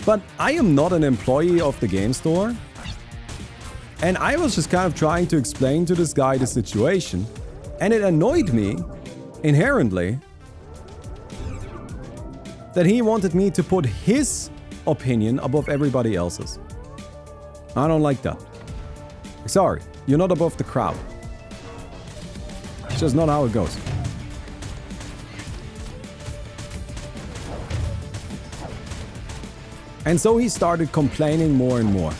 But I am not an employee of the game store. And I was just kind of trying to explain to this guy the situation. And it annoyed me, inherently, that he wanted me to put his opinion above everybody else's. I don't like that. Sorry, you're not above the crowd. It's just not how it goes. And so he started complaining more and more.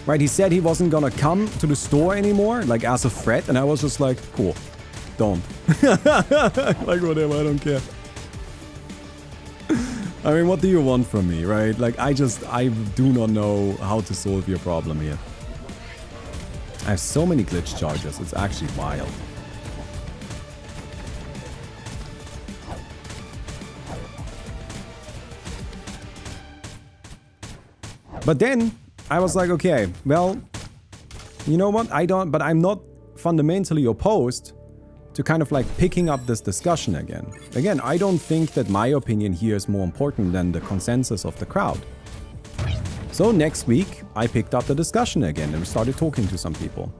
Right, he said he wasn't gonna come to the store anymore, like as a threat, and I was just like, cool, don't. Like, whatever, I don't care. I mean, what do you want from me, right? Like, I do not know how to solve your problem here. I have so many glitch charges, it's actually wild. But then I was like, okay, well, you know what? But I'm not fundamentally opposed to kind of like picking up this discussion again. Again, I don't think that my opinion here is more important than the consensus of the crowd. So next week, I picked up the discussion again and started talking to some people.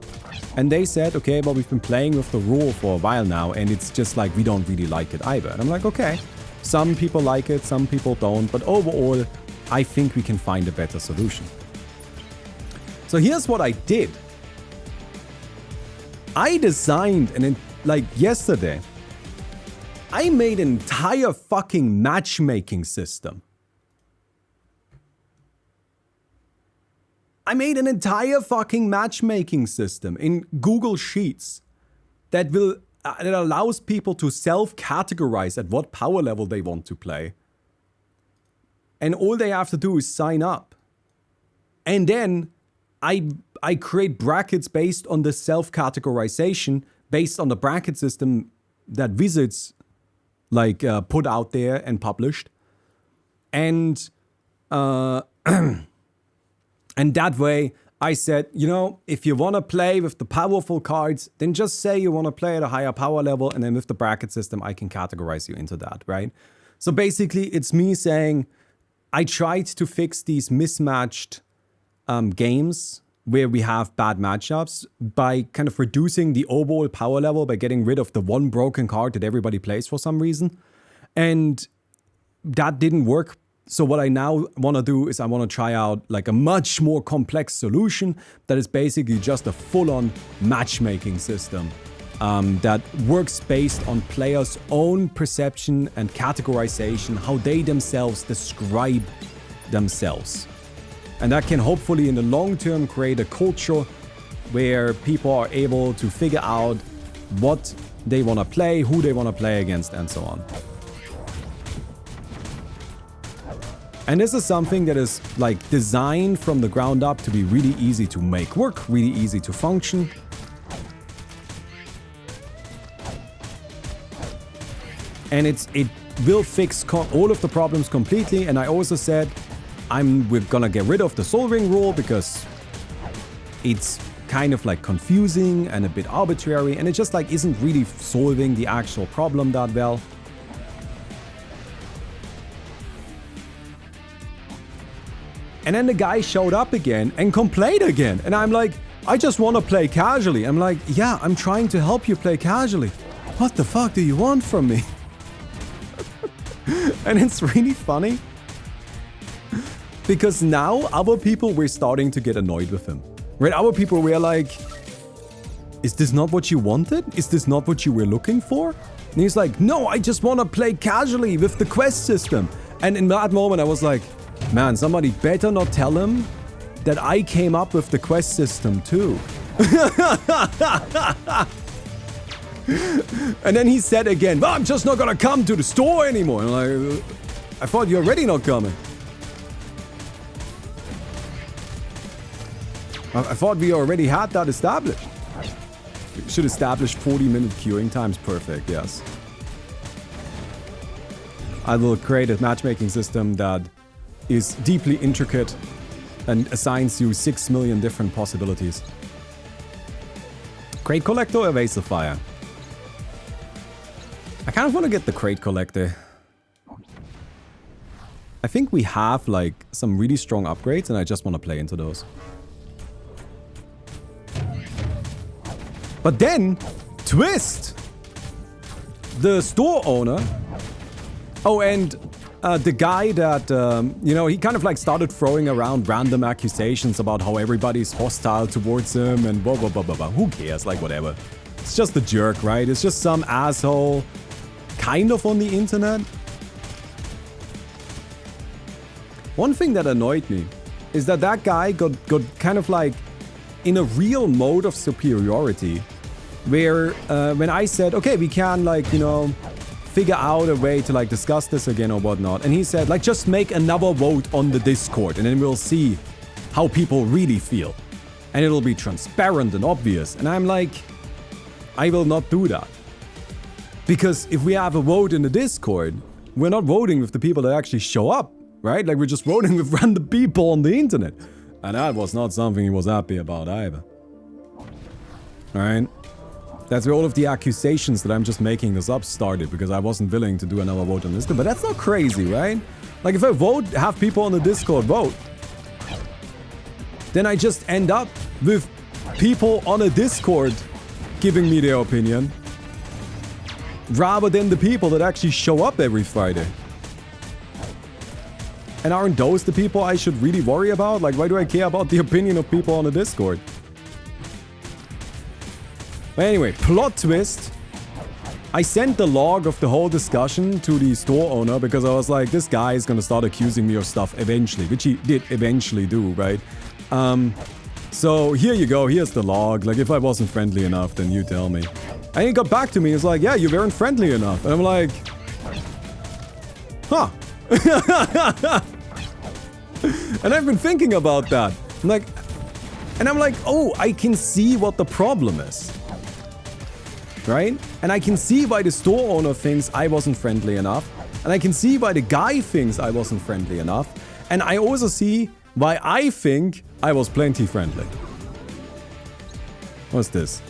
And they said, okay, well, we've been playing with the rule for a while now, and it's just like we don't really like it either. And I'm like, okay, some people like it, some people don't, but overall, I think we can find a better solution. So here's what I did. I designed, like yesterday, I made an entire fucking matchmaking system. I made an entire fucking matchmaking system in Google Sheets that allows people to self-categorize at what power level they want to play. And all they have to do is sign up. And then I create brackets based on the self-categorization, based on the bracket system that Wizards like put out there and published. And and that way, I said, you know, if you want to play with the powerful cards, then just say you want to play at a higher power level, and then with the bracket system, I can categorize you into that, right? So basically, it's me saying, I tried to fix these mismatched games where we have bad matchups by kind of reducing the overall power level by getting rid of the one broken card that everybody plays for some reason. And that didn't work. So what I now want to do is I want to try out like a much more complex solution that is basically just a full-on matchmaking system that works based on players' own perception and categorization, how they themselves describe themselves. And that can hopefully in the long term create a culture where people are able to figure out what they want to play, who they want to play against, and so on. And this is something that is like designed from the ground up to be really easy to make work, really easy to function. And it will fix all of the problems completely. And I also said, we're gonna get rid of the Soul Ring rule because it's kind of like confusing and a bit arbitrary, and it just like isn't really solving the actual problem that well. And then the guy showed up again and complained again. And I'm like, I just want to play casually. I'm like, yeah, I'm trying to help you play casually. What the fuck do you want from me? And it's really funny. Because now other people were starting to get annoyed with him. Right? Other people were like, is this not what you wanted? Is this not what you were looking for? And he's like, no, I just want to play casually with the quest system. And in that moment I was like, man, somebody better not tell him that I came up with the quest system too. And then he said again, well, I'm just not gonna come to the store anymore. And I'm like, I thought you're already not coming. I thought we already had that established. We should establish 40-minute queuing times. Perfect, yes. I will create a matchmaking system that is deeply intricate and assigns you 6 million different possibilities. Crate Collector or Evasive Fire? I kind of want to get the Crate Collector. I think we have like some really strong upgrades and I just want to play into those. But then, twist! The store owner... Oh, and the guy that, you know, he kind of like started throwing around random accusations about how everybody's hostile towards him and blah, blah, blah, blah, blah. Who cares? Like, whatever. It's just a jerk, right? It's just some asshole kind of on the internet. One thing that annoyed me is that that guy got kind of like in a real mode of superiority where when I said, okay, we can like, you know, figure out a way to like discuss this again or whatnot. And he said, like, just make another vote on the Discord and then we'll see how people really feel. And it'll be transparent and obvious. And I'm like, I will not do that. Because if we have a vote in the Discord, we're not voting with the people that actually show up. right? Like we're just voting with random people on the internet. And that was not something he was happy about either. Alright? That's where all of the accusations that I'm just making this up started, because I wasn't willing to do another vote on this. But that's not crazy, right? Like if I vote, have people on the Discord vote, then I just end up with people on a Discord giving me their opinion, rather than the people that actually show up every Friday. And aren't those the people I should really worry about? Like, why do I care about the opinion of people on the Discord? But anyway, plot twist. I sent the log of the whole discussion to the store owner because I was like, this guy is gonna start accusing me of stuff eventually, which he did eventually do, right? So here you go, here's the log. Like, if I wasn't friendly enough, then you tell me. And he got back to me, he's like, yeah, you weren't friendly enough. And I'm like, huh. And I've been thinking about that. I'm like, oh, I can see what the problem is. Right? And I can see why the store owner thinks I wasn't friendly enough. And I can see why the guy thinks I wasn't friendly enough. And I also see why I think I was plenty friendly. What's this?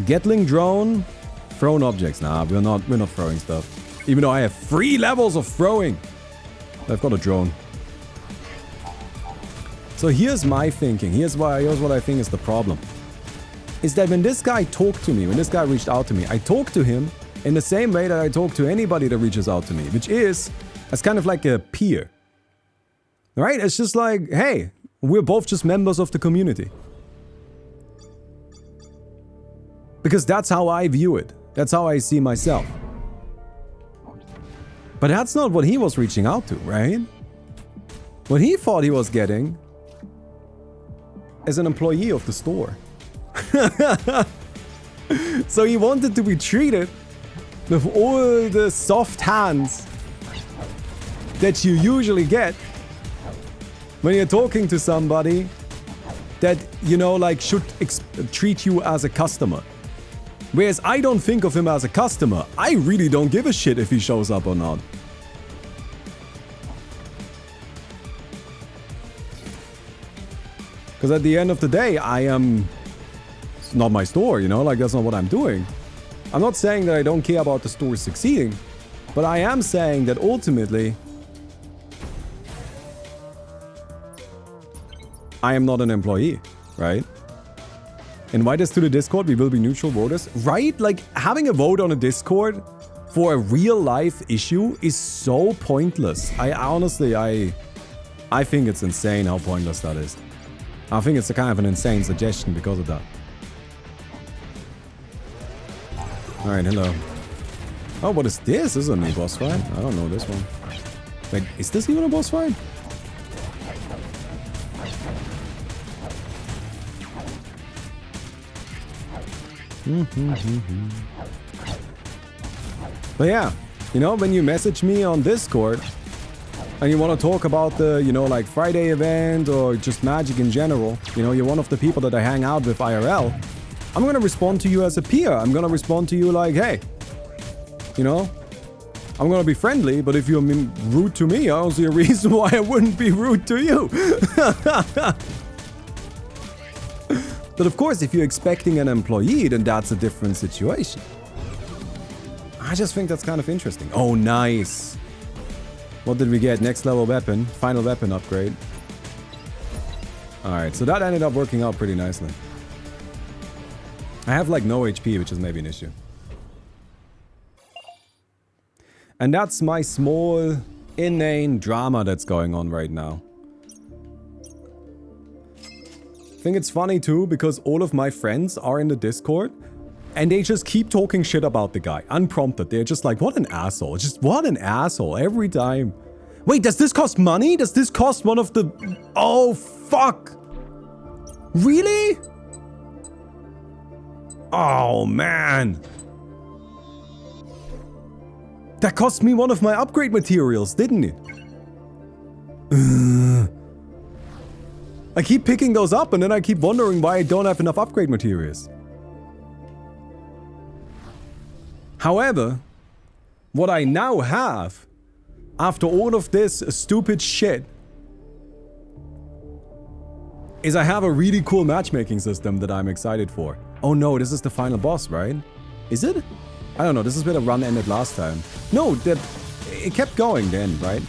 Gatling drone, thrown objects. Nah, we're not throwing stuff. Even though I have 3 levels of throwing. I've got a drone. So here's my thinking. Here's what I think is the problem. Is that when this guy talked to me, when this guy reached out to me, I talked to him in the same way that I talk to anybody that reaches out to me, which is as kind of like a peer. Right? It's just like, hey, we're both just members of the community. Because that's how I view it. That's how I see myself. But that's not what he was reaching out to, right? What he thought he was getting is an employee of the store. So he wanted to be treated with all the soft hands that you usually get when you're talking to somebody that, you know, like should treat you as a customer. Whereas I don't think of him as a customer. I really don't give a shit if he shows up or not. Because at the end of the day, it's not my store, you know, like that's not what I'm doing. I'm not saying that I don't care about the store succeeding, but I am saying that ultimately, I am not an employee, right? Invite us to the Discord, we will be neutral voters. Right? Like, having a vote on a Discord for a real life issue is so pointless. I think it's insane how pointless that is. I think it's a kind of an insane suggestion because of that. Alright, hello. Oh, what is this? This is a new boss fight? I don't know this one. Like, is this even a boss fight? But yeah, you know, when you message me on Discord and you want to talk about the, you know, like Friday event or just Magic in general, you know, you're one of the people that I hang out with IRL, I'm gonna respond to you as a peer. I'm gonna respond to you like, hey, you know, I'm gonna be friendly, but if you're rude to me, I don't see a reason why I wouldn't be rude to you. But of course, if you're expecting an employee, then that's a different situation. I just think that's kind of interesting. Oh, nice. What did we get? Next level weapon. Final weapon upgrade. Alright, so that ended up working out pretty nicely. I have like no HP, which is maybe an issue. And that's my small, inane drama that's going on right now. I think it's funny too, because all of my friends are in the Discord and they just keep talking shit about the guy, unprompted. They're just like, what an asshole. Just what an asshole every time. Wait, does this cost money? Does this cost one of the... Oh, fuck. Really? Oh, man. That cost me one of my upgrade materials, didn't it? I keep picking those up and then I keep wondering why I don't have enough upgrade materials. However, what I now have after all of this stupid shit, is I have a really cool matchmaking system that I'm excited for. Oh no, this is the final boss, right? Is it? I don't know, this is where the run ended last time. No, it kept going then, right?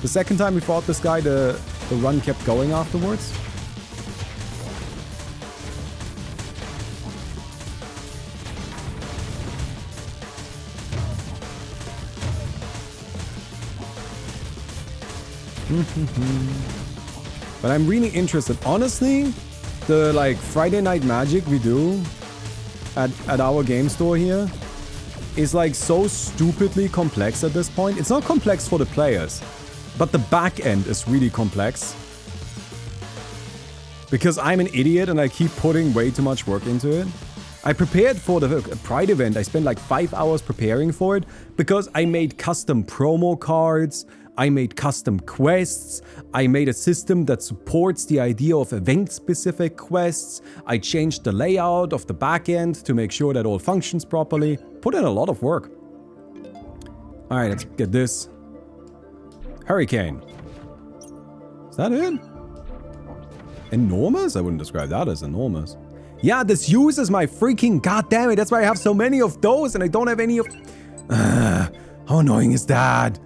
The second time we fought this guy, the run kept going afterwards. But I'm really interested. Honestly, the like Friday Night Magic we do at our game store here is like so stupidly complex at this point. It's not complex for the players, but the back end is really complex. Because I'm an idiot and I keep putting way too much work into it. I prepared for the Pride event. I spent like 5 hours preparing for it because I made custom promo cards. I made custom quests. I made a system that supports the idea of event-specific quests. I changed the layout of the backend to make sure that all functions properly. Put in a lot of work. All right, let's get this. Hurricane. Is that it? Enormous? I wouldn't describe that as enormous. Yeah, this uses my freaking goddamn it. That's why I have so many of those and I don't have any of... how annoying is that?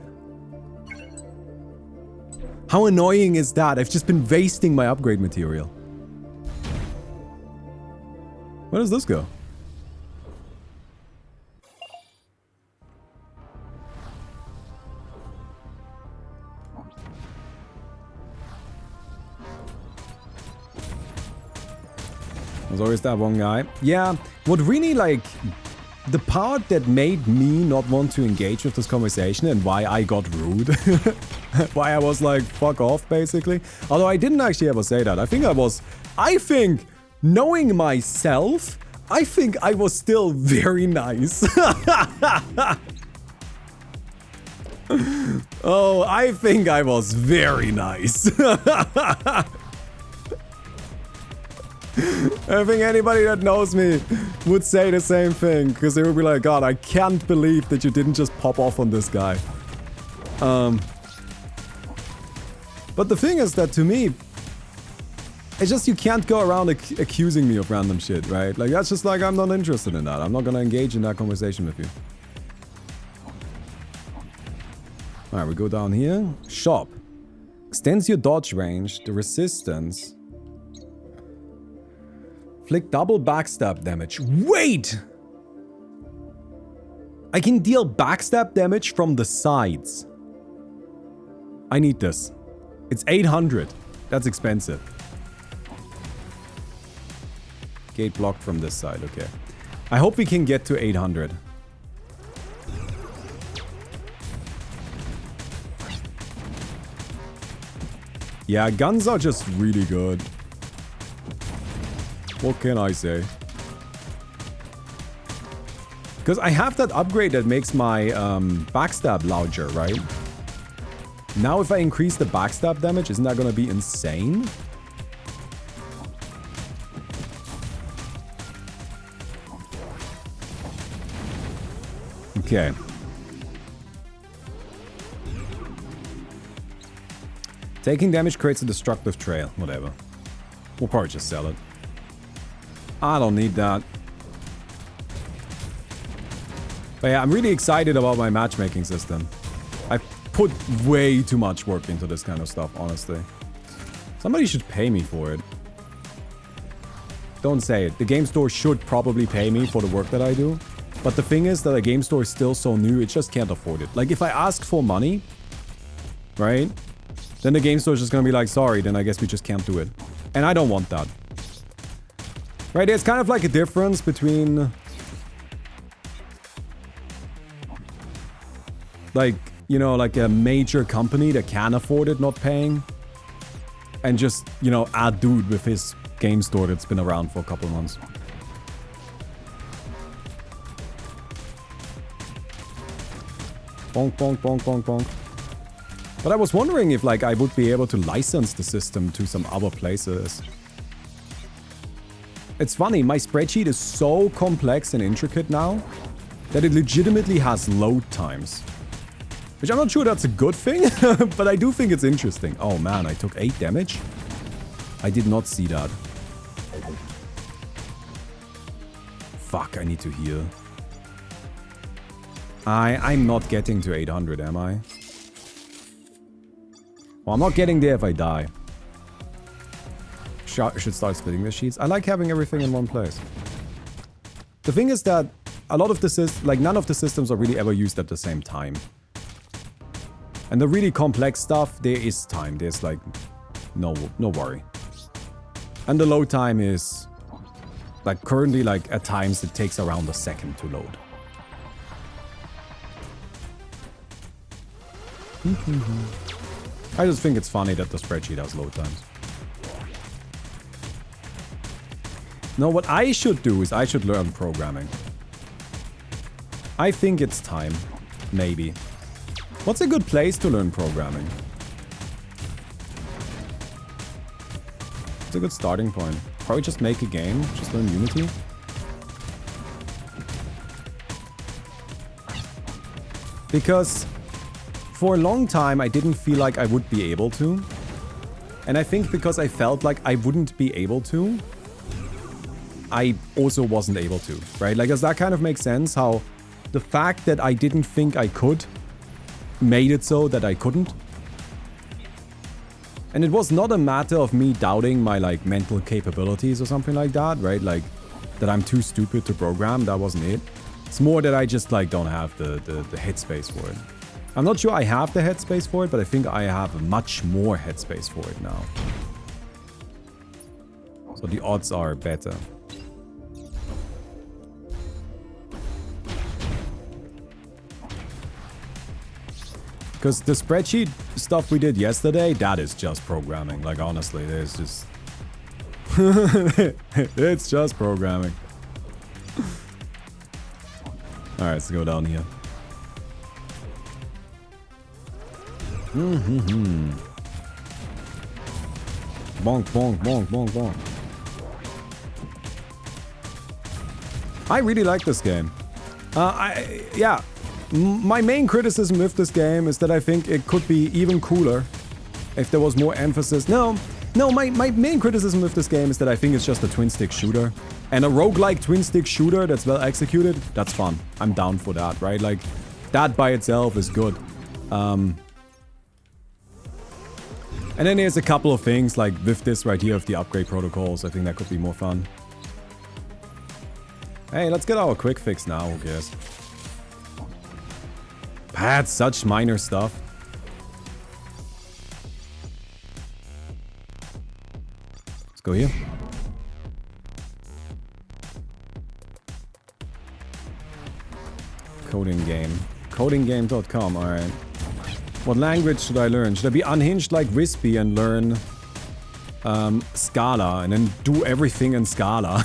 How annoying is that? I've just been wasting my upgrade material. Where does this go? There's always that one guy. Yeah, what really like... The part that made me not want to engage with this conversation and why I got rude. Why I was like, fuck off, basically. Although I didn't actually ever say that. I think, knowing myself, I think I was still very nice. Oh, I think I was very nice. I think anybody that knows me would say the same thing, because they would be like, God, I can't believe that you didn't just pop off on this guy. But the thing is that to me, it's just you can't go around accusing me of random shit, right? Like, that's just like, I'm not interested in that. I'm not gonna engage in that conversation with you. Alright, we go down here. Shop. Extends your dodge range, the resistance. Inflict double backstab damage. Wait! I can deal backstab damage from the sides. I need this. It's 800. That's expensive. Gate blocked from this side, okay. I hope we can get to 800. Yeah, guns are just really good. What can I say? Because I have that upgrade that makes my backstab larger, right? Now if I increase the backstab damage, isn't that going to be insane? Okay. Taking damage creates a destructive trail. Whatever. We'll probably just sell it. I don't need that. But yeah, I'm really excited about my matchmaking system. I put way too much work into this kind of stuff, honestly. Somebody should pay me for it. Don't say it. The game store should probably pay me for the work that I do. But the thing is that the game store is still so new, it just can't afford it. Like, if I ask for money, right? Then the game store is just gonna be like, sorry, then I guess we just can't do it. And I don't want that. Right, there's kind of like a difference between... like, you know, like a major company that can afford it not paying. And just, you know, a dude with his game store that's been around for a couple months. Bonk, bonk, bonk, bonk, bonk. But I was wondering if, like, I would be able to license the system to some other places. It's funny, my spreadsheet is so complex and intricate now that it legitimately has load times. Which I'm not sure that's a good thing, but I do think it's interesting. Oh man, I took 8 damage. I did not see that. Fuck, I need to heal. I'm not getting to 800, am I? Well, I'm not getting there if I die. Should start splitting the sheets. I like having everything in one place. The thing is that a lot of the none of the systems are really ever used at the same time. And the really complex stuff, there is time. There's like no worry. And the load time is like currently like at times it takes around a second to load. I just think it's funny that the spreadsheet has load times. No, what I should do is I should learn programming. I think it's time. Maybe. What's a good place to learn programming? It's a good starting point. Probably just make a game. Just learn Unity. Because for a long time I didn't feel like I would be able to. And I think because I felt like I wouldn't be able to, I also wasn't able to, right? Like, does that kind of make sense? How the fact that I didn't think I could made it so that I couldn't. And it was not a matter of me doubting my, like, mental capabilities or something like that, right? Like, that I'm too stupid to program, that wasn't it. It's more that I just, like, don't have the headspace for it. I'm not sure I have the headspace for it, but I think I have much more headspace for it now. So the odds are better. Because the spreadsheet stuff we did yesterday, that is just programming. Like, honestly, there's just... it's just programming. Alright, let's go down here. Bonk, bonk, bonk, bonk, bonk. I really like this game. Yeah. My main criticism with this game is that I think it could be even cooler if there was more emphasis. No, my main criticism with this game is that I think it's just a twin-stick shooter. And a roguelike twin-stick shooter that's well executed, that's fun. I'm down for that, right? Like, that by itself is good. And then there's a couple of things, like with this right here of the upgrade protocols, I think that could be more fun. Hey, let's get our quick fix now, who cares? That's such minor stuff. Let's go here. Coding game. Codinggame.com, alright. What language should I learn? Should I be unhinged like Wispy and learn Scala and then do everything in Scala?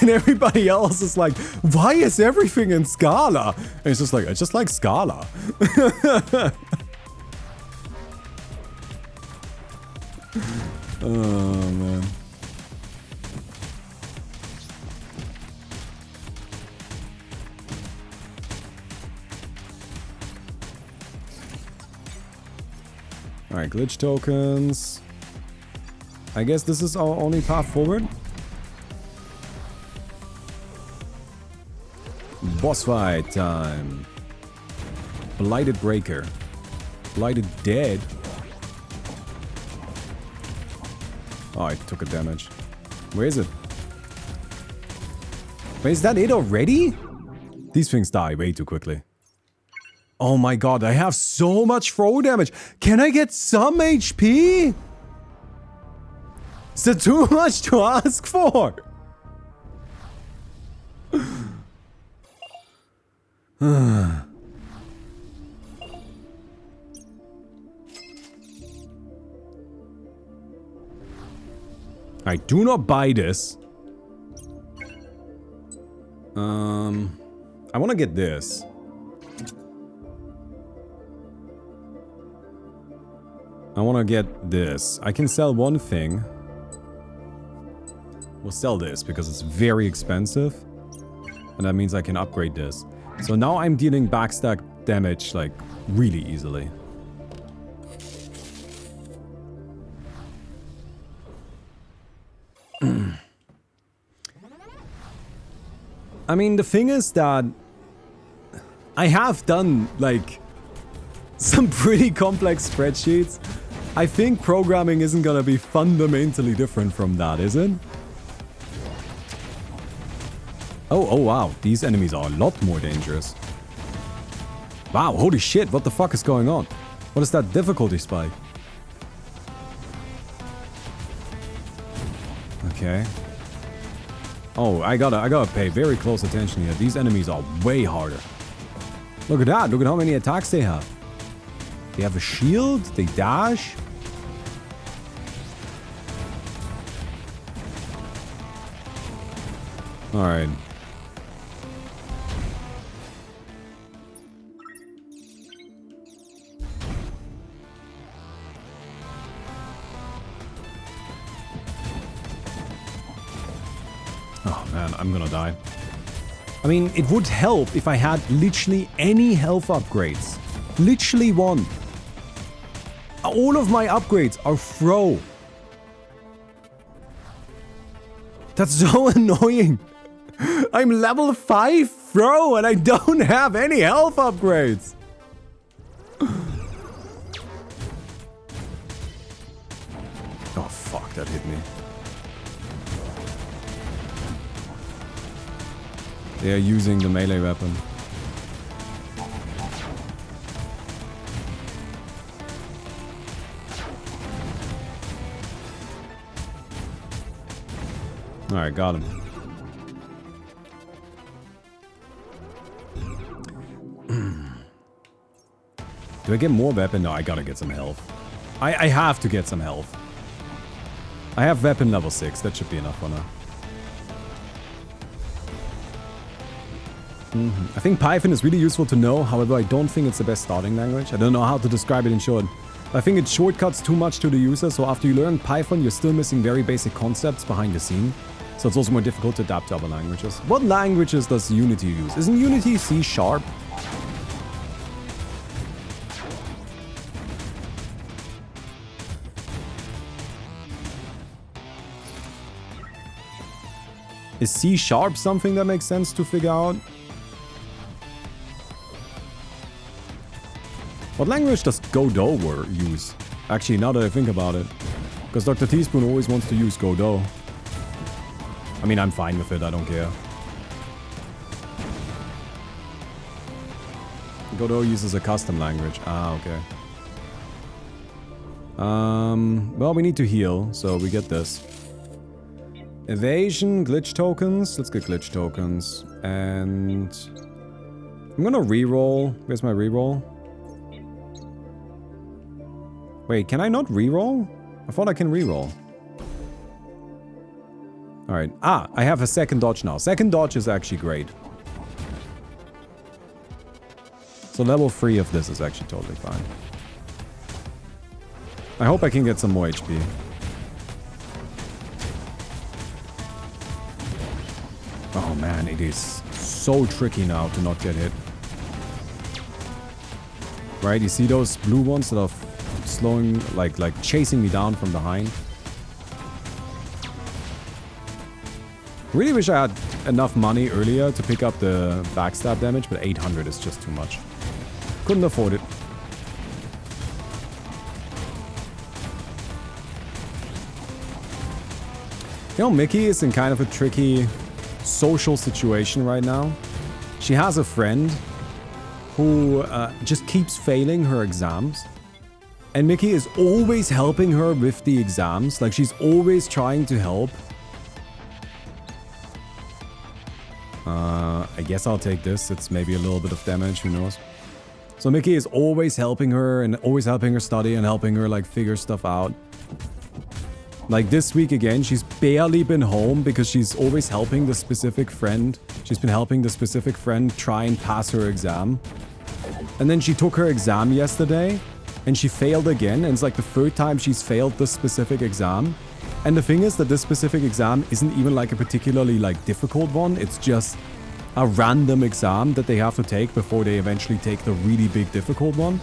And everybody else is like, why is everything in Scala? And it's just like, I just like Scala. Oh, man. Alright, glitch tokens. I guess this is our only path forward. Boss fight time. Blighted Breaker. Blighted Dead. Oh, I took a damage. Where is it? Wait, is that it already? These things die way too quickly. Oh my god, I have so much throw damage. Can I get some HP? Is that too much to ask for? I do not buy this. I want to get this. I want to get this. I can sell one thing. We'll sell this because it's very expensive. And that means I can upgrade this. So now I'm dealing backstack damage like really easily. I mean, the thing is that I have done, like, some pretty complex spreadsheets. I think programming isn't gonna be fundamentally different from that, is it? Oh wow, these enemies are a lot more dangerous. Wow, holy shit, what the fuck is going on? What is that difficulty spike? Okay. Oh, I gotta pay very close attention here. These enemies are way harder. Look at that, look at how many attacks they have. They have a shield, they dash. Alright. Oh man, I'm gonna die. I mean, it would help if I had literally any health upgrades. Literally one. All of my upgrades are throw. That's so annoying. I'm level 5 throw and I don't have any health upgrades. Oh fuck, that hit me. They are using the melee weapon. Alright, got him. Do I get more weapon? No, I gotta get some health. I have to get some health. I have weapon level 6. That should be enough for now. I think Python is really useful to know. However, I don't think it's the best starting language. I don't know how to describe it in short. I think it shortcuts too much to the user. So after you learn Python, you're still missing very basic concepts behind the scene. So it's also more difficult to adapt to other languages. What languages does Unity use? Isn't Unity C#? Is C# something that makes sense to figure out? What language does Godot use? Actually, now that I think about it. Because Dr. Teaspoon always wants to use Godot. I mean, I'm fine with it, I don't care. Godot uses a custom language. Ah, okay. Well, we need to heal, so we get this. Evasion, glitch tokens. Let's get glitch tokens. And I'm gonna reroll. Where's my reroll? Wait, can I not reroll? I thought I can reroll. Alright. Ah, I have a second dodge now. Second dodge is actually great. So level 3 of this is actually totally fine. I hope I can get some more HP. Oh man, it is so tricky now to not get hit. Right, you see those blue ones that are slowing, like chasing me down from behind? Really wish I had enough money earlier to pick up the backstab damage, but 800 is just too much. Couldn't afford it. You know, Mickey is in kind of a tricky social situation right now. She has a friend who just keeps failing her exams. And Mickey is always helping her with the exams. Like, she's always trying to help. I guess I'll take this. It's maybe a little bit of damage, who knows. So Mickey is always helping her and always helping her study and helping her, like, figure stuff out. Like, this week again, she's barely been home because she's always helping the specific friend. She's been helping the specific friend try and pass her exam. And then she took her exam yesterday and she failed again. And it's like the third time she's failed this specific exam. And the thing is that this specific exam isn't even like a particularly like difficult one. It's just a random exam that they have to take before they eventually take the really big difficult one.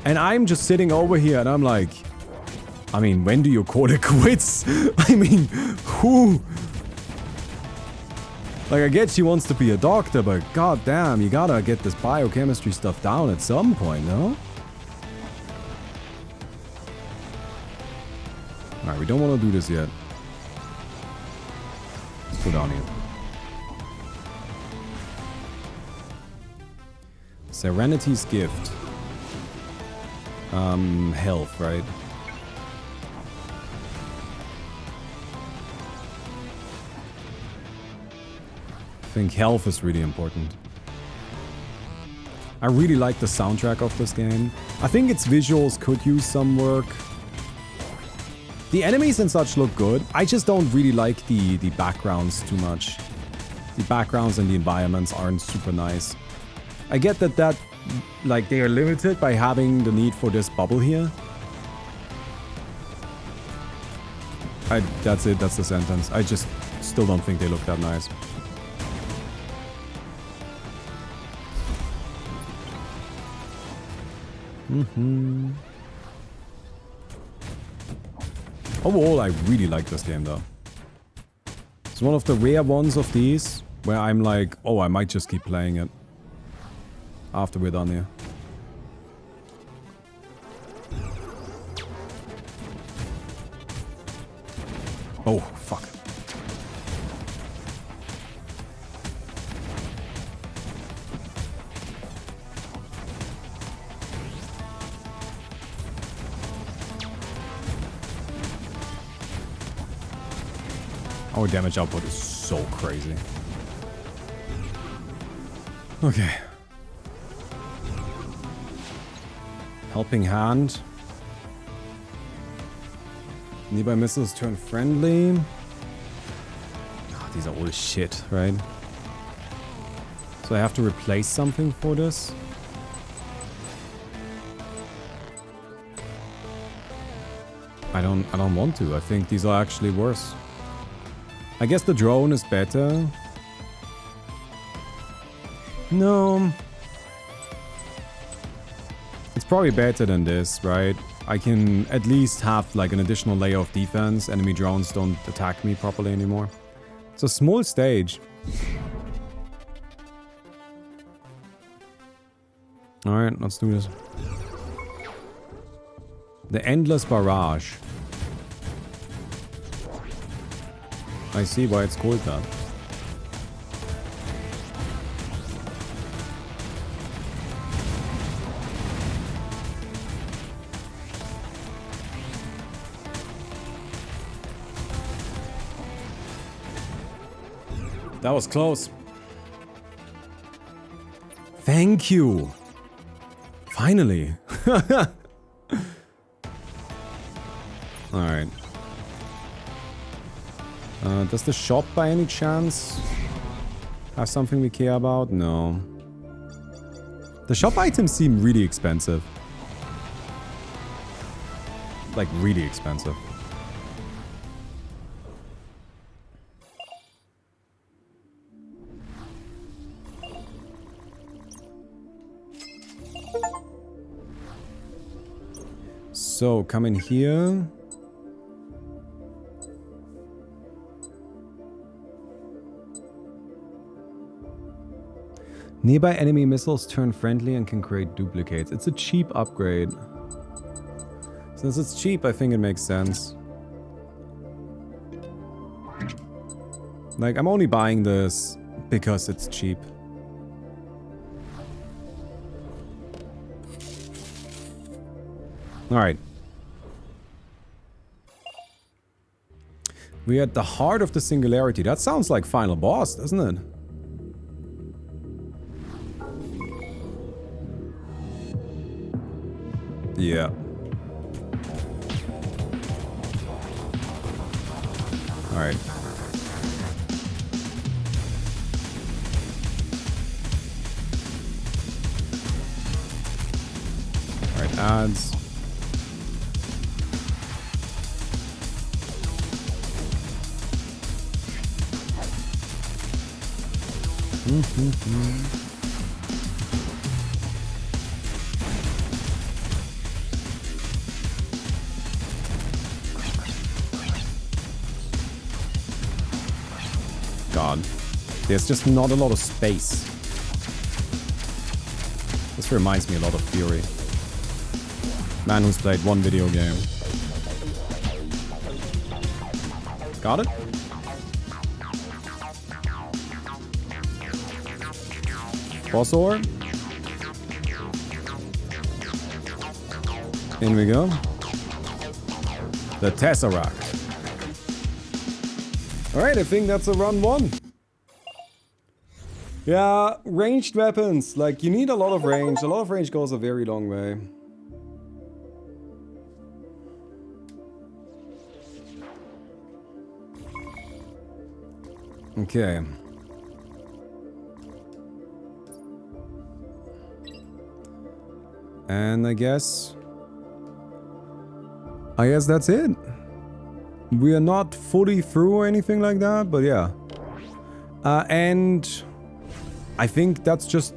And I'm just sitting over here and I'm like, I mean, when do you call it quits? I mean, who? Like, I get she wants to be a doctor, but goddamn, you gotta get this biochemistry stuff down at some point, no? Alright, we don't want to do this yet. Let's go down here. Serenity's gift. Health, right? I think health is really important. I really like the soundtrack of this game. I think its visuals could use some work. The enemies and such look good. I just don't really like the backgrounds too much. The backgrounds and the environments aren't super nice. I get that like they are limited by having the need for this bubble here. That's it, that's the sentence. I just still don't think they look that nice. Overall, I really like this game though. It's one of the rare ones of these where I'm like, oh, I might just keep playing it after we're done here. Oh, fuck. Our damage output is so crazy. Okay. Helping hand. Nearby missiles turn friendly. Oh, these are all shit, right? So I have to replace something for this. I don't want to. I think these are actually worse. I guess the drone is better. No. It's probably better than this, right? I can at least have like an additional layer of defense. Enemy drones don't attack me properly anymore. It's a small stage. Alright, let's do this. The Endless Barrage. I see why it's called that. That was close. Thank you. Finally. Alright. Does the shop by any chance have something we care about? No. The shop items seem really expensive. Like, really expensive. So, come in here. Nearby enemy missiles turn friendly and can create duplicates. It's a cheap upgrade. Since it's cheap, I think it makes sense. Like, I'm only buying this because it's cheap. Alright. We're at the heart of the singularity. That sounds like final boss, doesn't it? Yeah. Alright. Alright, ads. God. There's just not a lot of space. This reminds me a lot of Fury. Man who's played one video game. Got it? Boss orb. In we go. The Tesseract. Alright, I think that's a run 1. Yeah, ranged weapons. Like, you need a lot of range. A lot of range goes a very long way. Okay. And I guess that's it. We are not fully through or anything like that, but yeah. And I think that's just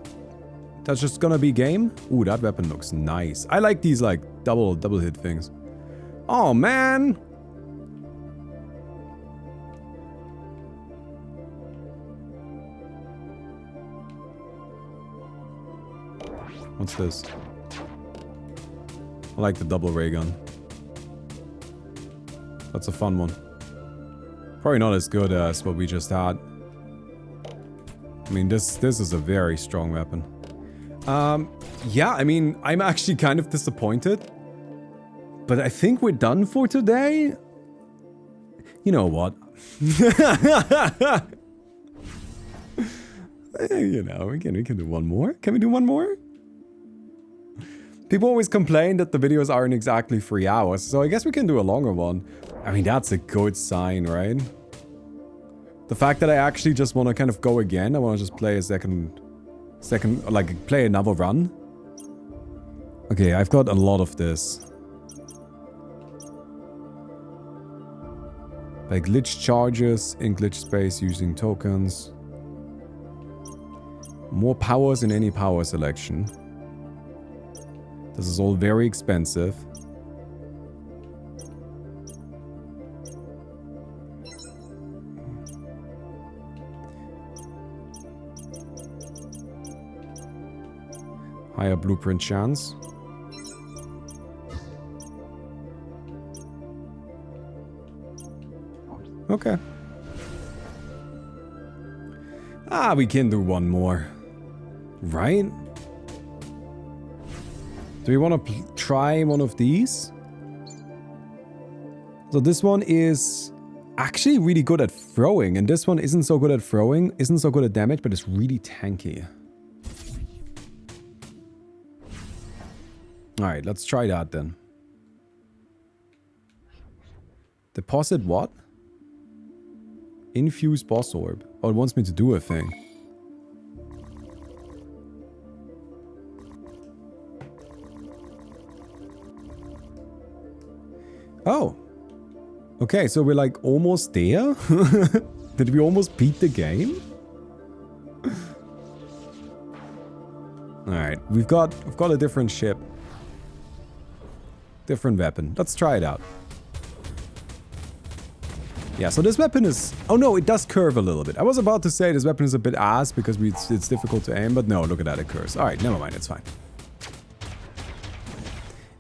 gonna be game. Ooh, that weapon looks nice. I like these like double hit things. Oh man. What's this? I like the double ray gun. That's a fun one. Probably not as good as what we just had. I mean, this is a very strong weapon. Yeah, I mean, I'm actually kind of disappointed. But I think we're done for today. You know what? You know, we can do one more. Can we do one more? People always complain that the videos aren't exactly 3 hours, so I guess we can do a longer one. I mean, that's a good sign, right? The fact that I actually just want to kind of go again, I want to just play a second, like, play another run. Okay, I've got a lot of this. Like glitch charges in glitch space using tokens. More powers in any power selection. This is all very expensive. Higher blueprint chance. Okay. Ah, we can do one more. Right? Do we want to try one of these? So this one is actually really good at throwing, and this one isn't so good at throwing, isn't so good at damage, but it's really tanky. Alright, let's try that then. Deposit what? Infuse boss orb. Oh, it wants me to do a thing. Oh. Okay, so we're like almost there? Did we almost beat the game? Alright, we've got a different ship. Different weapon. Let's try it out. Yeah, so this weapon is... Oh no, it does curve a little bit. I was about to say this weapon is a bit ass because it's difficult to aim, but no, look at that, it curves. Alright, never mind, it's fine.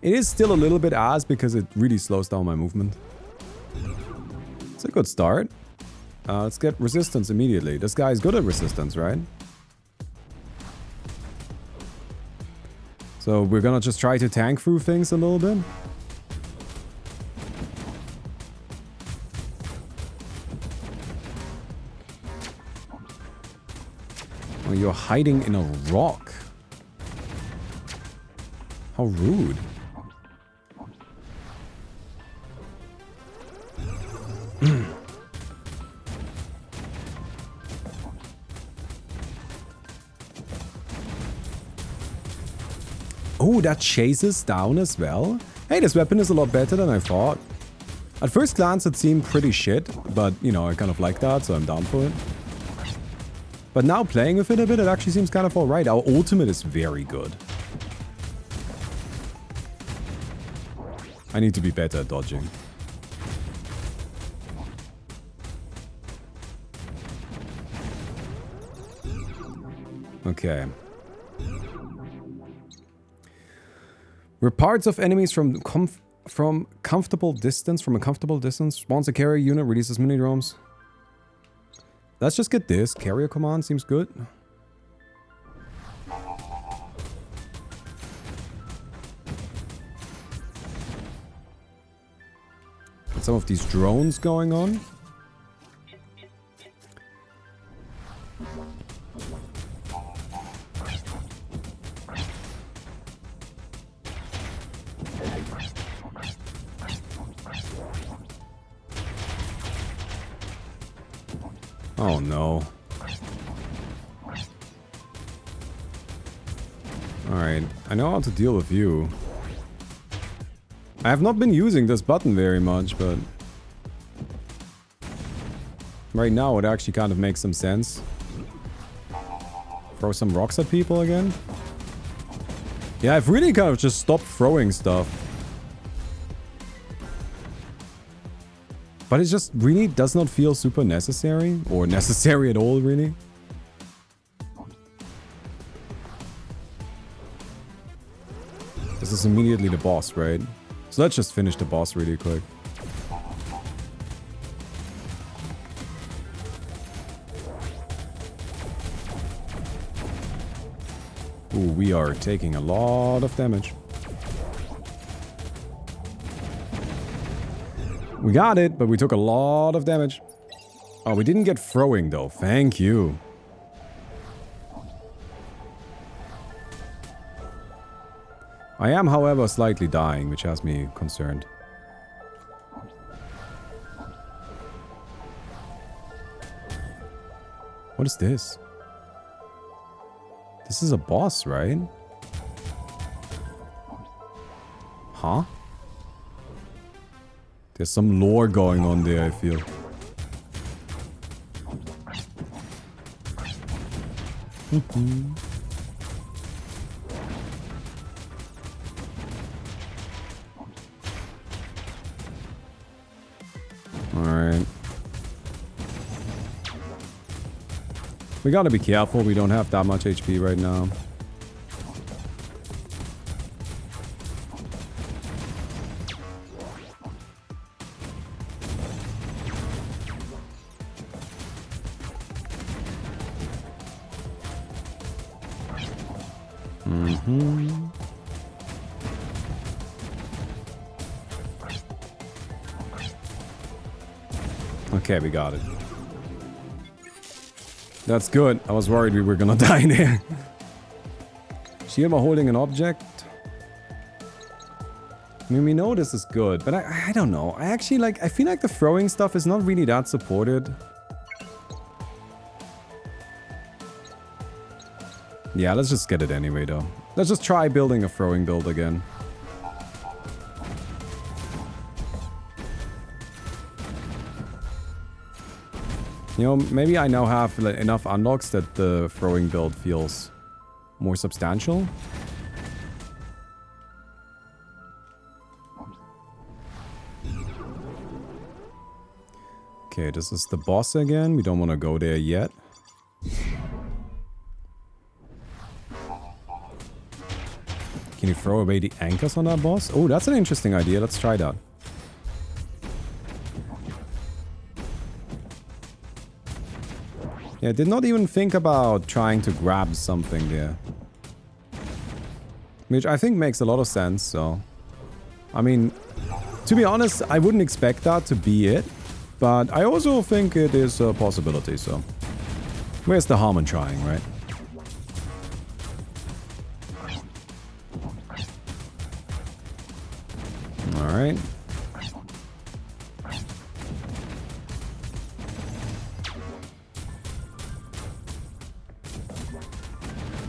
It is still a little bit ass because it really slows down my movement. It's a good start. Let's get resistance immediately. This guy is good at resistance, right? So we're gonna just try to tank through things a little bit. Oh, you're hiding in a rock. How rude. Oh, that chases down as well? Hey, this weapon is a lot better than I thought. At first glance, it seemed pretty shit, but, you know, I kind of like that, so I'm down for it. But now playing with it a bit, it actually seems kind of alright. Our ultimate is very good. I need to be better at dodging. Okay. Where parts of enemies from a comfortable distance, spawns a carrier unit, releases mini drones. Let's just get this. Carrier command seems good. Get some of these drones going on. Oh no. Alright, I know how to deal with you. I have not been using this button very much, but... right now it actually kind of makes some sense. Throw some rocks at people again. Yeah, I've really kind of just stopped throwing stuff. But it just really does not feel super necessary. Or necessary at all, really. This is immediately the boss, right? So let's just finish the boss really quick. Ooh, we are taking a lot of damage. We got it, but we took a lot of damage. Oh, we didn't get throwing though. Thank you. I am, however, slightly dying, which has me concerned. What is this? This is a boss, right? Huh? There's some lore going on there, I feel. Alright. We gotta be careful, we don't have that much HP right now. Okay, we got it. That's good. I was worried we were gonna die there. Shield while holding an object. I mean, we know this is good, but I don't know. I actually like, I feel like the throwing stuff is not really that supported. Yeah, let's just get it anyway, though. Let's just try building a throwing build again. You know, maybe I now have enough unlocks that the throwing build feels more substantial. Okay, this is the boss again. We don't want to go there yet. Can you throw away the anchors on that boss? Oh, that's an interesting idea. Let's try that. Yeah, I did not even think about trying to grab something there. Which I think makes a lot of sense, so... I mean, to be honest, I wouldn't expect that to be it. But I also think it is a possibility, so... Where's the harm in trying, right? Alright.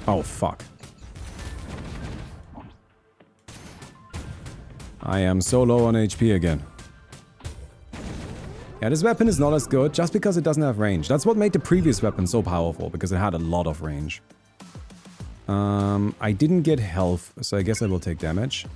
Oh, fuck. I am so low on HP again. Yeah, this weapon is not as good just because it doesn't have range. That's what made the previous weapon so powerful, because it had a lot of range. I didn't get health, so I guess I will take damage.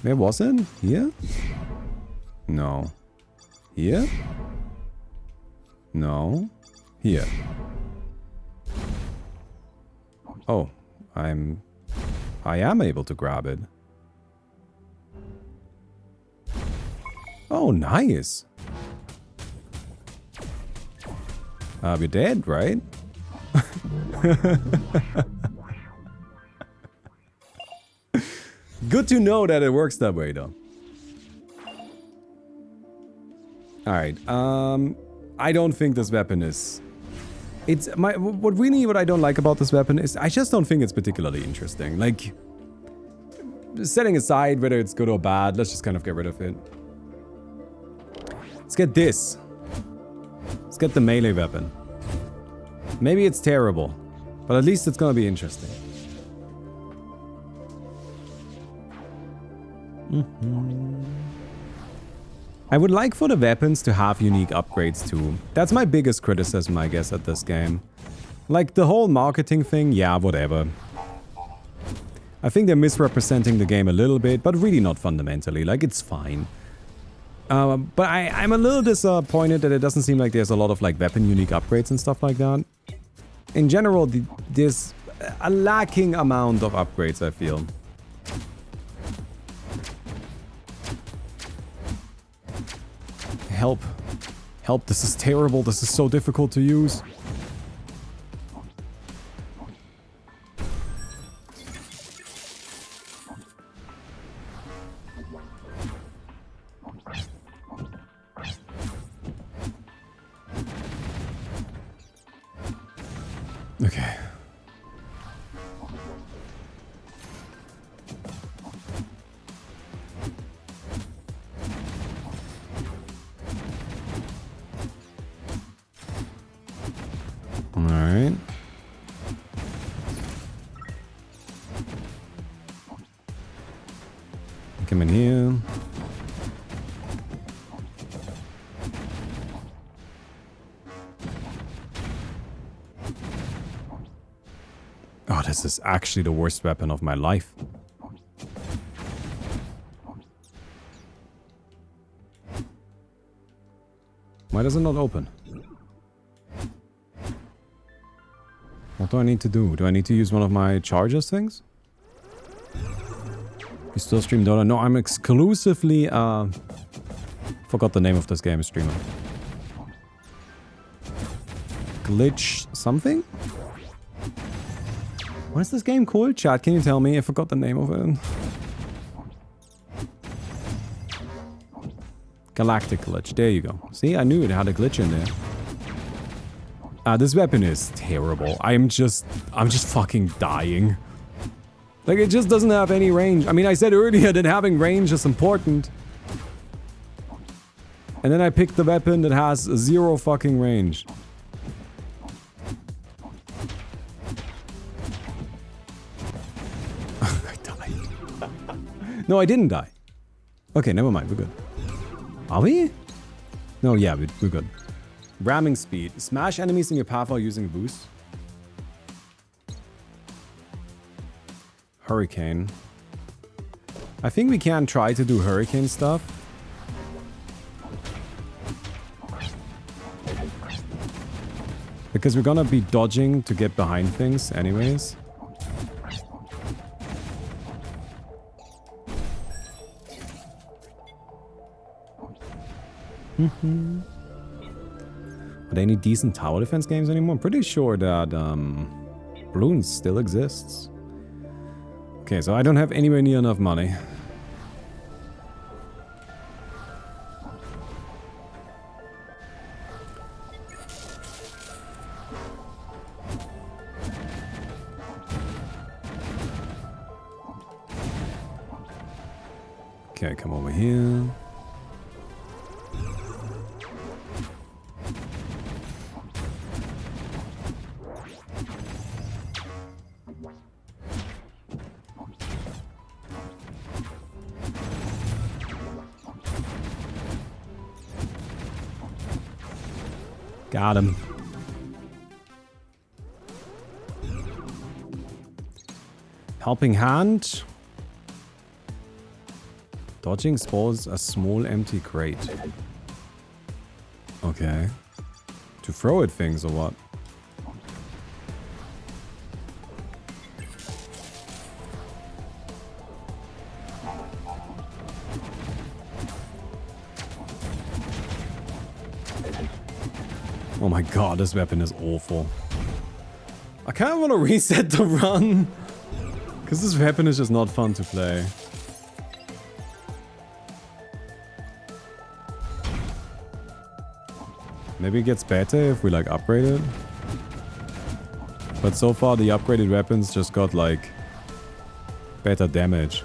Where was it? Here? No. Here? No. Here. Oh, I am able to grab it. Oh, nice. We're dead, right? Good to know that it works that way, though. Alright, I don't think this weapon is... What I don't like about this weapon is I just don't think it's particularly interesting. Like, setting aside whether it's good or bad, let's just kind of get rid of it. Let's get this. Let's get the melee weapon. Maybe it's terrible, but at least it's gonna be interesting. I would like for the weapons to have unique upgrades too. That's my biggest criticism, I guess, at this game. Like, the whole marketing thing, yeah, whatever. I think they're misrepresenting the game a little bit, but really not fundamentally. Like, it's fine. But I'm a little disappointed that it doesn't seem like there's a lot of, like, weapon unique upgrades and stuff like that. In general, there's a lacking amount of upgrades, I feel. Help. Help, this is terrible. This is so difficult to use. Okay. Alright. Come in here. Oh, this is actually the worst weapon of my life. Why does it not open? What do I need to do? Do I need to use one of my charges things? You still stream Dota? No, I'm exclusively, forgot the name of this game streamer. Glitch something? What is this game called? Chat, can you tell me? I forgot the name of it. Galactic glitch. There you go. See, I knew it had a glitch in there. This weapon is terrible. I'm just fucking dying. Like, it just doesn't have any range. I mean, I said earlier that having range is important. And then I picked the weapon that has 0 fucking range. I died. No, I didn't die. Okay, never mind. We're good. Are we? No, yeah, we're good. Ramming speed. Smash enemies in your path while using a boost. Hurricane. I think we can try to do hurricane stuff. Because we're gonna be dodging to get behind things anyways. Are there any decent tower defense games anymore? I'm pretty sure that Bloons still exists. Okay, so I don't have anywhere near enough money. Okay, come over here. Got him. Helping hand. Dodging spawns a small empty crate. Okay. To throw at things or what? Oh my god, this weapon is awful. I kind of want to reset the run. Because this weapon is just not fun to play. Maybe it gets better if we like upgrade it. But so far the upgraded weapons just got like better damage.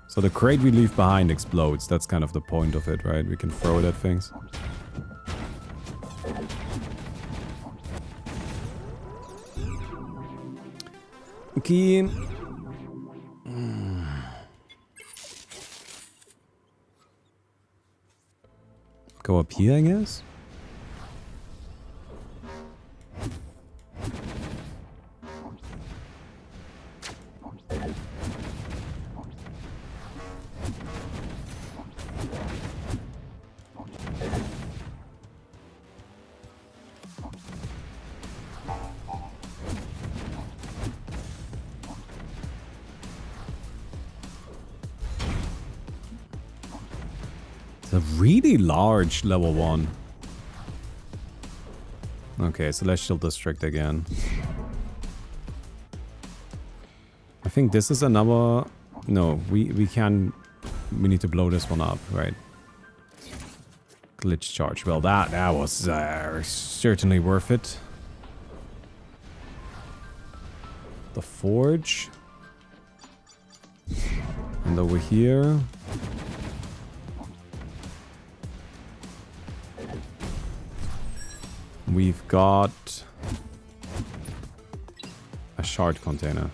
So the crate we leave behind explodes. That's kind of the point of it, right? We can throw it at things. Okay. Go up here, I guess? A really large level 1. Okay, Celestial District again. I think this is another... No, we can... We need to blow this one up, right? Glitch charge. Well, that was certainly worth it. The forge. And over here... We've got a shard container.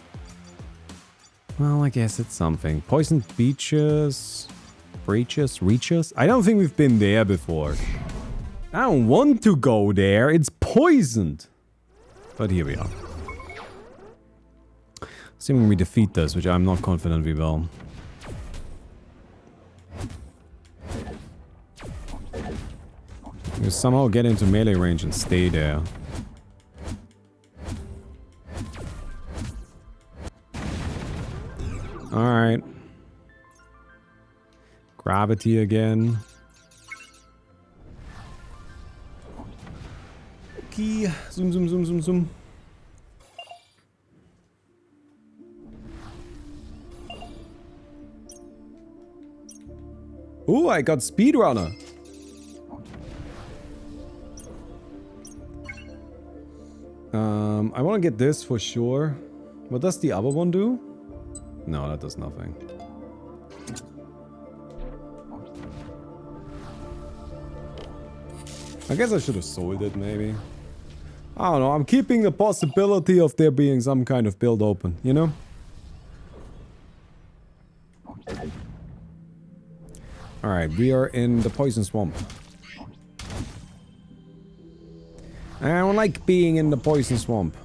Well, I guess it's something. Poisoned beaches, reaches. I don't think we've been there before. I don't want to go there. It's poisoned. But here we are. Assuming we defeat this, which I'm not confident we will. We somehow get into melee range and stay there. Alright. Gravity again. Okay. Zoom. Ooh, I got Speedrunner. I want to get this for sure. What does the other one do? No, that does nothing. I guess I should have sold it, maybe. I don't know, I'm keeping the possibility of there being some kind of build open, you know? Alright, we are in the Poison Swamp. I don't like being in the Poison Swamp.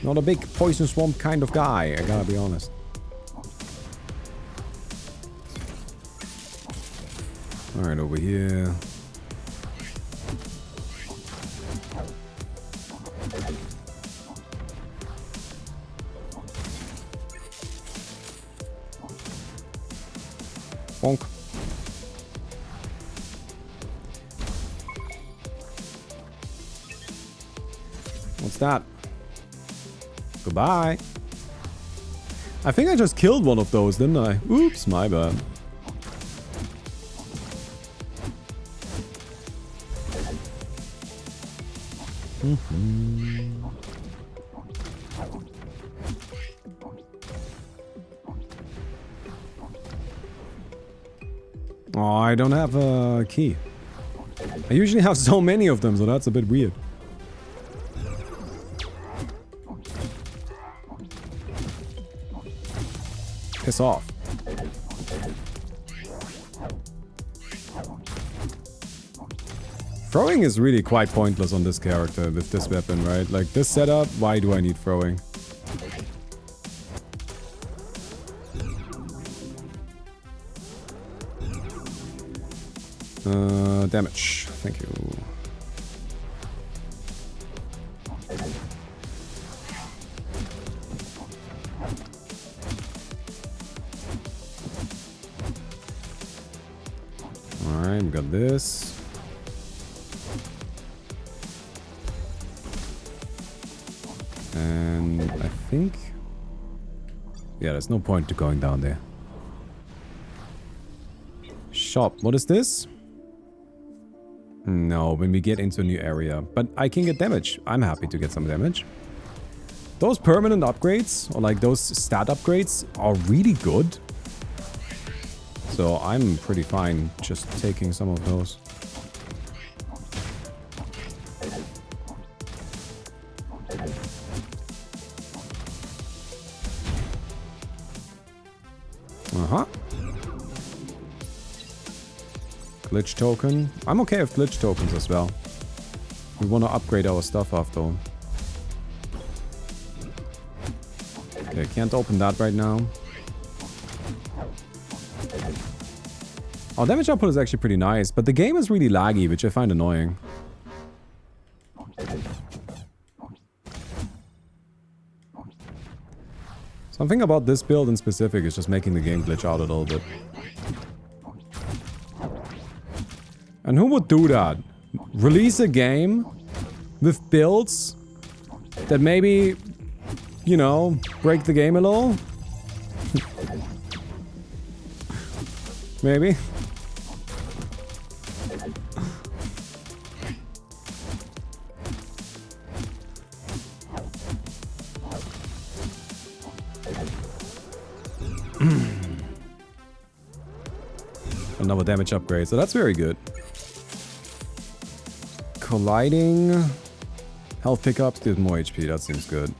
Not a big Poison Swamp kind of guy, I gotta be honest. Alright, over here. Bonk. What's that? Goodbye. I think I just killed one of those, didn't I? Oops, my bad. Oh, I don't have a key. I usually have so many of them, so that's a bit weird. Piss off. Throwing is really quite pointless on this character with this weapon, right? Like this setup, why do I need throwing? Damage. Thank you. Alright, we got this. And I think... yeah, there's no point to going down there. Shop. What is this? No, when we get into a new area. But I can get damage. I'm happy to get some damage. Those permanent upgrades, or like those stat upgrades, are really good. So I'm pretty fine just taking some of those. Uh-huh. Glitch token. I'm okay with glitch tokens as well. We want to upgrade our stuff after all. Okay, can't open that right now. Our damage output is actually pretty nice, but the game is really laggy, which I find annoying. Something about this build in specific is just making the game glitch out a little bit. And who would do that? Release a game with builds that maybe, you know, break the game a little? Maybe? Another damage upgrade, so that's very good. Colliding. Health pickups gives more HP, that seems good.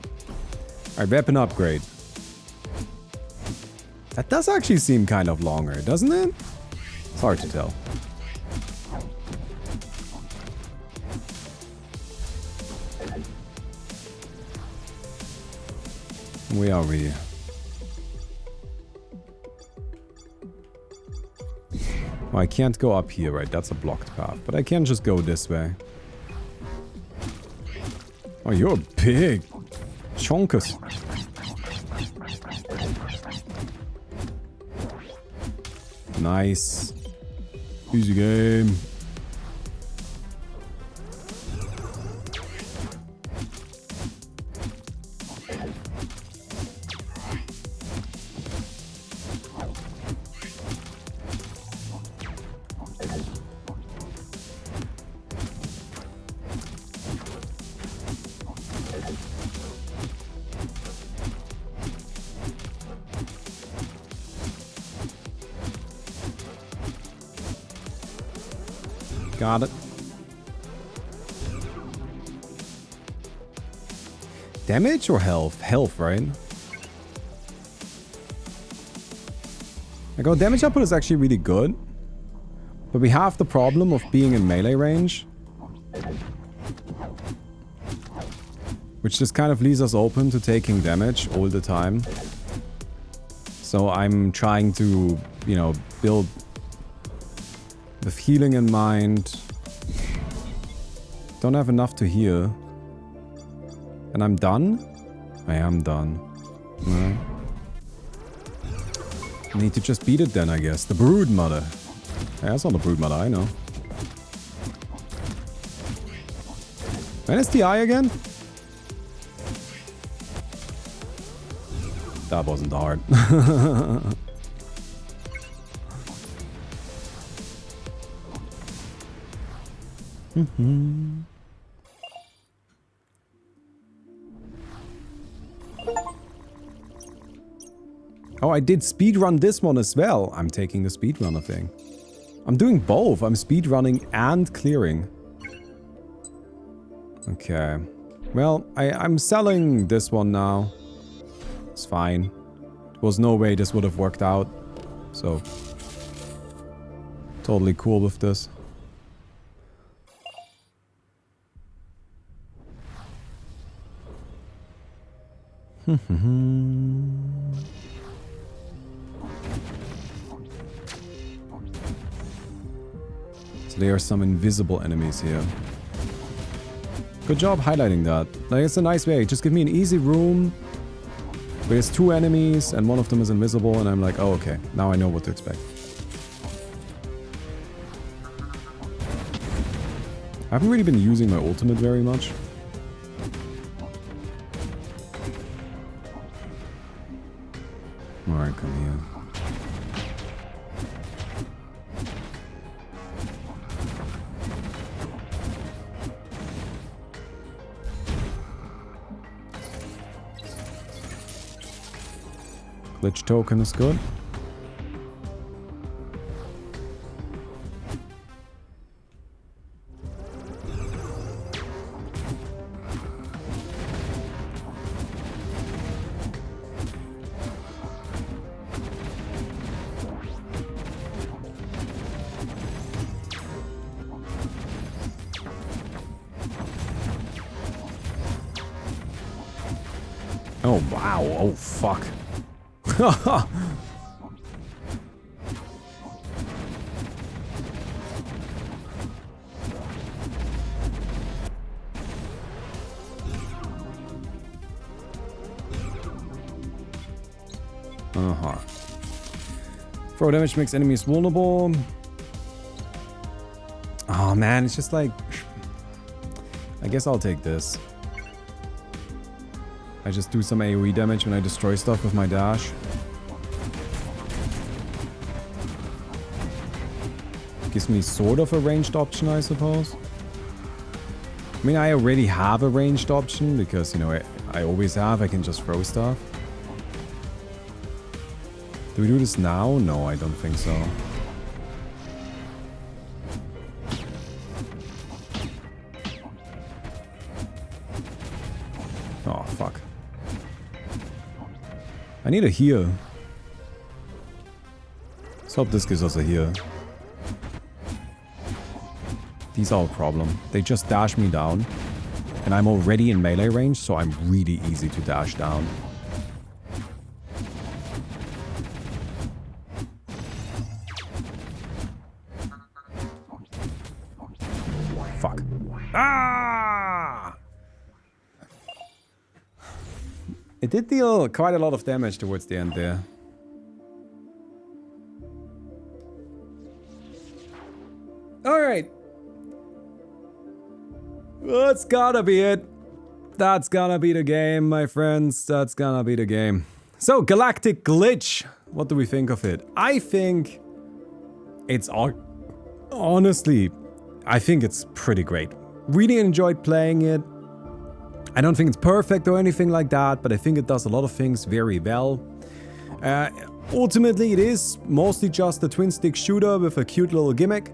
Alright, weapon upgrade. That does actually seem kind of longer, doesn't it? It's hard to tell. Where are we? Oh, I can't go up here, right? That's a blocked path. But I can just go this way. Oh, you're big. Chonkus. Nice. Easy game. Got it. Damage or health? Health, right? Like our damage output is actually really good. But we have the problem of being in melee range. Which just kind of leaves us open to taking damage all the time. So I'm trying to, you know, build with healing in mind. Don't have enough to heal. And I'm done? I am done. No. Need to just beat it then, I guess. The Brood Mother. Yeah, that's not the Brood Mother, I know. When is the eye again? That wasn't hard. Oh, I did speedrun this one as well. I'm taking the speedrunner thing. I'm doing both. I'm speedrunning and clearing. Okay. Well, I'm selling this one now. It's fine. There was no way this would have worked out. So, totally cool with this. So there are some invisible enemies here. Good job highlighting that. Like, it's a nice way. Just give me an easy room where there's 2 enemies and one of them is invisible and I'm like, oh, okay. Now I know what to expect. I haven't really been using my ultimate very much. Alright, come here. Glitch token is good. Oh, wow. Oh, fuck. Throw damage makes enemies vulnerable. Oh man, it's just like... I guess I'll take this. I just do some AoE damage when I destroy stuff with my dash. Gives me sort of a ranged option, I suppose. I mean, I already have a ranged option because, you know, I always have. I can just throw stuff. Do we do this now? No, I don't think so. Oh, fuck. I need a heal. Let's hope this gives us a heal. These are a problem. They just dash me down. And I'm already in melee range, so I'm really easy to dash down. Fuck. Ah! It did deal quite a lot of damage towards the end there. Alright. That's gotta be it. That's gonna be the game, my friends. That's gonna be the game. So, Galactic Glitch. What do we think of it? I think it's honestly, I think it's pretty great. Really enjoyed playing it. I don't think it's perfect or anything like that, but I think it does a lot of things very well. Ultimately, it is mostly just a twin-stick shooter with a cute little gimmick.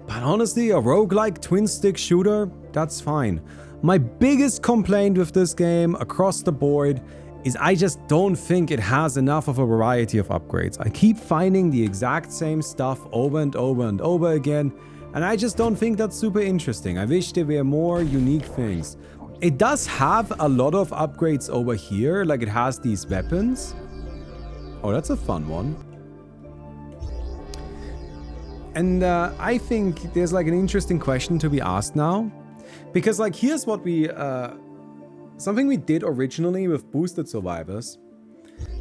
But honestly, a roguelike twin-stick shooter, that's fine. My biggest complaint with this game across the board is I just don't think it has enough of a variety of upgrades. I keep finding the exact same stuff over and over and over again, and I just don't think that's super interesting. I wish there were more unique things. It does have a lot of upgrades over here, like it has these weapons. Oh, that's a fun one. And I think there's like an interesting question to be asked now. Because like here's what we... something we did originally with Boosted Survivors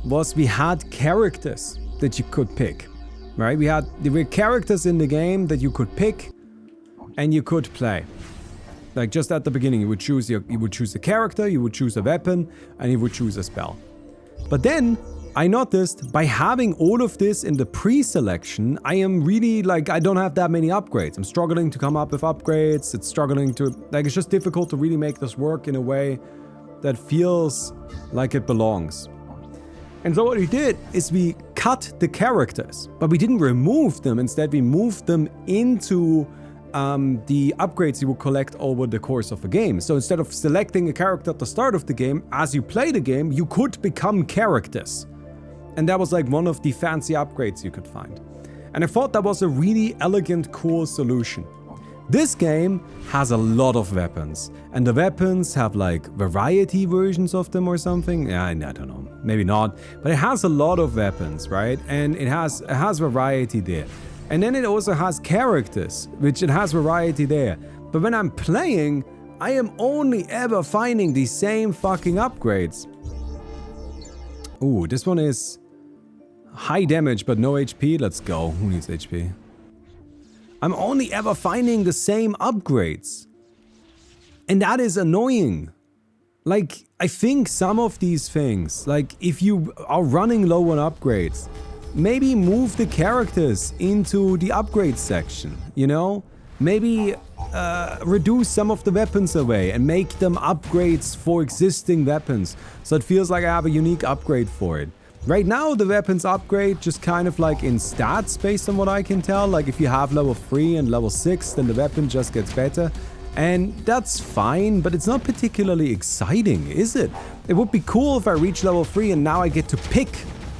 was we had characters that you could pick. Right? There were characters in the game that you could pick and you could play. Like just at the beginning, you would choose a character, you would choose a weapon, and you would choose a spell. But then I noticed by having all of this in the pre-selection, I am really like, I don't have that many upgrades. I'm struggling to come up with upgrades. It's it's just difficult to really make this work in a way that feels like it belongs. And so what we did is we cut the characters, but we didn't remove them. Instead, we moved them into the upgrades you will collect over the course of a game. So instead of selecting a character at the start of the game, as you play the game, you could become characters. And that was like one of the fancy upgrades you could find. And I thought that was a really elegant, cool solution. This game has a lot of weapons, and the weapons have like variety versions of them or something. Yeah, I don't know, maybe not, but it has a lot of weapons, right? And it has variety there. And then it also has characters, which it has variety there. But when I'm playing, I am only ever finding the same fucking upgrades. Ooh, this one is high damage but no HP. Let's go. Who needs HP? I'm only ever finding the same upgrades. And that is annoying. Like, I think some of these things, like if you are running low on upgrades, maybe move the characters into the upgrade section, you know? Maybe reduce some of the weapons away and make them upgrades for existing weapons. So it feels like I have a unique upgrade for it. Right now, the weapons upgrade just kind of like in stats based on what I can tell. Like if you have level 3 and level 6, then the weapon just gets better. And that's fine, but it's not particularly exciting, is it? It would be cool if I reach level 3 and now I get to pick,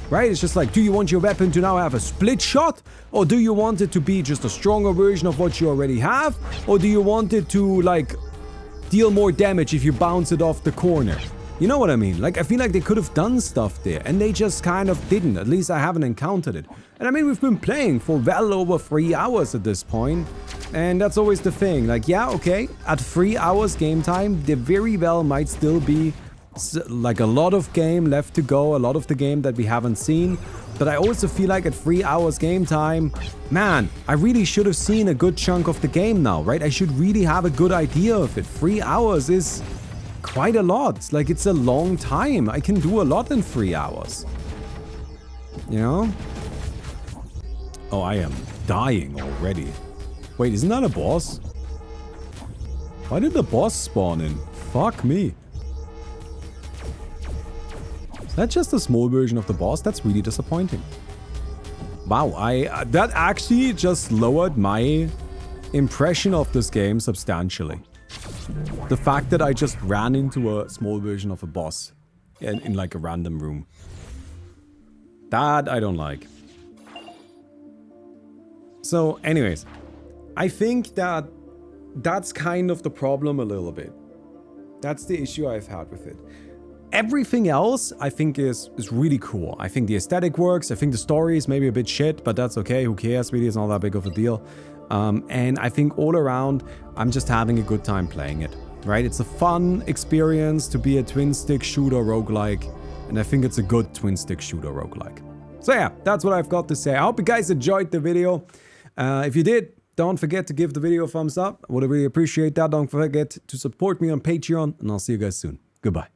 right? It's just like, do you want your weapon to now have a split shot? Or do you want it to be just a stronger version of what you already have? Or do you want it to like deal more damage if you bounce it off the corner? You know what I mean? Like, I feel like they could have done stuff there, and they just kind of didn't. At least I haven't encountered it. And I mean, we've been playing for well over 3 hours at this point, and that's always the thing. Like, yeah, okay, at 3 hours game time, there very well might still be like a lot of game left to go, a lot of the game that we haven't seen. But I also feel like at 3 hours game time, man, I really should have seen a good chunk of the game now, right? I should really have a good idea of it. 3 hours is quite a lot. Like, it's a long time. I can do a lot in 3 hours. You know? Oh, I am dying already. Wait, isn't that a boss? Why did the boss spawn in? Fuck me. Is that just a small version of the boss? That's really disappointing. Wow, that actually just lowered my impression of this game substantially. The fact that I just ran into a small version of a boss in like a random room. That I don't like. So anyways, I think that that's kind of the problem a little bit. That's the issue I've had with it. Everything else I think is really cool. I think the aesthetic works. I think the story is maybe a bit shit, but that's okay. Who cares? Really, it's not that big of a deal. And I think all around, I'm just having a good time playing it, right? It's a fun experience to be a twin-stick shooter roguelike, and I think it's a good twin-stick shooter roguelike. So yeah, that's what I've got to say. I hope you guys enjoyed the video. If you did, don't forget to give the video a thumbs up. I would really appreciate that. Don't forget to support me on Patreon, and I'll see you guys soon. Goodbye.